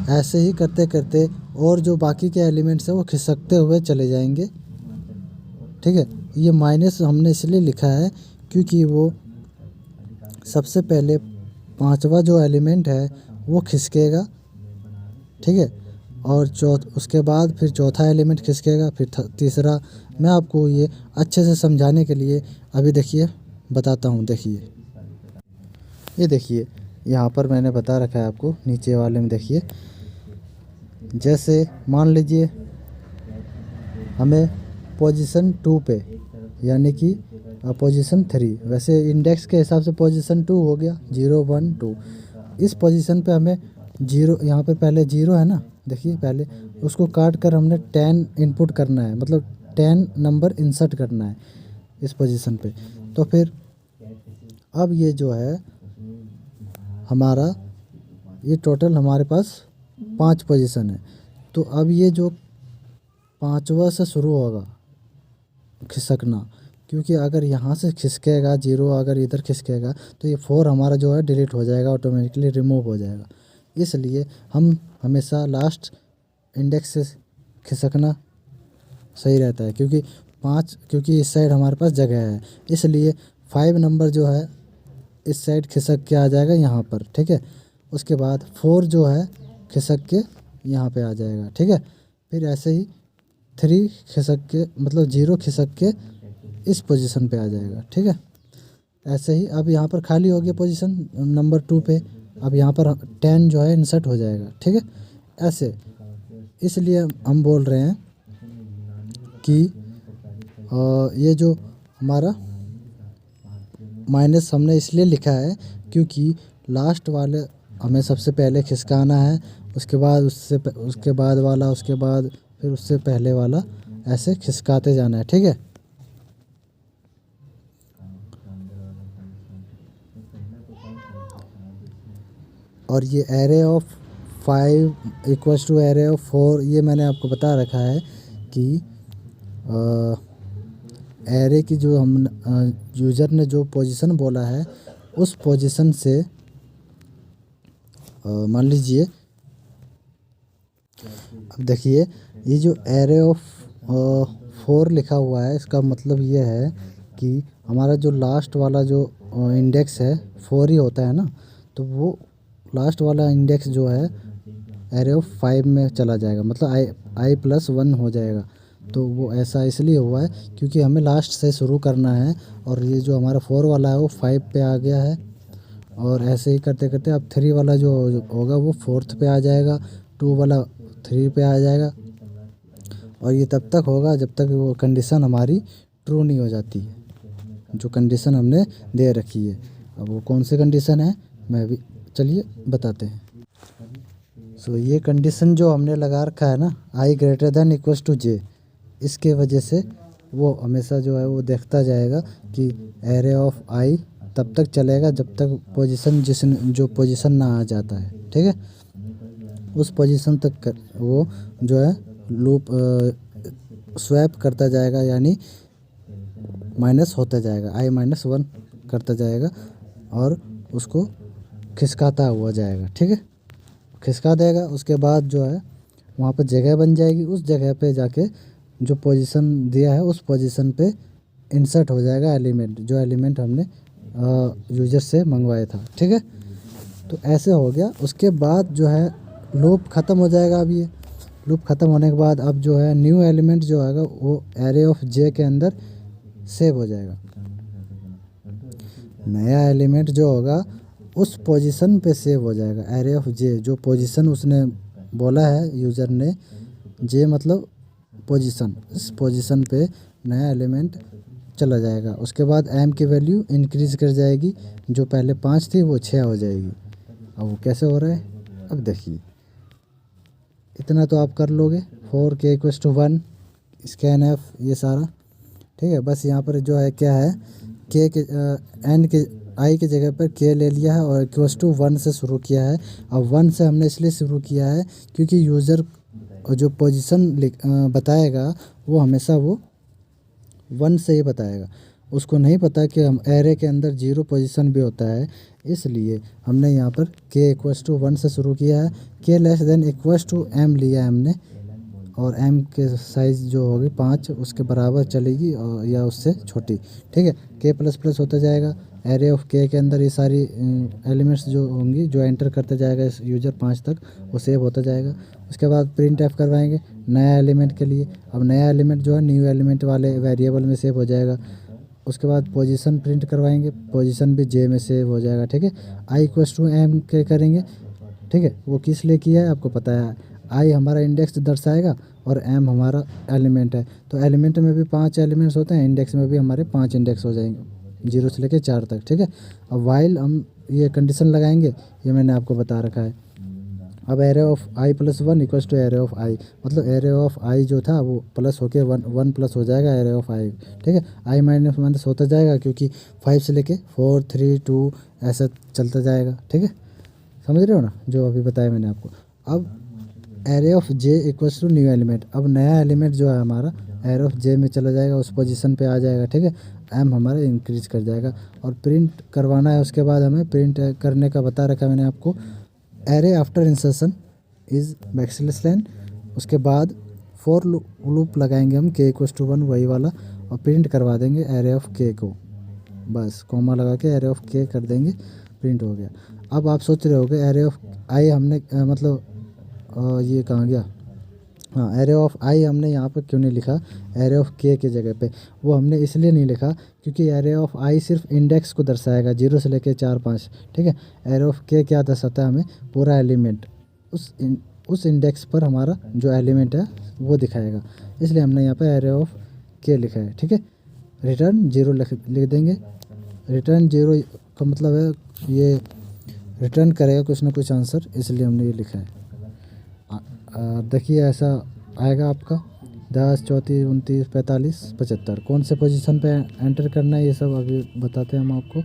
ऐसे ही करते करते और जो बाकी के एलिमेंट्स हैं वो खिसकते हुए चले जाएंगे, ठीक है। ये माइनस हमने इसलिए लिखा है क्योंकि वो सबसे पहले 5वां जो एलिमेंट है वो खिसकेगा, ठीक है, और उसके बाद फिर चौथा एलिमेंट खिसकेगा, फिर तीसरा। मैं आपको ये अच्छे से समझाने के लिए अभी देखिए बताता हूँ। देखिए ये देखिए यहाँ पर मैंने बता रखा है आपको, नीचे वाले में देखिए। जैसे मान लीजिए हमें पोजीशन 2 पे यानी कि पोजीशन 3, वैसे इंडेक्स के हिसाब से पोजीशन 2 हो गया, 0 1 2। इस पोजीशन पे हमें जीरो, यहाँ पे पहले 0 है ना, देखिए पहले उसको काट कर हमने 10 इनपुट करना है, मतलब 10 नंबर इंसर्ट करना है इस पोजीशन पे। तो फिर अब ये जो है हमारा, ये टोटल हमारे पास 5 पोजीशन है। तो अब ये जो 5वां से शुरू होगा खिसकना, क्योंकि अगर यहाँ से खिसकेगा 0, अगर इधर खिसकेगा तो ये 4 हमारा जो है डिलीट हो जाएगा, ऑटोमेटिकली रिमूव हो जाएगा। इसलिए हम हमेशा लास्ट इंडेक्स से खिसकना सही रहता है, क्योंकि इस साइड हमारे पास जगह है, इसलिए 5 नंबर जो है इस साइड खिसक के आ जाएगा यहाँ पर, ठीक है। उसके बाद 4 जो है खिसक के यहाँ पे आ जाएगा, ठीक है। फिर ऐसे ही 3 खिसक के, मतलब 0 खिसक के इस पोजीशन पे आ जाएगा, ठीक है। ऐसे ही अब यहाँ पर खाली हो गया पोजीशन नंबर 2 पे, अब यहाँ पर 10 जो है इंसर्ट हो जाएगा, ठीक है। ऐसे इसलिए हम बोल रहे हैं कि ये जो हमारा माइनस हमने इसलिए लिखा है क्योंकि लास्ट वाले हमें सबसे पहले खिसकाना है, उसके बाद उसके बाद वाला, उसके बाद फिर उससे पहले वाला, ऐसे खिसकाते जाना है, ठीक है। और ये array of 5 equals to array of 4, ये मैंने आपको बता रखा है कि एरे की जो हम यूज़र ने जो पोजीशन बोला है उस पोजीशन से मान लीजिए, अब देखिए ये जो एरे ऑफ 4 लिखा हुआ है, इसका मतलब ये है कि हमारा जो लास्ट वाला जो इंडेक्स है 4 ही होता है ना, तो वो लास्ट वाला इंडेक्स जो है एरे ऑफ 5 में चला जाएगा, मतलब i+1 हो जाएगा। तो वो ऐसा इसलिए हुआ है क्योंकि हमें लास्ट से शुरू करना है, और ये जो हमारा 4 वाला है वो 5 पे आ गया है, और ऐसे ही करते करते अब 3 वाला जो होगा वो 4th पे आ जाएगा, 2 वाला 3 पे आ जाएगा, और ये तब तक होगा जब तक वो कंडीशन हमारी ट्रू नहीं हो जाती है, जो कंडीशन हमने दे रखी है। अब वो कौन सी कंडीशन है, मैं भी चलिए बताते हैं। सो ये कंडीशन जो हमने लगा रखा है ना, i=j, इसके वजह से वो हमेशा जो है वो देखता जाएगा कि एरे ऑफ i तब तक चलेगा जब तक पोजीशन जो पोजीशन ना आ जाता है, ठीक है। उस पोजीशन तक वो जो है लूप स्वैप करता जाएगा, यानी माइनस होता जाएगा, i-1 करता जाएगा और उसको खिसकाता हुआ जाएगा, ठीक है। खिसका देगा, उसके बाद जो है वहाँ पर जगह बन जाएगी, उस जगह पे जाके जो पोजीशन दिया है उस पोजीशन पे इंसर्ट हो जाएगा एलिमेंट, जो एलिमेंट हमने यूजर से मंगवाया था, ठीक है। तो ऐसे हो गया। उसके बाद जो है लूप ख़त्म हो जाएगा। अब ये लूप ख़त्म होने के बाद अब जो है न्यू एलिमेंट जो आएगा वो एरे ऑफ जे के अंदर सेव हो जाएगा। नया एलिमेंट जो होगा उस पोजीशन पे सेव हो जाएगा, एरे ऑफ जे, जो पोजीशन उसने बोला है यूज़र ने, जे मतलब पोजीशन, इस पोजीशन पे नया एलिमेंट चला जाएगा। उसके बाद एम की वैल्यू इंक्रीज़ कर जाएगी, जो पहले 5 थी वो 6 हो जाएगी। अब वो कैसे हो रहा है, अब देखिए, इतना तो आप कर लोगे, 4k=1 स्कैन एफ, ये सारा ठीक है। बस यहाँ पर जो है क्या है, के एन के आई की जगह पर के ले लिया है और =1 से शुरू किया है। अब 1 से हमने इसलिए शुरू किया है क्योंकि यूज़र जो पोजीशन बताएगा वो हमेशा वो 1 से ही बताएगा, उसको नहीं पता कि हम एरे के अंदर 0 पोजीशन भी होता है, इसलिए हमने यहाँ पर k=1 से शुरू किया है। k<m लिया है हमने, और m के साइज़ जो होगी 5 उसके बराबर चलेगी और या उससे छोटी, ठीक है। k++ होता जाएगा, एरे ऑफ k के अंदर ये सारी एलिमेंट्स जो होंगी, जो एंटर करते जाएगा इस यूज़र 5 तक, वो सेव होता जाएगा। उसके बाद प्रिंट एफ करवाएंगे नया एलिमेंट के लिए। अब नया एलिमेंट जो है न्यू एलिमेंट वाले वेरिएबल में सेव हो जाएगा। उसके बाद पोजीशन प्रिंट करवाएंगे, पोजीशन भी जे में सेव हो जाएगा, ठीक है। i=m के करेंगे, ठीक है। वो किस लिए किया है आपको पता है, आई हमारा इंडेक्स दर्शाएगा और एम हमारा एलिमेंट है। तो एलिमेंट में भी 5 एलिमेंट्स होते हैं, इंडेक्स में भी हमारे 5 इंडेक्स हो जाएंगे 0 से लेकर 4 तक, ठीक है। अब वाइल हम ये कंडीशन लगाएंगे, ये मैंने आपको बता रखा है। अब array of I plus 1 equals to array of I, मतलब एरे ऑफ आई जो था वो प्लस होके 1 प्लस हो जाएगा एरे ऑफ आई, ठीक है। आई माइनस माइनस होता जाएगा क्योंकि 5 से लेके 4 3 2 ऐसा चलता जाएगा, ठीक है। समझ रहे हो ना जो अभी बताया मैंने आपको। अब array of J equals to new element, अब नया एलिमेंट जो है हमारा एरे ऑफ जे में चला जाएगा, उस पोजीशन पे आ जाएगा, ठीक है। एम हमारा इंक्रीज कर जाएगा और प्रिंट करवाना है। उसके बाद हमें प्रिंट करने का बता रखा है मैंने आपको, array after insertion is backslash line, उसके बाद फॉर लूप लगाएंगे हम के इक्वल्स टू 1 वही वाला, और प्रिंट करवा देंगे एरे ऑफ के को, बस कॉमा लगा के एरे ऑफ के कर देंगे, प्रिंट हो गया। अब आप सोच रहे होगे एरे ऑफ आई हमने ये कहाँ गया, हाँ एरे ऑफ आई हमने यहाँ पर क्यों नहीं लिखा एरे ऑफ के जगह पे। वो हमने इसलिए नहीं लिखा क्योंकि एरे ऑफ आई सिर्फ इंडेक्स को दर्शाएगा 0 से लेकर 4 5, ठीक है। एरे ऑफ के क्या दर्शाता है हमें, पूरा एलिमेंट, उस इंडेक्स पर हमारा जो एलिमेंट है वो दिखाएगा, इसलिए हमने यहाँ पे एरे ऑफ के लिखा है, ठीक है। रिटर्न 0 लिख देंगे। रिटर्न 0 का मतलब है ये रिटर्न करेगा कुछ ना कुछ आंसर, इसलिए हमने ये लिखा है। देखिए ऐसा आएगा आपका 10 34 29 45 75, कौन से पोजीशन पे एंटर करना है ये सब अभी बताते हैं हम आपको।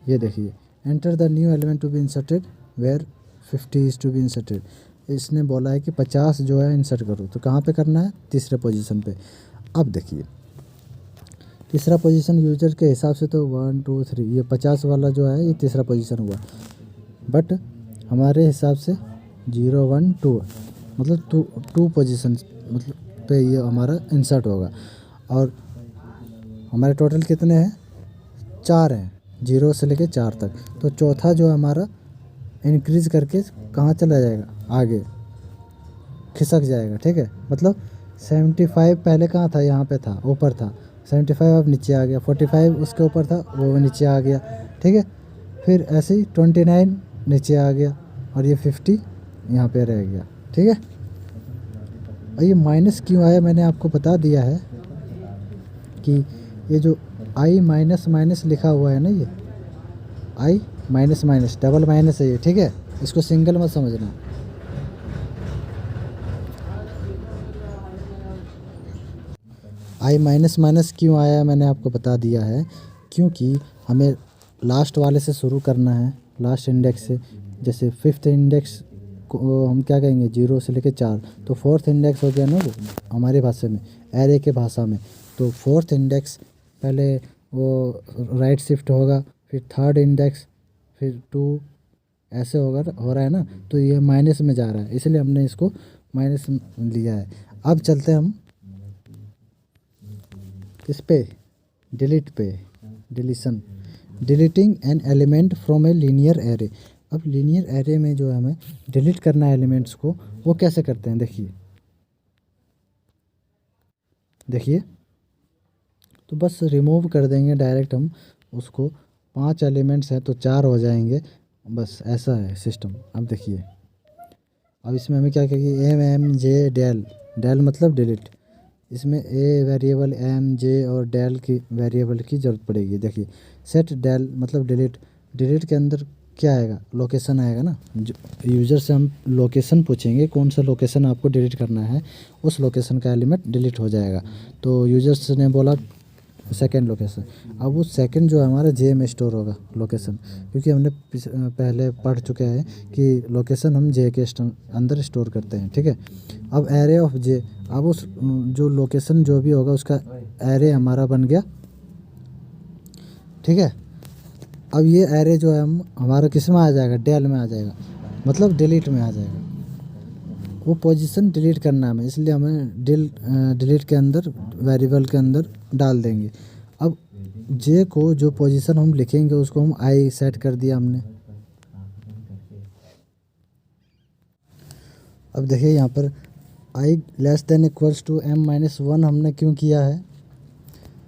ये देखिए, enter the new element to be inserted where 50 is to be inserted. इसने बोला है कि 50 जो है इंसर्ट करो, तो कहाँ पे करना है, तीसरे पोजीशन पे। अब देखिए तीसरा पोजीशन यूजर के हिसाब से तो 1 2 3, ये 50 वाला जो है ये तीसरा पोजीशन हुआ, बट हमारे हिसाब से 0 1 2 मतलब टू पोजीशन मतलब पे ये हमारा इंसर्ट होगा। और हमारे टोटल कितने हैं, 4 हैं, 0 से लेके 4 तक। तो चौथा जो हमारा इंक्रीज करके कहाँ चला जाएगा, आगे खिसक जाएगा, ठीक है। मतलब 75 पहले कहाँ था, यहाँ पे था, ऊपर था। 75 अब नीचे आ गया, 45 उसके ऊपर था वो नीचे आ गया, ठीक है। फिर ऐसे ही 29 नीचे आ गया और ये 50 यहाँ पे रह गया, ठीक है। और ये माइनस क्यों आया मैंने आपको बता दिया है कि ये जो आई माइनस माइनस लिखा हुआ है ना, ये आई माइनस माइनस डबल माइनस है ये, ठीक है। इसको सिंगल मत समझना। आई माइनस माइनस क्यों आया मैंने आपको बता दिया है, क्योंकि हमें लास्ट वाले से शुरू करना है, लास्ट इंडेक्स से। जैसे 5th इंडेक्स को हम क्या कहेंगे, 0 से लेकर 4, तो 4th इंडेक्स हो गया ना वो हमारी भाषा में, एरे के भाषा में। तो 4th इंडेक्स पहले वो राइट शिफ्ट होगा, फिर 3rd इंडेक्स, फिर 2 ऐसे होगा, हो रहा है ना। तो ये माइनस में जा रहा है, इसलिए हमने इसको माइनस लिया है। अब चलते हैं हम इस पे, डिलीट पे, deletion, deleting an element from A linear array. अब लीनियर एरे में जो हमें डिलीट करना है एलिमेंट्स को, वो कैसे करते हैं, देखिए तो बस रिमूव कर देंगे डायरेक्ट हम उसको। 5 एलिमेंट्स हैं तो 4 हो जाएंगे, बस ऐसा है सिस्टम। अब देखिए, अब इसमें हमें क्या कहेंगे, M M J del, del मतलब डिलीट। इसमें ए वेरिएबल, एम जे और डेल की वेरिएबल की ज़रूरत पड़ेगी। देखिए सेट डेल मतलब डिलीट, डिलीट के अंदर क्या आएगा, लोकेशन आएगा ना। यूज़र से हम लोकेशन पूछेंगे, कौन सा लोकेशन आपको डिलीट करना है, उस लोकेशन का एलिमेंट डिलीट हो जाएगा। तो यूजर्स ने बोला सेकंड लोकेशन, अब वो सेकंड जो है हमारा जे में स्टोर होगा लोकेशन, क्योंकि हमने पहले पढ़ चुके हैं कि लोकेशन हम जे के अंदर स्टोर करते हैं, ठीक है। अब एरे ऑफ जे, अब उस जो लोकेशन जो भी होगा उसका एरे हमारा बन गया, ठीक है। अब ये एरे जो है हमारा किस में आ जाएगा, डेल में आ जाएगा, मतलब डिलीट में आ जाएगा। वो पोजीशन डिलीट करना है हमें, इसलिए हमें डिलीट के अंदर वेरिएबल के अंदर डाल देंगे। अब जे को जो पोजीशन हम लिखेंगे उसको हम आई सेट कर दिया हमने। अब देखिए यहाँ पर I less than equals to M minus 1 हमने क्यों किया है,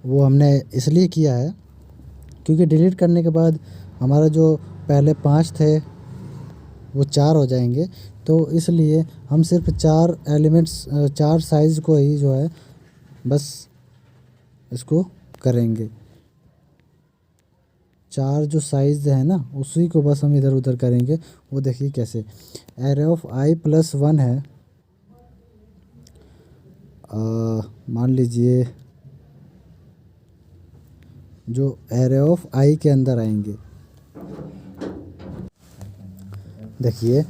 वो हमने इसलिए किया है क्योंकि डिलीट करने के बाद हमारा जो पहले 5 थे वो 4 हो जाएंगे। तो इसलिए हम सिर्फ 4 एलिमेंट्स 4 साइज़ को ही जो है बस इसको करेंगे। 4 जो साइज़ है ना उसी को बस हम इधर उधर करेंगे। वो देखिए कैसे, एरे ऑफ आई प्लस 1 है, मान लीजिए जो एरे ऑफ आई के अंदर आएंगे। देखिए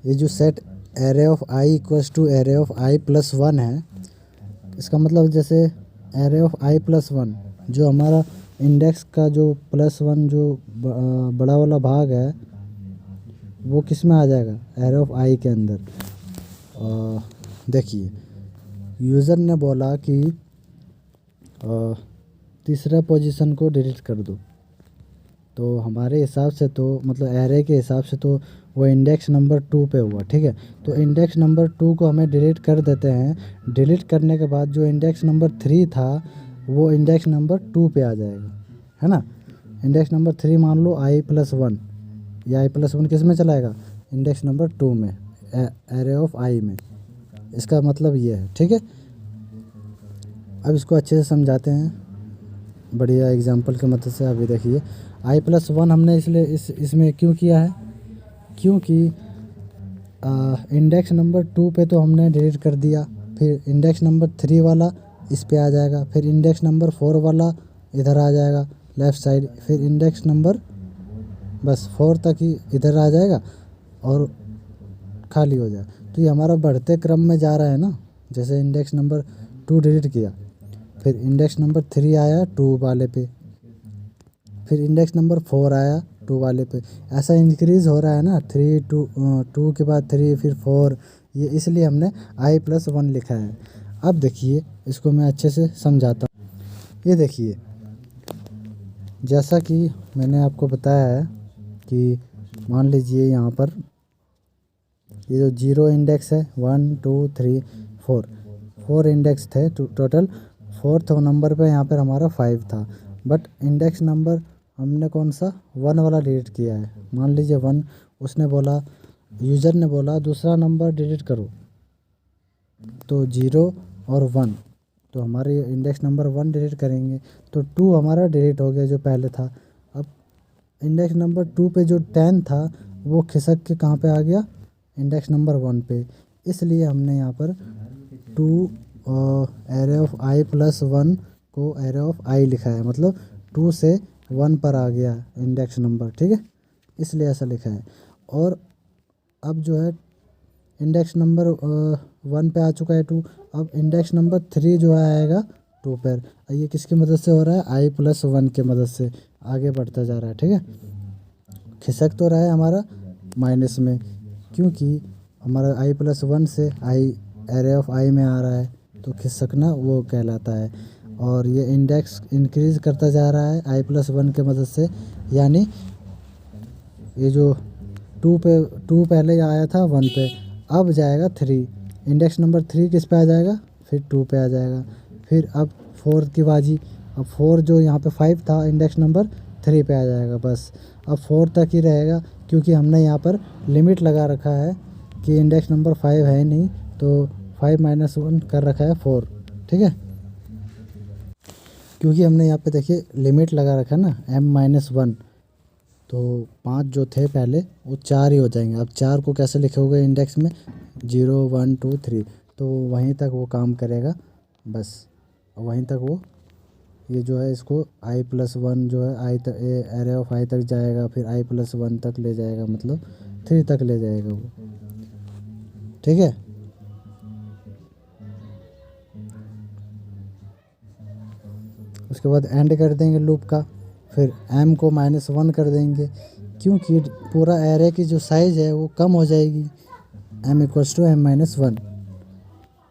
ये जो set array of I equals to array of I plus 1 है, इसका मतलब जैसे एरे ऑफ आई प्लस 1 जो हमारा इंडेक्स का जो +1 जो बड़ा वाला भाग है वो किस में आ जाएगा, एरे ऑफ आई के अंदर। देखिए यूज़र ने बोला कि तीसरा पोजीशन को डिलीट कर दो, तो हमारे हिसाब से तो मतलब एरे के हिसाब से तो वो इंडेक्स नंबर 2 पे हुआ, ठीक है। तो इंडेक्स नंबर 2 को हमें डिलीट कर देते हैं। डिलीट करने के बाद जो इंडेक्स नंबर 3 था वो इंडेक्स नंबर 2 पे आ जाएगा, है ना। इंडेक्स नंबर 3 मान लो आई प्लस 1, या आई प्लस 1 किस में चलाएगा, इंडेक्स नंबर 2 में, एरे ऑफ आई में। इसका मतलब ये है, ठीक है। अब इसको अच्छे से समझाते हैं बढ़िया एग्जाम्पल की मदद से। अभी देखिए आई प्लस 1 हमने इसलिए इसमें क्यों किया है, क्योंकि इंडेक्स नंबर 2 पे तो हमने डिलीट कर दिया, फिर इंडेक्स नंबर 3 वाला इस पे आ जाएगा, फिर इंडेक्स नंबर 4 वाला इधर आ जाएगा लेफ़्ट साइड, फिर इंडेक्स नंबर बस 4 तक ही इधर आ जाएगा और खाली हो जाए। तो ये हमारा बढ़ते क्रम में जा रहा है ना। जैसे इंडेक्स नंबर 2 डिलीट किया, फिर इंडेक्स नंबर 3 आया 2 वाले पे, फिर इंडेक्स नंबर 4 आया 2 वाले पे, ऐसा इंक्रीज़ हो रहा है ना। 3 2 के बाद 3 फिर 4, ये इसलिए हमने आई प्लस 1 लिखा है। अब देखिए इसको मैं अच्छे से समझाता हूँ। ये देखिए जैसा कि मैंने आपको बताया है कि मान लीजिए यहाँ पर ये जो 0 इंडेक्स है 1 2 3 4 इंडेक्स थे टोटल। 4th नंबर पे यहाँ पर हमारा 5 था, बट इंडेक्स नंबर हमने कौन सा 1 वाला डिलीट किया है। मान लीजिए 1, उसने बोला, यूज़र ने बोला दूसरा नंबर डिलीट करो, तो 0 और 1, तो हमारे इंडेक्स नंबर 1 डिलीट करेंगे तो 2 हमारा डिलीट हो गया जो पहले था। अब इंडेक्स नंबर 2 पे जो 10 था वो खिसक के कहाँ पे आ गया, इंडेक्स नंबर 1 पे। इसलिए हमने यहाँ पर 2 एरे ऑफ आई प्लस 1 को एरे ऑफ आई लिखा है, मतलब 2 से 1 पर आ गया इंडेक्स नंबर, ठीक है, इसलिए ऐसा लिखा है। और अब जो है इंडेक्स नंबर 1 पे आ चुका है 2, अब इंडेक्स नंबर 3 जो है आएगा 2 पर। ये किसकी मदद से हो रहा है, आई प्लस 1 की मदद से आगे बढ़ता जा रहा है, ठीक है। खिसक तो रहा है हमारा माइनस में, क्योंकि हमारा आई प्लस 1 से आई एरे ऑफ आई में आ रहा है, तो खिसकना वो कहलाता है। और ये इंडेक्स इंक्रीज़ करता जा रहा है आई प्लस 1 की मदद से, यानी ये जो 2 पहले आया था 1 पे, अब जाएगा 3, इंडेक्स नंबर 3 किस पे आ जाएगा, फिर 2 पे आ जाएगा। फिर अब 4 की बाजी, अब 4 जो यहाँ पे 5 था इंडेक्स नंबर 3 पे आ जाएगा, बस अब 4 तक ही रहेगा, क्योंकि हमने यहाँ पर लिमिट लगा रखा है कि इंडेक्स नंबर 5 है नहीं, तो 5 - 1 कर रखा है 4, ठीक है। क्योंकि हमने यहाँ पे देखिए लिमिट लगा रखा है ना m-1, तो 5 जो थे पहले वो 4 ही हो जाएंगे। अब 4 को कैसे लिखोगे इंडेक्स में, 0 1 2 3, तो वहीं तक वो काम करेगा, बस वहीं तक वो ये जो है इसको आई प्लस 1 जो है आई तक एरे ऑफ आई तक जाएगा, फिर आई प्लस 1 तक ले जाएगा, मतलब 3 तक ले जाएगा वो, ठीक है। उसके बाद एंड कर देंगे लूप का, फिर m को -1 कर देंगे, क्योंकि पूरा एरे की जो साइज़ है वो कम हो जाएगी, m = m-1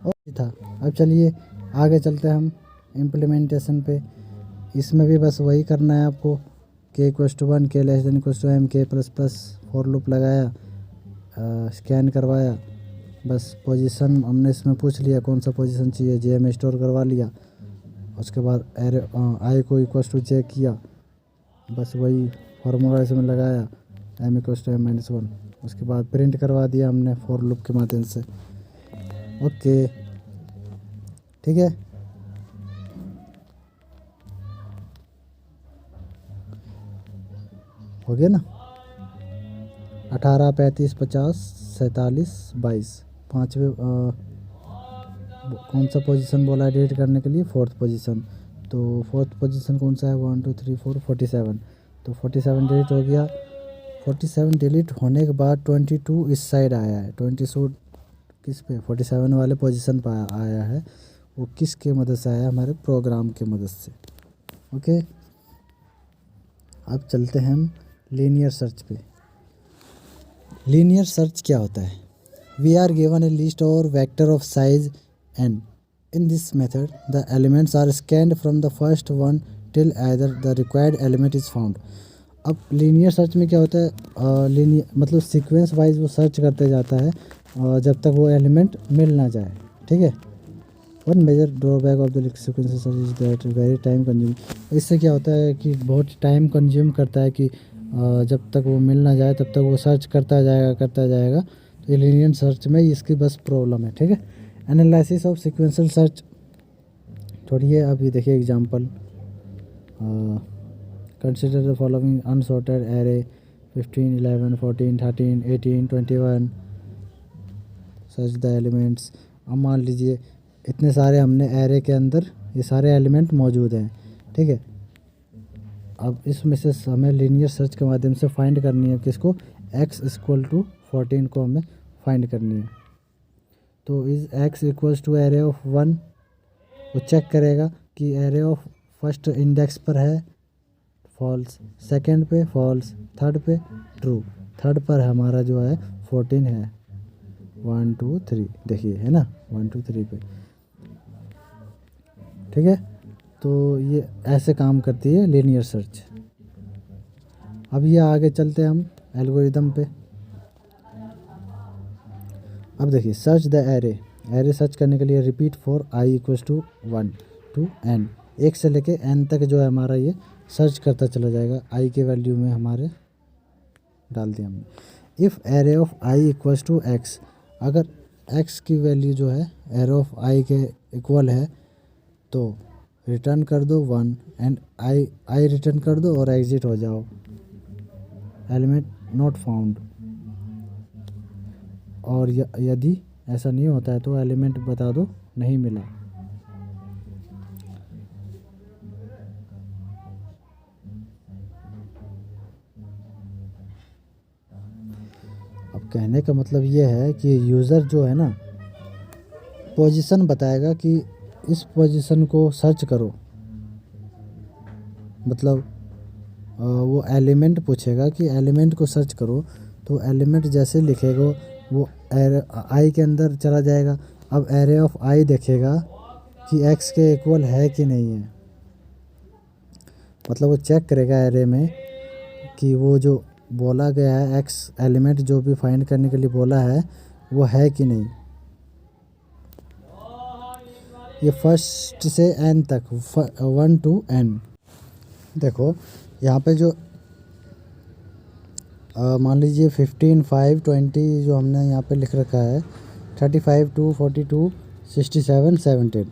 और था। अब चलिए आगे चलते हैं हम इम्प्लीमेंटेशन पे। इसमें भी बस वही करना है आपको, k = 1 k <= m k++ for loop लगाया, स्कैन करवाया, बस पोजीशन हमने इसमें पूछ लिया कौन सा पोजीशन चाहिए, जे में स्टोर करवा लिया। उसके बाद आई को =j किया, बस वही फार्मूला इसमें लगाया, एम इक्वल्स टू m-1। उसके बाद प्रिंट करवा दिया हमने फॉर लूप के माध्यम से। ओके, ठीक है। हो गया ना। 18, 35, 50, 47, 22, पाँचवें कौन सा पोजीशन बोला है डिलीट करने के लिए? Fourth position. तो फोर्थ पोजीशन कौन सा है? 1 2 3 4 47। तो 47 डिलीट हो गया। 47 डिलीट होने के बाद 22 इस साइड आया है। 22 किस पे? 47 वाले पोजीशन पर आया है। वो किसके मदद से आया? हमारे प्रोग्राम के मदद से। ओके, अब चलते हैं हम लीनियर सर्च पे। लीनियर सर्च क्या होता है? We are given a list or vector of size n. In this method, the elements are scanned from the first one till either the required element is found. अब लीनियर सर्च में क्या होता है? लीनियर मतलब सीक्वेंस वाइज वो सर्च करते जाता है जब तक वो एलिमेंट मिल ना जाए। ठीक है। One major drawback of the sequence search is that very time consume. इससे क्या होता है कि बहुत टाइम कंज्यूम करता है कि जब तक वो मिल ना जाए तब तक वो सर्च करता जाएगा। तो ये लीनियर सर्च में इसकी बस प्रॉब्लम है। ठीक है। एनालिसिस ऑफ सीक्वेंशियल सर्च छोड़िए, अब ये देखिए example. Consider the following unsorted array 15, 11, 14, 13, 18, 21 search the elements. अब मान लीजिए इतने सारे हमने एरे के अंदर ये सारे एलिमेंट मौजूद हैं। ठीक है। अब इसमें से हमें लीनियर सर्च के माध्यम से फाइंड करनी है किसको? x = 14 को हमें फाइंड करनी है। तो इज x = एरे ऑफ 1, वो चेक करेगा कि एरे ऑफ फर्स्ट इंडेक्स पर है, फॉल्स, सेकंड पे फॉल्स, थर्ड पे ट्रू। थर्ड पर हमारा जो है 14 है। 1 2 3 देखिए है ना, 1 2 3 पे। ठीक है। तो ये ऐसे काम करती है लीनियर सर्च। अब ये आगे चलते हैं हम एल्गोरिदम पे। अब देखिए सर्च द एरे सर्च करने के लिए repeat for i = 1 to n, 1 से लेके n तक जो है हमारा ये सर्च करता चला जाएगा। i के वैल्यू में हमारे डाल दिया हमने। If array of i = x, अगर x की वैल्यू जो है एरे ऑफ i के इक्वल है तो रिटर्न कर दो 1 एंड i रिटर्न कर दो और एग्जिट हो जाओ। Element not found. और यदि ऐसा नहीं होता है तो एलिमेंट बता दो नहीं मिला। अब कहने का मतलब ये है कि यूज़र जो है ना पोजीशन बताएगा कि इस पोजीशन को सर्च करो। मतलब वो एलिमेंट पूछेगा कि एलिमेंट को सर्च करो, तो एलिमेंट जैसे लिखेगा वो एरे आई के अंदर चला जाएगा। अब एरे ऑफ आई देखेगा कि एक्स के इक्वल है कि नहीं है। मतलब वो चेक करेगा एरे में कि वो जो बोला गया है एक्स एलिमेंट जो भी फाइंड करने के लिए बोला है वो है कि नहीं। ये फर्स्ट से एन तक 1 to n। देखो यहाँ पे जो मान लीजिए 15, 5, 20 जो हमने यहाँ पे लिख रखा है, 35 to 42, 67, 17।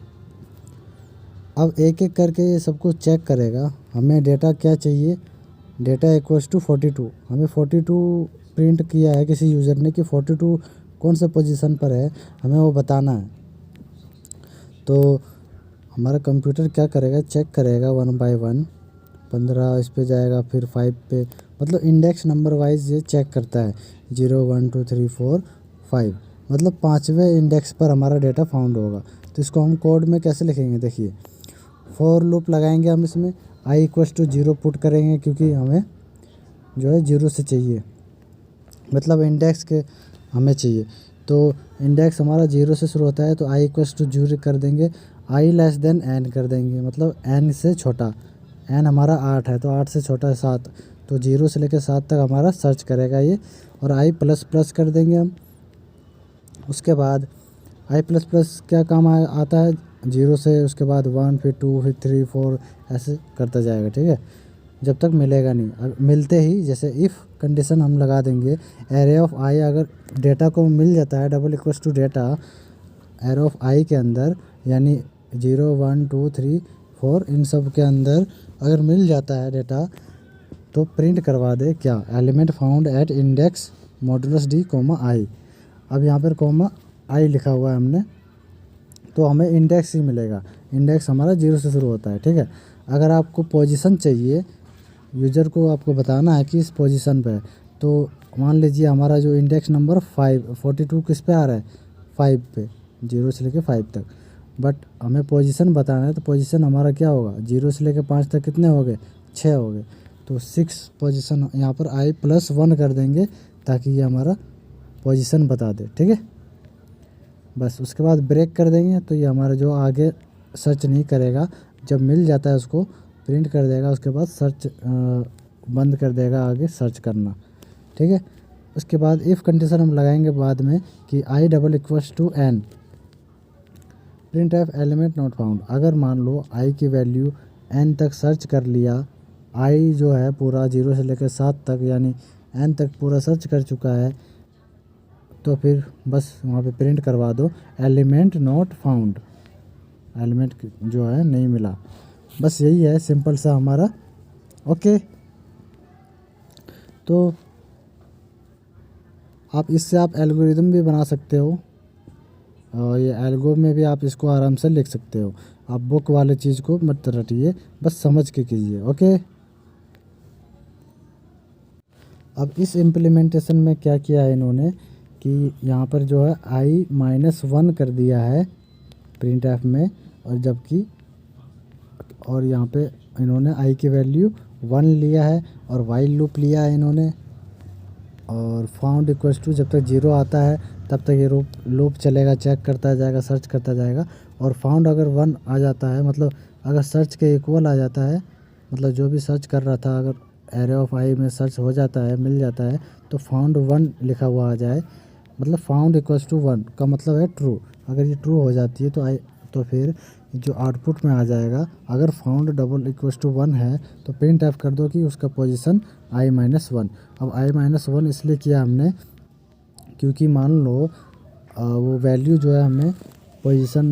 अब एक एक करके ये सब कुछ चेक करेगा। हमें डेटा क्या चाहिए? डेटा = 42। हमें 42 प्रिंट किया है किसी यूज़र ने कि 42 कौन सा पोजीशन पर है, हमें वो बताना है। तो हमारा कंप्यूटर क्या करेगा? चेक करेगा 1 by 1। 15 इस पे जाएगा, फिर 5 पे, मतलब इंडेक्स नंबर वाइज ये चेक करता है। 0 1 2 3 4 5, मतलब 5वें इंडेक्स पर हमारा डेटा फाउंड होगा। तो इसको हम कोड में कैसे लिखेंगे? देखिए फॉर लूप लगाएंगे हम इसमें, i = 0 पुट करेंगे क्योंकि हमें जो है 0 से चाहिए, मतलब इंडेक्स के हमें चाहिए। तो इंडेक्स हमारा 0 से शुरू होता है तो i = 0 कर देंगे, i n कर देंगे, मतलब n से छोटा। n हमारा 8 है तो 8 से छोटा है 7, तो 0 से लेकर 7 तक हमारा सर्च करेगा ये। और i++ कर देंगे हम। उसके बाद i++ क्या काम आता है? 0 से उसके बाद 1, फिर 2, फिर 3, 4 ऐसे करता जाएगा। ठीक है। जब तक मिलेगा नहीं। मिलते ही जैसे इफ़ कंडीशन हम लगा देंगे, एरे ऑफ आई अगर डेटा को मिल जाता है double equals to data array of I के अंदर, यानी 0 1 2 3 4 इन सब के अंदर अगर मिल जाता है डेटा, तो प्रिंट करवा दे क्या, element found at index modulus D comma I. अब यहाँ पर कोमा आई लिखा हुआ है हमने, तो हमें इंडेक्स ही मिलेगा। इंडेक्स हमारा 0 से शुरू होता है, ठीक है। अगर आपको पोजीशन चाहिए, यूज़र को आपको बताना है कि इस पोजीशन पे है, तो मान लीजिए हमारा जो इंडेक्स नंबर 42 किस पे आ रहा है, 5 पे, 0 से लेके 5 तक। बट हमें पोजीशन बताना है, तो पोजीशन हमारा क्या होगा, 0 से लेके 5 तक कितने हो गए, 6 हो गए। तो 6 पोजीशन यहाँ पर i+1 कर देंगे ताकि ये हमारा पोजीशन बता दे, ठीक है। बस उसके बाद ब्रेक कर देंगे, तो ये हमारा जो आगे सर्च नहीं करेगा, जब मिल जाता है उसको प्रिंट कर देगा, उसके बाद सर्च बंद कर देगा आगे सर्च करना, ठीक है। उसके बाद इफ़ कंडीशन हम लगाएंगे बाद में कि i double equals to n print F element not found. अगर मान लो i की वैल्यू n तक सर्च कर लिया, i जो है पूरा 0 से लेकर 7 तक यानी n तक पूरा सर्च कर चुका है, तो फिर बस वहाँ पे प्रिंट करवा दो एलिमेंट नॉट फाउंड, एलिमेंट जो है नहीं मिला। बस यही है सिंपल सा हमारा। ओके, तो आप इससे आप एल्गोरिदम भी बना सकते हो, और ये एल्गो में भी आप इसको आराम से लिख सकते हो। आप बुक वाले चीज़ को मत रटिए, बस समझ के कीजिए। ओके, अब इस इम्प्लीमेंटेशन में क्या किया है इन्होंने कि यहाँ पर जो है i-1 कर दिया है प्रिंट एफ में, और जबकि और यहाँ पे इन्होंने i की वैल्यू 1 लिया है और वाइल लूप लिया है इन्होंने, और फाउंड इक्वल्स टू जब तक 0 आता है तब तक ये लूप चलेगा, चेक करता जाएगा, सर्च करता जाएगा। और फाउंड अगर 1 आ जाता है, मतलब अगर सर्च के इक्वल आ जाता है, मतलब जो भी सर्च कर रहा था अगर एरे ऑफ आई में सर्च हो जाता है, मिल जाता है, तो फाउंड 1 लिखा हुआ आ जाए, मतलब फाउंड इक्वल्स टू 1 का मतलब है ट्रू। अगर ये ट्रू हो जाती है तो फिर जो आउटपुट में आ जाएगा, अगर फाउंड डबल इक्वल्स टू 1 है तो प्रिंट एफ कर दो कि उसका पोजीशन i-1। अब i-1 इसलिए किया हमने क्योंकि मान लो वो वैल्यू जो है हमें पोजीशन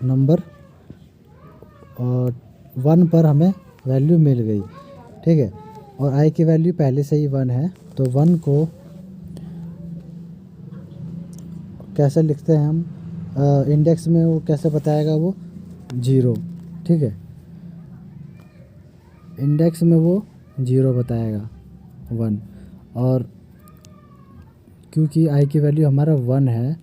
नंबर 1 पर हमें वैल्यू मिल गई, ठीक है, और i की वैल्यू पहले से ही 1 है, तो 1 को कैसे लिखते हैं हम, इंडेक्स में वो कैसे बताएगा, वो 0, ठीक है, इंडेक्स में वो 0 बताएगा 1, और क्योंकि i की वैल्यू हमारा 1 है,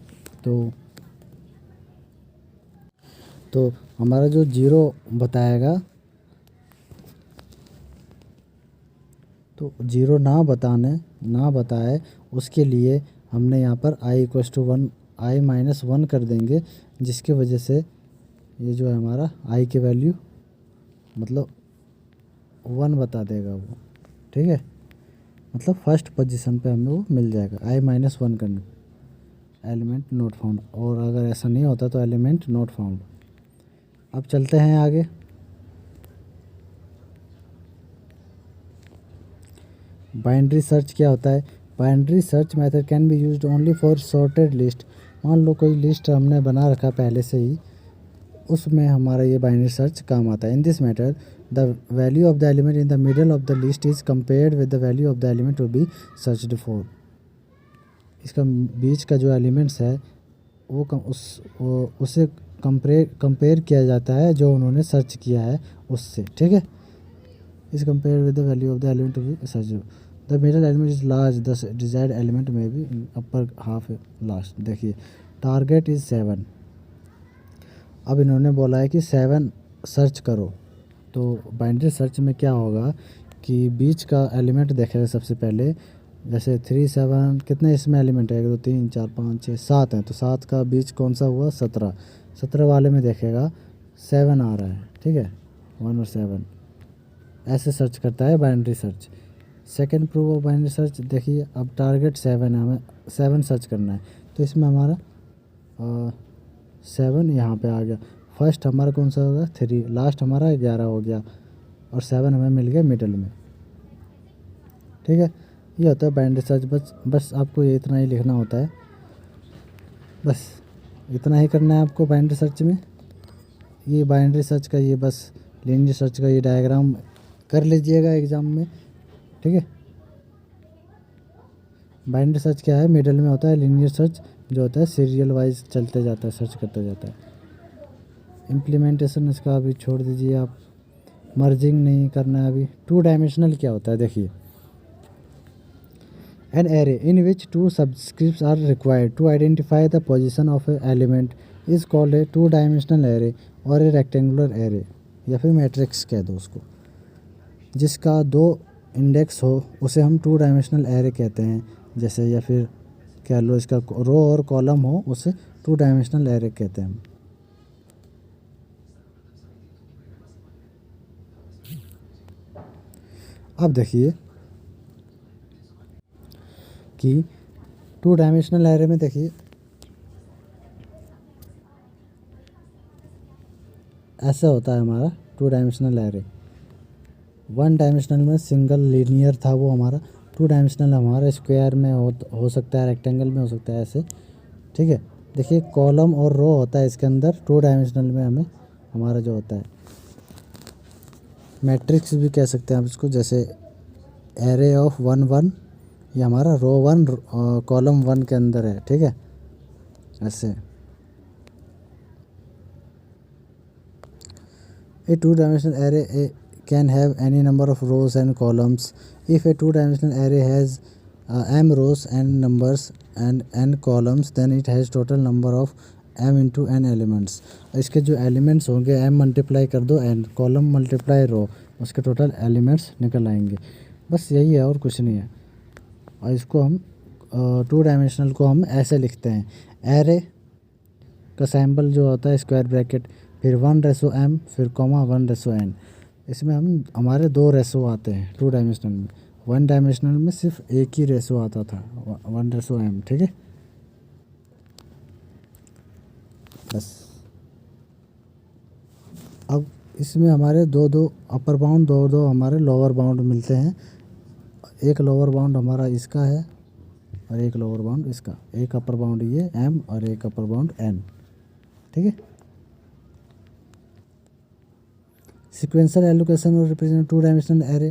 तो हमारा जो 0 बताएगा, तो 0 ना बताए उसके लिए हमने यहाँ पर i=1 i-1 कर देंगे, जिसकी वजह से ये जो है हमारा i की वैल्यू मतलब 1 बता देगा वो, ठीक है, मतलब फर्स्ट पोजीशन पे हमें वो मिल जाएगा i-1 करने, एलिमेंट नॉट फाउंड। और अगर ऐसा नहीं होता तो एलिमेंट नॉट फाउंड। अब चलते हैं आगे। बाइनरी सर्च क्या होता है, binary search method can be used only for sorted list. मान लो कोई लिस्ट हमने बना रखा पहले से ही, उसमें हमारा ये बाइनरी सर्च काम आता है। In this method the value of the element in the middle of the list is compared with the value of the element to be searched for. इसका बीच का जो एलिमेंट्स है उसे कंपेयर किया जाता है जो उन्होंने सर्च किया है उससे, ठीक है। Is compare with the value of the element to be search. The middle element is large, the desired element may be upper half last. देखिए टारगेट इज 7। अब इन्होंने बोला है कि 7 सर्च करो, तो बाइनरी सर्च में क्या होगा कि बीच का एलिमेंट देखेगा सबसे पहले, जैसे 3 7 कितने इसमें एलिमेंट है, 1 2 3 4 5 6 7 हैं, तो 7 का बीच कौन सा हुआ, 17 वाले में देखेगा 7 आ रहा है, ठीक है, 1 और 7 ऐसे सर्च करता है binary search. Second proof of binary search देखिए, अब टारगेट 7 है, हमें 7 सर्च करना है, तो इसमें हमारा 7 यहाँ पे आ गया। फर्स्ट हमारा कौन सा होगा, 3, लास्ट हमारा 11 हो गया, और 7 हमें मिल गया मिडल में। ठीक है, ये होता है बाइनरी सर्च। बस आपको ये इतना ही लिखना होता है, बस इतना ही करना है आपको बाइनरी सर्च में। ये बाइनरी सर्च का, ये बस लीनियर सर्च का ये डायग्राम कर लीजिएगा एग्ज़ाम में। ठीक है, बाइनरी सर्च क्या है, मिडल में होता है। लीनियर सर्च जो होता है सीरियल वाइज चलते जाता है, सर्च करते जाता है। इम्प्लीमेंटेशन इसका अभी छोड़ दीजिए आप, मर्जिंग नहीं करना है अभी। 2 डायमेंशनल क्या होता है देखिए, an array in which 2 subscripts are required to identify the position of a element is called a 2 dimensional array और ए रेक्टेंगुलर एरे, या फिर मैट्रिक्स कह दो उसको। जिसका 2 इंडेक्स हो उसे हम 2 डायमेंशनल एरे कहते हैं। जैसे, या फिर कह लो इसका रो और कॉलम हो उसे 2 डायमेंशनल एरे कहते हैं। अब देखिए कि 2 डायमेंशनल एरे में देखिए ऐसा होता है हमारा 2 डायमेंशनल एरे। 1 डायमेंशनल में सिंगल लीनियर था वो हमारा, 2 डायमेंशनल हमारा स्क्वायर में हो सकता है, रेक्टेंगल में हो सकता है, ऐसे। ठीक है, देखिए कॉलम और रो होता है इसके अंदर 2 डायमेंशनल में हमें हमारा जो होता है। मैट्रिक्स भी कह सकते हैं आप इसको, जैसे एरे ऑफ 1 1, ये हमारा रो 1 कॉलम 1 के अंदर है। ठीक है, ऐसे। A two-dimensional array can have any number of rows and columns. If a two-dimensional array has m rows and numbers and n columns, then it has total number of m into n elements. इसके जो एलिमेंट्स होंगे m मल्टीप्लाई कर दो n, कॉलम मल्टीप्लाई रो, उसके टोटल एलिमेंट्स निकल आएंगे। बस यही है और कुछ नहीं है। और इसको हम 2 डायमेंशनल को हम ऐसे लिखते हैं, एरे का सैम्पल जो होता है स्क्वायर ब्रैकेट, फिर 1:m, फिर कॉमा 1:n। इसमें हमारे 2 रेशो आते हैं 2 डायमेंशनल में। 1 डायमेंशनल में सिर्फ एक ही रेशो आता था, 1:m। ठीक है, बस। अब इसमें हमारे 2 अपर बाउंड, 2 हमारे लोअर बाउंड मिलते हैं। एक लोअर बाउंड हमारा इसका है और एक लोअर बाउंड इसका। एक अपर बाउंड ये m और एक अपर बाउंड n। ठीक है, sequential allocation or represent 2 dimensional array.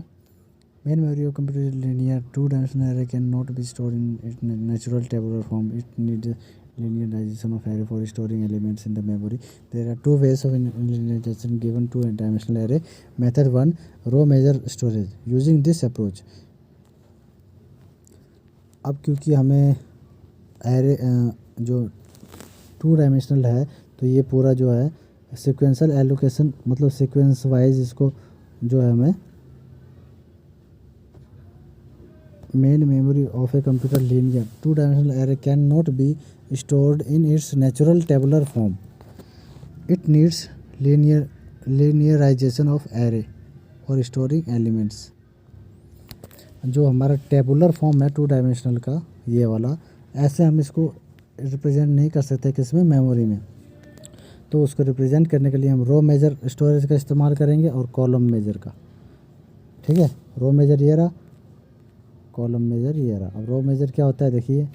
Main memory of computer is linear 2 dimensional array cannot be stored in its natural tabular form. It needs linearization of array for storing elements in the memory. There are 2 ways of linearization given 2 dimensional array. Method 1, row measure storage. Using this approach, अब क्योंकि हमें एरे जो 2 डायमेंशनल है तो ये पूरा जो है सीक्वेंशियल एलोकेशन, मतलब सीक्वेंस वाइज इसको जो है हमें main memory of a computer linear 2 dimensional array can not be stored in its natural tabular form. It needs linearization of array for storing elements. जो हमारा टेबुलर फॉर्म है 2 डायमेंशनल का, ये वाला, ऐसे हम इसको रिप्रेजेंट नहीं कर सकते किसमें, मेमोरी में। तो उसको रिप्रेजेंट करने के लिए हम रो मेजर स्टोरेज का इस्तेमाल करेंगे और कॉलम मेजर का। ठीक है, रो मेजर ये रहा, कॉलम मेजर ये रहा। अब रो मेजर क्या होता है देखिए,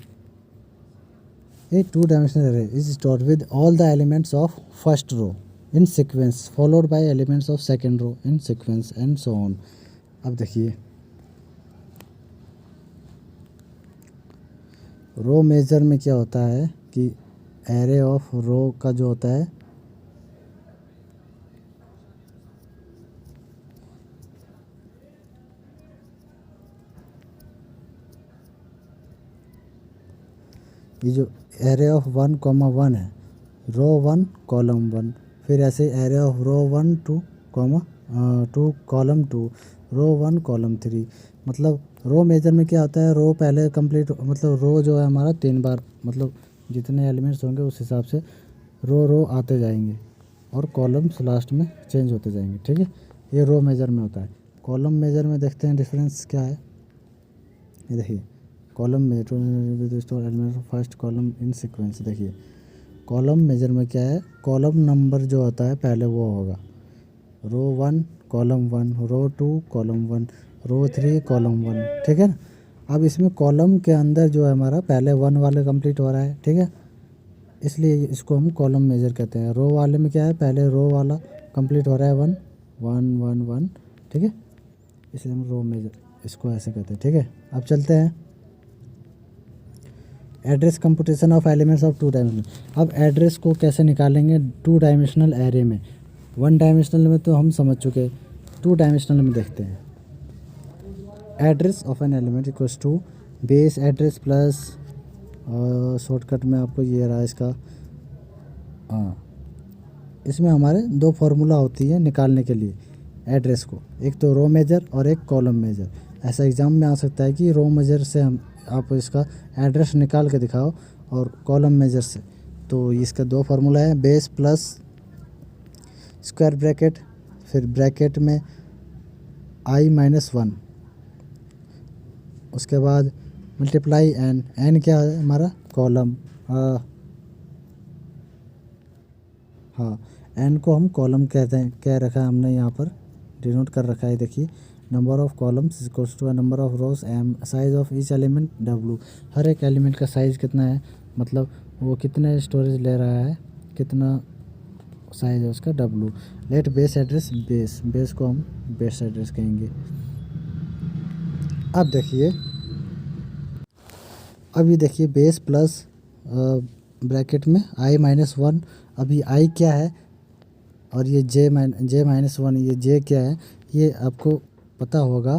a 2 dimensional array is stored with all the elements of first row in sequence followed by elements of second row in sequence and so on. अब देखिए रो मेजर में क्या होता है कि एरे ऑफ रो का जो होता है ये जो एरे ऑफ 1,1 है, रो 1 कॉलम 1, फिर ऐसे array of row 1 2 2 column 2, row 1 column 3। मतलब रो मेजर में क्या होता है, रो पहले कंप्लीट, मतलब रो जो है हमारा 3 बार, मतलब जितने एलिमेंट्स होंगे उस हिसाब से रो आते जाएंगे और कॉलम्स लास्ट में चेंज होते जाएंगे। ठीक है, ये रो मेजर में होता है। कॉलम मेजर में देखते हैं डिफरेंस क्या है। ये देखिए column major store element first column in sequence. देखिए कॉलम मेजर में क्या है, कॉलम नंबर जो होता है पहले वो होगा रो 1 कॉलम 1, रो 2 कॉलम 1, रो 3 कॉलम 1, ठीक है ना। अब इसमें कॉलम के अंदर जो है हमारा पहले 1 वाले कंप्लीट हो रहा है, ठीक है, इसलिए इसको हम कॉलम मेजर कहते हैं। रो वाले में क्या है, पहले रो वाला कंप्लीट हो रहा है 1 1 1 1, ठीक है, इसलिए हम रो मेजर इसको ऐसे कहते हैं, ठीक है। अब चलते हैं address computation of elements of 2 dimensional. अब एड्रेस को कैसे निकालेंगे 2 डायमेंशनल एरे में। 1 डायमेंशनल में तो हम समझ चुके, 2 डायमेंशनल में देखते हैं। Address of an element equals to base address plus, shortcut में आपको ये रहा इसका, हाँ, इसमें हमारे 2 फार्मूला होती है निकालने के लिए एड्रेस को, एक तो रो मेजर और एक कॉलम मेजर। ऐसा एग्जाम में आ सकता है कि रो मेजर से हम आप इसका एड्रेस निकाल के दिखाओ और कॉलम मेजर से। तो इसका 2 फार्मूला है, बेस प्लस स्क्वायर ब्रैकेट, फिर ब्रैकेट में i-1, उसके बाद मल्टीप्लाई एन क्या है हमारा कॉलम, हाँ एन को हम कॉलम कहते हैं, क्या रखा है हमने यहाँ पर डिनोट कर रखा है, देखिए number of columns equals to number of rows M, size of each element W. हर एक एलिमेंट का साइज़ कितना है, मतलब वो कितने स्टोरेज ले रहा है, कितना साइज है उसका W. Let base address, base को हम बेस एड्रेस कहेंगे। अब देखिए, अब ये देखिए बेस प्लस ब्रैकेट में i-1, अभी i क्या है और ये j-1, ये j क्या है, ये आपको पता होगा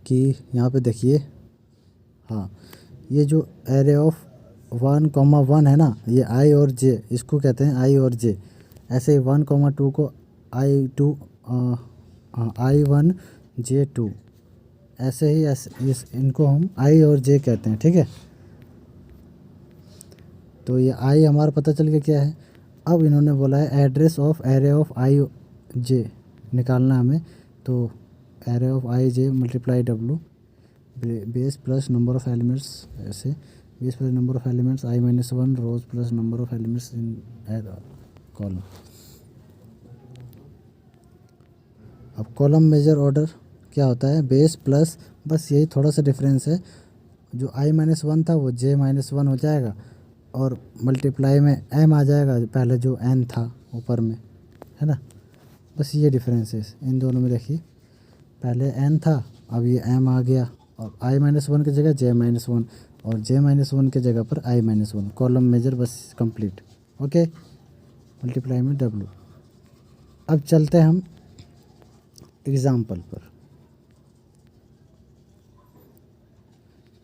कि यहाँ पे देखिए, हाँ ये जो एरे ऑफ 1,1 है ना, ये i और j, इसको कहते हैं i और j। ऐसे ही 1,2 को i2, i1 j2, ऐसे ही इनको हम i और j कहते हैं, ठीक है। तो ये i हमारा पता चल गया क्या है। अब इन्होंने बोला है address of array of i j निकालना हमें, तो array of i j multiply w, base plus number of elements, ऐसे base plus number of elements i-1 rows plus number of elements in column. अब कॉलम मेजर ऑर्डर क्या होता है, बेस प्लस, बस यही थोड़ा सा डिफरेंस है, जो i-1 था वो j-1 हो जाएगा और मल्टीप्लाई में m आ जाएगा, पहले जो n था ऊपर में, है ना, बस ये डिफरेंस है इन दोनों में। देखिए पहले n था, अब ये m आ गया और i-1 की जगह j-1 और j-1 की जगह पर i-1, कॉलम मेजर बस कंप्लीट, ओके, मल्टीप्लाई में w। अब चलते हैं हम एग्जाम्पल पर।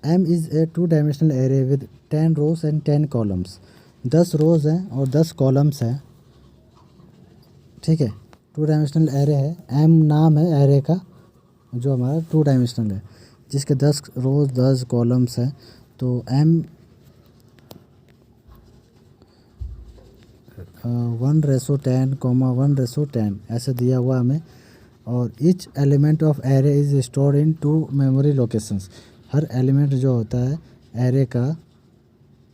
M is a 2 dimensional array with 10 rows and 10 columns. 10 rows हैं और 10 कॉलम्स हैं, ठीक है। 2 डायमेंशनल एरे है, M नाम है एरे का जो हमारा 2 डायमेंशनल है, जिसके 10 रोज 10 कॉलम्स हैं। तो M 1:10, 1:10 ऐसे दिया हुआ हमें, और each element of array is stored in 2 memory locations. Her element जो होता है एरे का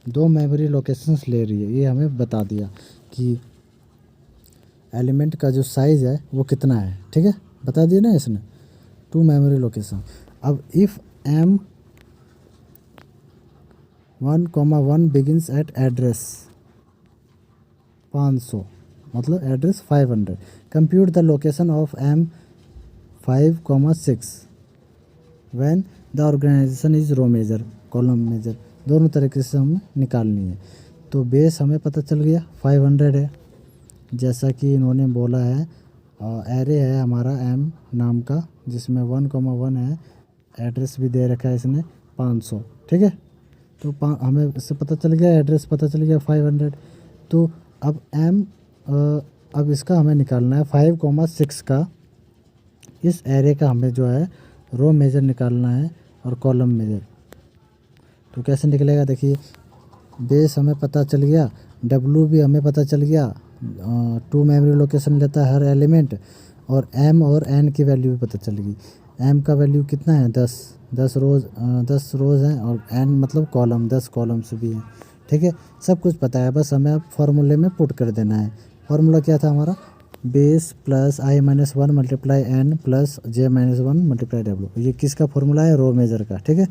2 मेमोरी लोकेशंस ले रही है, ये हमें बता दिया कि एलिमेंट का जो साइज़ है वो कितना है, ठीक है, बता दिया ना इसने, 2 मेमोरी लोकेशन। अब if m 1,1 begins at address 500, मतलब address 500, compute the location of m 5,6 when the organization is row major column major, दोनों तरीके से हमें निकालनी है। तो बेस हमें पता चल गया 500 है, जैसा कि इन्होंने बोला है। एरे है हमारा m नाम का, जिसमें 1,1 है, एड्रेस भी दे रखा है इसने 500, ठीक है। तो हमें इससे पता चल गया, एड्रेस पता चल गया 500। तो अब अब इसका हमें निकालना है 5,6 का, इस एरे का हमें जो है रो मेजर निकालना है और कॉलम मेजर। तो कैसे निकलेगा, देखिए बेस हमें पता चल गया, डब्लू भी हमें पता चल गया, 2 मेमोरी लोकेशन लेता है हर एलिमेंट, और m और n की वैल्यू भी पता चल गई। m का वैल्यू कितना है 10 रोज़ हैं, और n मतलब कॉलम 10 कॉलम्स भी हैं, ठीक है। सब कुछ पता है, बस हमें अब फार्मूले में पुट कर देना है। फार्मूला क्या था हमारा, base plus I minus one multiply N plus J minus one multiply W. ये किसका फॉर्मूला है? रो मेजर का। ठीक है,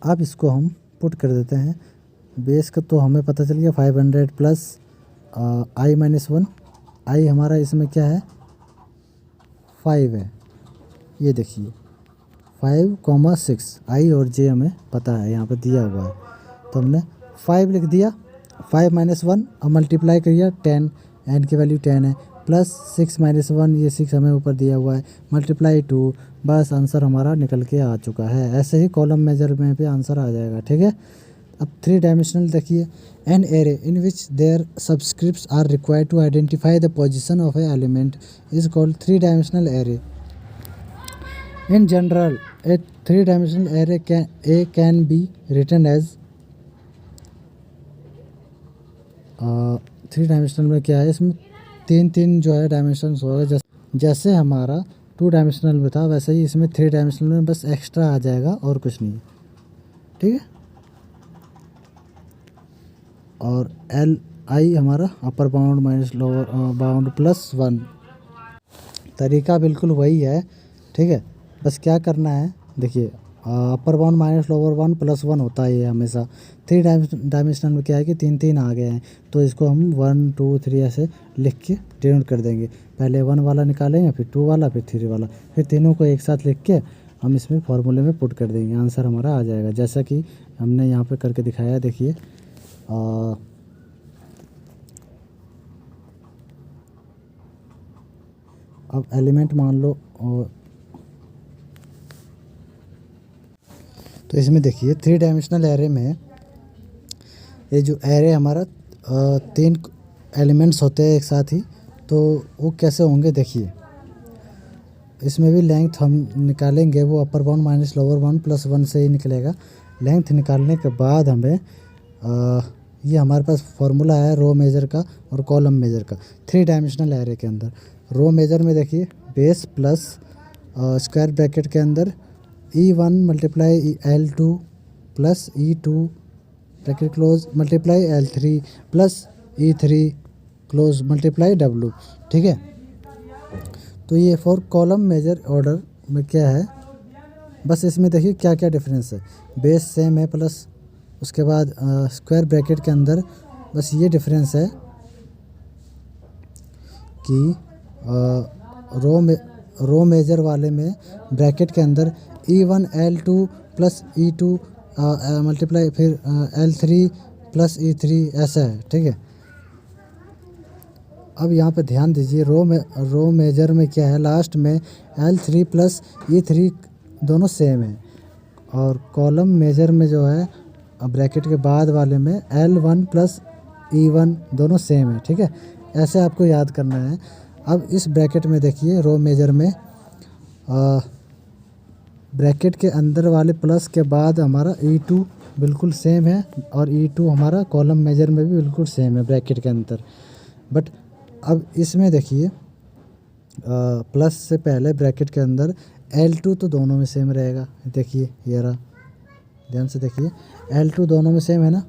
अब इसको हम पुट कर देते हैं। बेस का तो हमें पता चल गया 500 प्लस आई माइनस वन। आई हमारा इसमें क्या है? 5 है। ये देखिए 5,6 आई और जे हमें पता है, यहाँ पे दिया हुआ है, तो हमने 5 लिख दिया। 5 माइनस वन अब मल्टीप्लाई करिए 10, एन की वैल्यू 10 है, प्लस 6 माइनस वन, ये 6 हमें ऊपर दिया हुआ है, मल्टीप्लाई 2। बस आंसर हमारा निकल के आ चुका है। ऐसे ही कॉलम मेजर में भी आंसर आ जाएगा। ठीक है, अब 3 डायमेंशनल देखिए। An array in which there subscripts are required to identify the position of a element is called 3 dimensional array. In general, a three-dimensional array can be written as three dimensional में क्या है? इसमें तीन जो है डायमेंशंस होगा। जैसे हमारा 2 डायमेंशनल में था, वैसे ही इसमें 3 डायमेंशनल में बस एक्स्ट्रा आ जाएगा और कुछ नहीं। ठीक है, और एल आई हमारा upper bound minus lower bound plus 1। तरीका बिल्कुल वही है। ठीक है, बस क्या करना है, देखिए upper bound minus lower bound plus 1 होता है ये हमेशा। 3 डायमेंशनल में क्या है कि 3 आ गए हैं, तो इसको हम 1 2 3 ऐसे लिख के डिनोट कर देंगे। पहले 1 वाला निकालेंगे, फिर 2 वाला, फिर 3 वाला, फिर तीनों को एक साथ लिख के हम इसमें फॉर्मूले में पुट कर देंगे। आंसर हमारा आ जाएगा, जैसा कि हमने यहाँ पे करके दिखाया है। देखिए अब एलिमेंट मान लो, तो इसमें देखिए 3 डायमेंशनल एरे में ये जो एरे हमारा 3 एलिमेंट्स होते हैं एक साथ ही, तो वो कैसे होंगे देखिए। इसमें भी लेंथ हम निकालेंगे, वो upper bound minus lower bound plus 1 से ही निकलेगा। लेंथ निकालने के बाद हमें ये हमारे पास फॉर्मूला है रो मेजर का और कॉलम मेजर का 3 डायमेंशनल एरे के अंदर। रो मेजर में देखिए बेस प्लस स्क्वायर ब्रैकेट के अंदर E1 multiply L2 plus E2 bracket close multiply L3 plus E3 close multiply W। ठीक है, तो ये फॉर कॉलम मेजर ऑर्डर में क्या है, बस इसमें देखिए क्या क्या डिफरेंस है। बेस सेम है, प्लस उसके बाद स्क्वायर ब्रैकेट के अंदर बस ये डिफरेंस है कि रो मेजर वाले में ब्रैकेट के अंदर E1 L2 plus E2 multiply फिर L3 प्लस E3 ऐसा है। ठीक है, अब यहाँ पे ध्यान दीजिए, रो मेजर में क्या है, लास्ट में L3 प्लस E3 दोनों सेम है, और कॉलम मेजर में जो है ब्रैकेट के बाद वाले में L1 प्लस E1 दोनों सेम है। ठीक है, ऐसे आपको याद करना है। अब इस ब्रैकेट में देखिए रो मेजर में ब्रैकेट के अंदर वाले प्लस के बाद हमारा E2 बिल्कुल सेम है, और E2 हमारा कॉलम मेजर में भी बिल्कुल सेम है ब्रैकेट के अंदर। बट अब इसमें देखिए प्लस से पहले ब्रैकेट के अंदर L2 तो दोनों में सेम रहेगा। देखिए ये रहा, ध्यान से देखिए L2 दोनों में सेम है ना,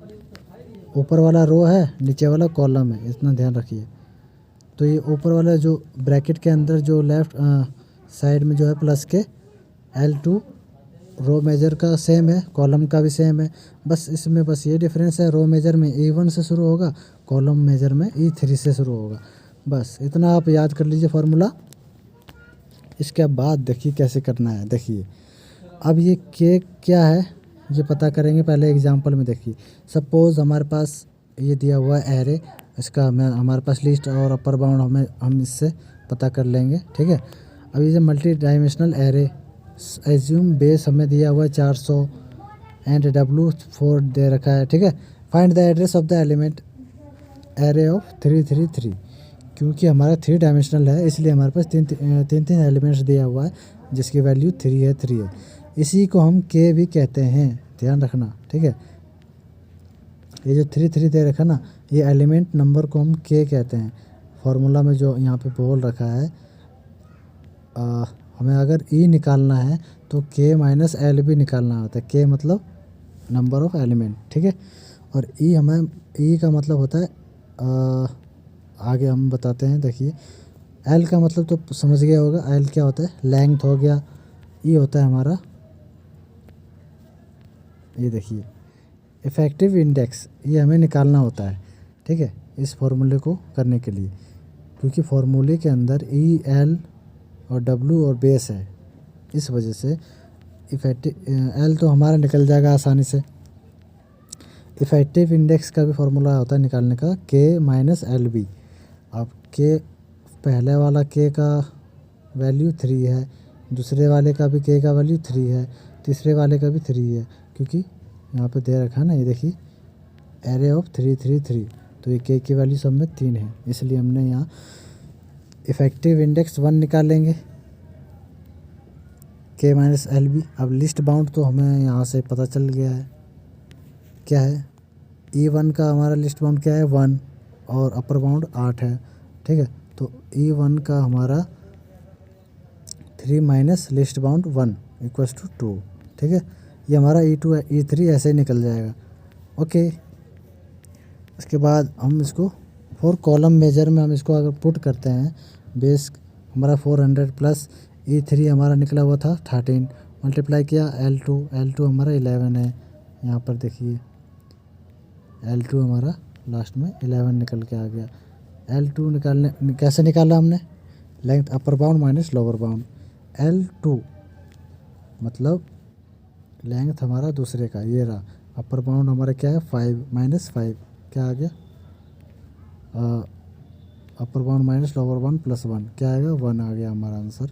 ऊपर वाला रो है नीचे वाला कॉलम है, इतना ध्यान रखिए। तो ये ऊपर वाला जो ब्रैकेट के अंदर जो लेफ्ट साइड में जो है प्लस के L2 रो मेजर का सेम है, कॉलम का भी सेम है। बस इसमें बस ये डिफरेंस है, रो मेजर में E1 से शुरू होगा, कॉलम मेजर में E3 से शुरू होगा। बस इतना आप याद कर लीजिए फार्मूला। इसके बाद देखिए कैसे करना है। देखिए अब ये के क्या है ये पता करेंगे। पहले एग्जांपल में देखिए, सपोज़ हमारे पास ये दिया हुआ है एरे, इसका हमारे पास लिस्ट और अपर बाउंड हम इससे पता कर लेंगे। ठीक है, अब ये जो multi dimensional array, assume base हमें दिया हुआ है 400 एंड W 4 दे रखा है। ठीक है, find the address of the element array of 333। क्योंकि हमारा 3 डायमेंशनल है, इसलिए हमारे पास तीन एलिमेंट्स दिया हुआ है जिसकी वैल्यू 3 है। इसी को हम के भी कहते हैं, ध्यान रखना। ठीक है, ये जो 3 दे रखा ना, ये एलिमेंट नंबर को हम के कहते हैं। फार्मूला में जो यहाँ पे बोल रखा है, हमें अगर ई निकालना है तो के माइनस एल भी निकालना होता है। के मतलब नंबर ऑफ एलिमेंट। ठीक है, और ई का मतलब होता है आगे हम बताते हैं। देखिए एल का मतलब तो समझ गया होगा, एल क्या होता है, लेंथ हो गया। ई होता है हमारा, ये देखिए इफ़ेक्टिव इंडेक्स, ये हमें निकालना होता है, ठीक है, इस फॉर्मूले को करने के लिए, क्योंकि फॉर्मूले के अंदर ई, एल और डब्ल्यू और बेस है, इस वजह से इफ़ेक्टिव एल तो हमारा निकल जाएगा आसानी से। इफ़ेक्टिव इंडेक्स का भी फार्मूला होता है निकालने का, के माइनस एल बी। अब के पहले वाला के का वैल्यू 3 है, दूसरे वाले का भी के का वैल्यू 3 है, तीसरे वाले का भी 3 है, क्योंकि यहाँ पे दे रखा है ना, ये देखिए एरे ऑफ 3 3 3, तो ये के की वैल्यू सब में 3 है, इसलिए हमने यहाँ इफ़ेक्टिव इंडेक्स 1 निकालेंगे, के माइनस एल बी। अब लिस्ट बाउंड तो हमें यहाँ से पता चल गया है क्या है, E1 का हमारा लिस्ट बाउंड क्या है 1 और अपर बाउंड 8 है, ठीक है। तो E1 का हमारा 3 minus list bound 1 equals to 2, ठीक है। ये हमारा E2 है, E3 ऐसे ही निकल जाएगा, ओके। इसके बाद हम इसको 4 कॉलम मेजर में हम इसको अगर पुट करते हैं, बेस हमारा 400 प्लस E3 हमारा निकला हुआ था 13, मल्टीप्लाई किया L2 हमारा 11 है, यहाँ पर देखिए L2 हमारा लास्ट में 11 निकल के आ गया। L2 निकालने कैसे निकाला हमने, length upper bound minus lower bound. L2 मतलब लेंथ हमारा दूसरे का, ये रहा, अपर बाउंड हमारा क्या है 5 माइनस 5, क्या आ गया, upper bound minus lower bound plus 1, क्या आएगा 1 आ गया हमारा आंसर।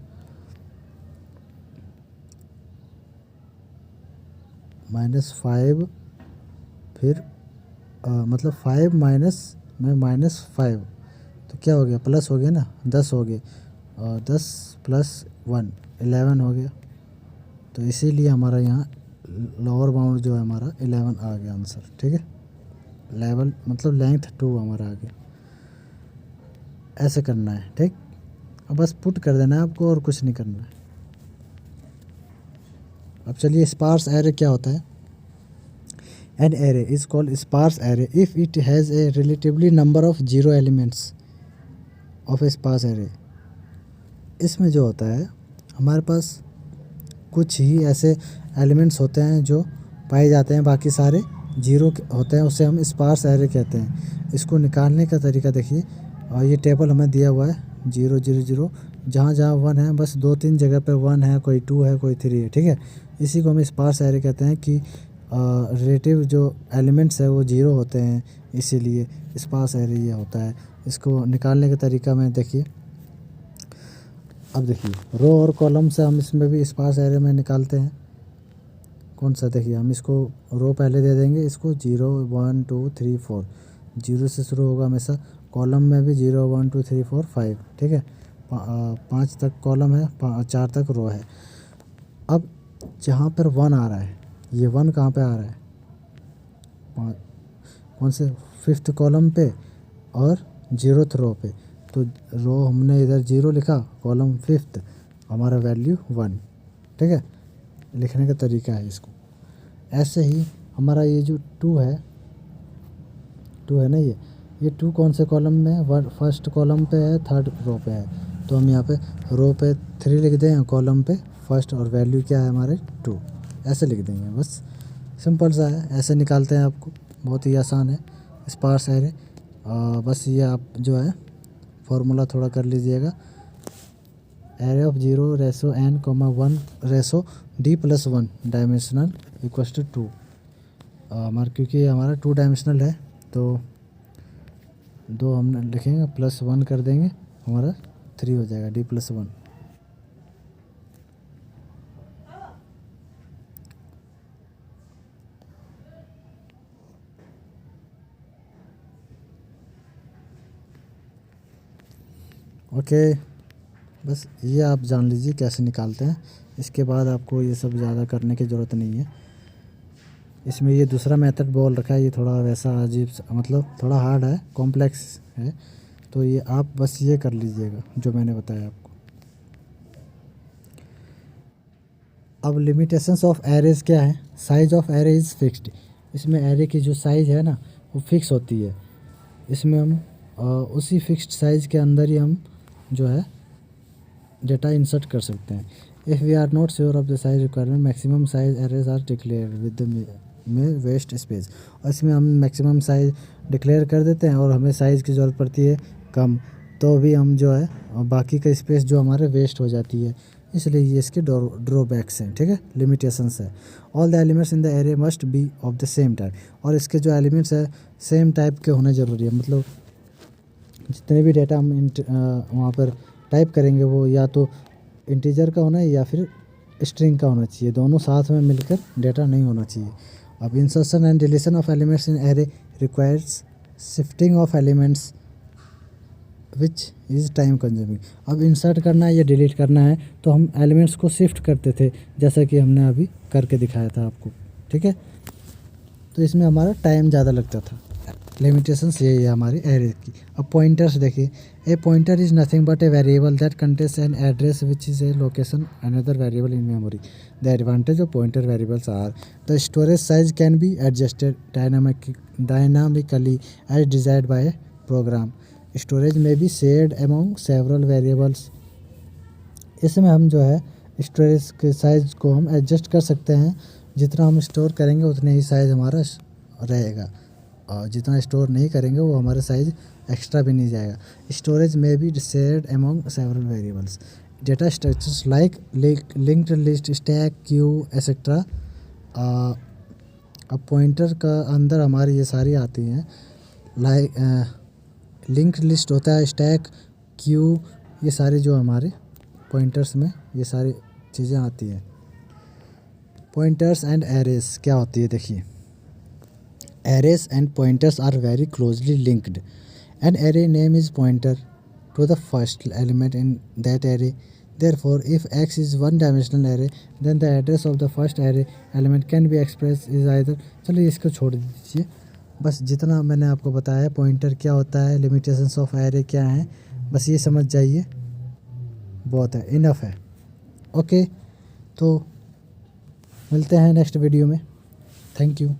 -5 फिर मतलब 5 माइनस में -5, तो क्या हो गया, प्लस हो गया ना, 10 हो गए, 10 प्लस 1 11 हो गया, तो इसीलिए हमारा यहाँ लोअर बाउंड जो है हमारा 11 आ गया आंसर, ठीक है। लेवल मतलब लेंथ 2 हमारा आ गया, ऐसे करना है, ठीक। अब बस पुट कर देना है आपको, और कुछ नहीं करना है। अब चलिए स्पार्स एरे क्या होता है। An array is called sparse array if it has a relatively number of 0 elements of a sparse array. इसमें जो होता है हमारे पास कुछ ही ऐसे एलिमेंट्स होते हैं जो पाए जाते हैं, बाकी सारे 0 होते हैं, उसे हम स्पार्स एरे कहते हैं। इसको निकालने का तरीका देखिए, और ये टेबल हमें दिया हुआ है 0 0 0, जहाँ जहाँ 1 है, बस 2-3 जगह पे 1 है, कोई 2 है, कोई 3 है, ठीक है। इसी को हम स्पार्स एरे कहते हैं कि रिलेटिव जो एलिमेंट्स है वो 0 होते हैं, इसीलिए स्पार्स एरे ये होता है। इसको निकालने का तरीका में देखिए, अब देखिए रो और कॉलम से हम इसमें भी स्पार्स एरे में निकालते हैं। कौन सा, देखिए हम इसको रो पहले दे देंगे, इसको 0 1 2 3 4, 0 से शुरू होगा हमेशा। कॉलम में भी 0 1 2 3 4 5, ठीक है, 5 तक कॉलम है, 4 तक रो है। अब जहाँ पर 1 आ रहा है, ये 1 कहाँ पे आ रहा है, कौन से 5th कॉलम पे और 0th रो पे, तो रो हमने इधर 0 लिखा, कॉलम 5th, हमारा वैल्यू 1, ठीक है। लिखने का तरीका है इसको। ऐसे ही हमारा ये जो 2 है ना, ये 2 कौन से कॉलम में है, 1st कॉलम पे है, 3rd रो पे है, तो हम यहाँ पे रो पे 3 लिख दें, कॉलम पे 1st, और वैल्यू क्या है हमारे 2, ऐसे लिख देंगे। बस सिंपल सा है, ऐसे निकालते हैं, आपको बहुत ही आसान है स्पार्स एरे। बस ये आप जो है फॉर्मूला थोड़ा कर लीजिएगा, एरे ऑफ 0 रेसो n, 1 रेसो d plus 1 dimensional equals to 2। हमारा क्योंकि हमारा 2 डायमेंशनल है, तो 2 हम लिखेंगे प्लस 1 कर देंगे, हमारा 3 हो जाएगा, d प्लस 1। ओके, बस ये आप जान लीजिए कैसे निकालते हैं। इसके बाद आपको ये सब ज़्यादा करने की ज़रूरत नहीं है। इसमें ये दूसरा मेथड बोल रखा है, ये थोड़ा वैसा अजीब मतलब थोड़ा हार्ड है, कॉम्प्लेक्स है, तो ये आप बस ये कर लीजिएगा जो मैंने बताया आपको। अब लिमिटेशंस ऑफ एरेज क्या है, size of array is fixed. इसमें एरे की जो साइज़ है ना वो फिक्स होती है। इसमें हम उसी फिक्स्ड साइज़ के अंदर ही हम जो है डेटा इंसर्ट कर सकते हैं। If we are not sure of the size requirement maximum size arrays are declared with may waste space. और इसमें हम मैक्सिमम साइज़ डिक्लेयर कर देते हैं और हमें साइज़ की ज़रूरत पड़ती है कम, तो भी हम जो है बाकी का स्पेस जो हमारे वेस्ट हो जाती है, इसलिए ये इसके ड्रॉबैक्स हैं, ठीक है, लिमिटेशंस है। All the elements in the array must be of the same type, और इसके जो एलिमेंट्स है सेम टाइप के होने ज़रूरी है। मतलब जितने भी डेटा हम वहाँ पर टाइप करेंगे वो या तो इंटीजर का होना है या फिर स्ट्रिंग का होना चाहिए, दोनों साथ में मिलकर डेटा नहीं होना चाहिए। अब insertion and deletion of elements in array requires shifting of elements which is time consuming. अब इंसर्ट करना है या डिलीट करना है तो हम एलिमेंट्स को शिफ्ट करते थे, जैसा कि हमने अभी करके दिखाया था आपको, ठीक है। तो इसमें हमारा टाइम ज़्यादा लगता था। लिमिटेशंस यही है हमारी एरे की। अब पॉइंटर्स देखिए, a pointer is nothing but a variable that contains an address which is a location another variable in memory. The advantage of pointer variables are the storage size can be adjusted dynamically as desired by a program. Storage में be shared among several variables. इसमें हम जो है स्टोरेज के साइज़ को हम एडजस्ट कर सकते हैं, जितना हम स्टोर करेंगे उतने ही साइज़ हमारा रहेगा, और जितना स्टोर नहीं करेंगे वो हमारा साइज़ एक्स्ट्रा भी नहीं जाएगा। स्टोरेज में भी shared among several variables. Data structures like linked list, stack, Q etcetera. अब पॉइंटर का अंदर हमारी ये सारी आती हैं, लाइक लिंक्ड लिस्ट होता है, स्टैक, क्यू, ये सारे जो हमारे पॉइंटर्स में ये सारी चीज़ें आती हैं। पॉइंटर्स एंड एरेज क्या होती है देखिए, arrays and pointers are very closely linked. An array name is pointer to the first element in that array. Therefore, if X is one-dimensional array, then the address of the first array element can be expressed is either। चलिए इसको छोड़ दीजिए, बस जितना मैंने आपको बताया पॉइंटर क्या होता है, लिमिटेशंस ऑफ एरे क्या हैं, बस ये समझ जाइए, बहुत है, इनफ है। ओके, तो मिलते हैं नेक्स्ट वीडियो में। Thank you.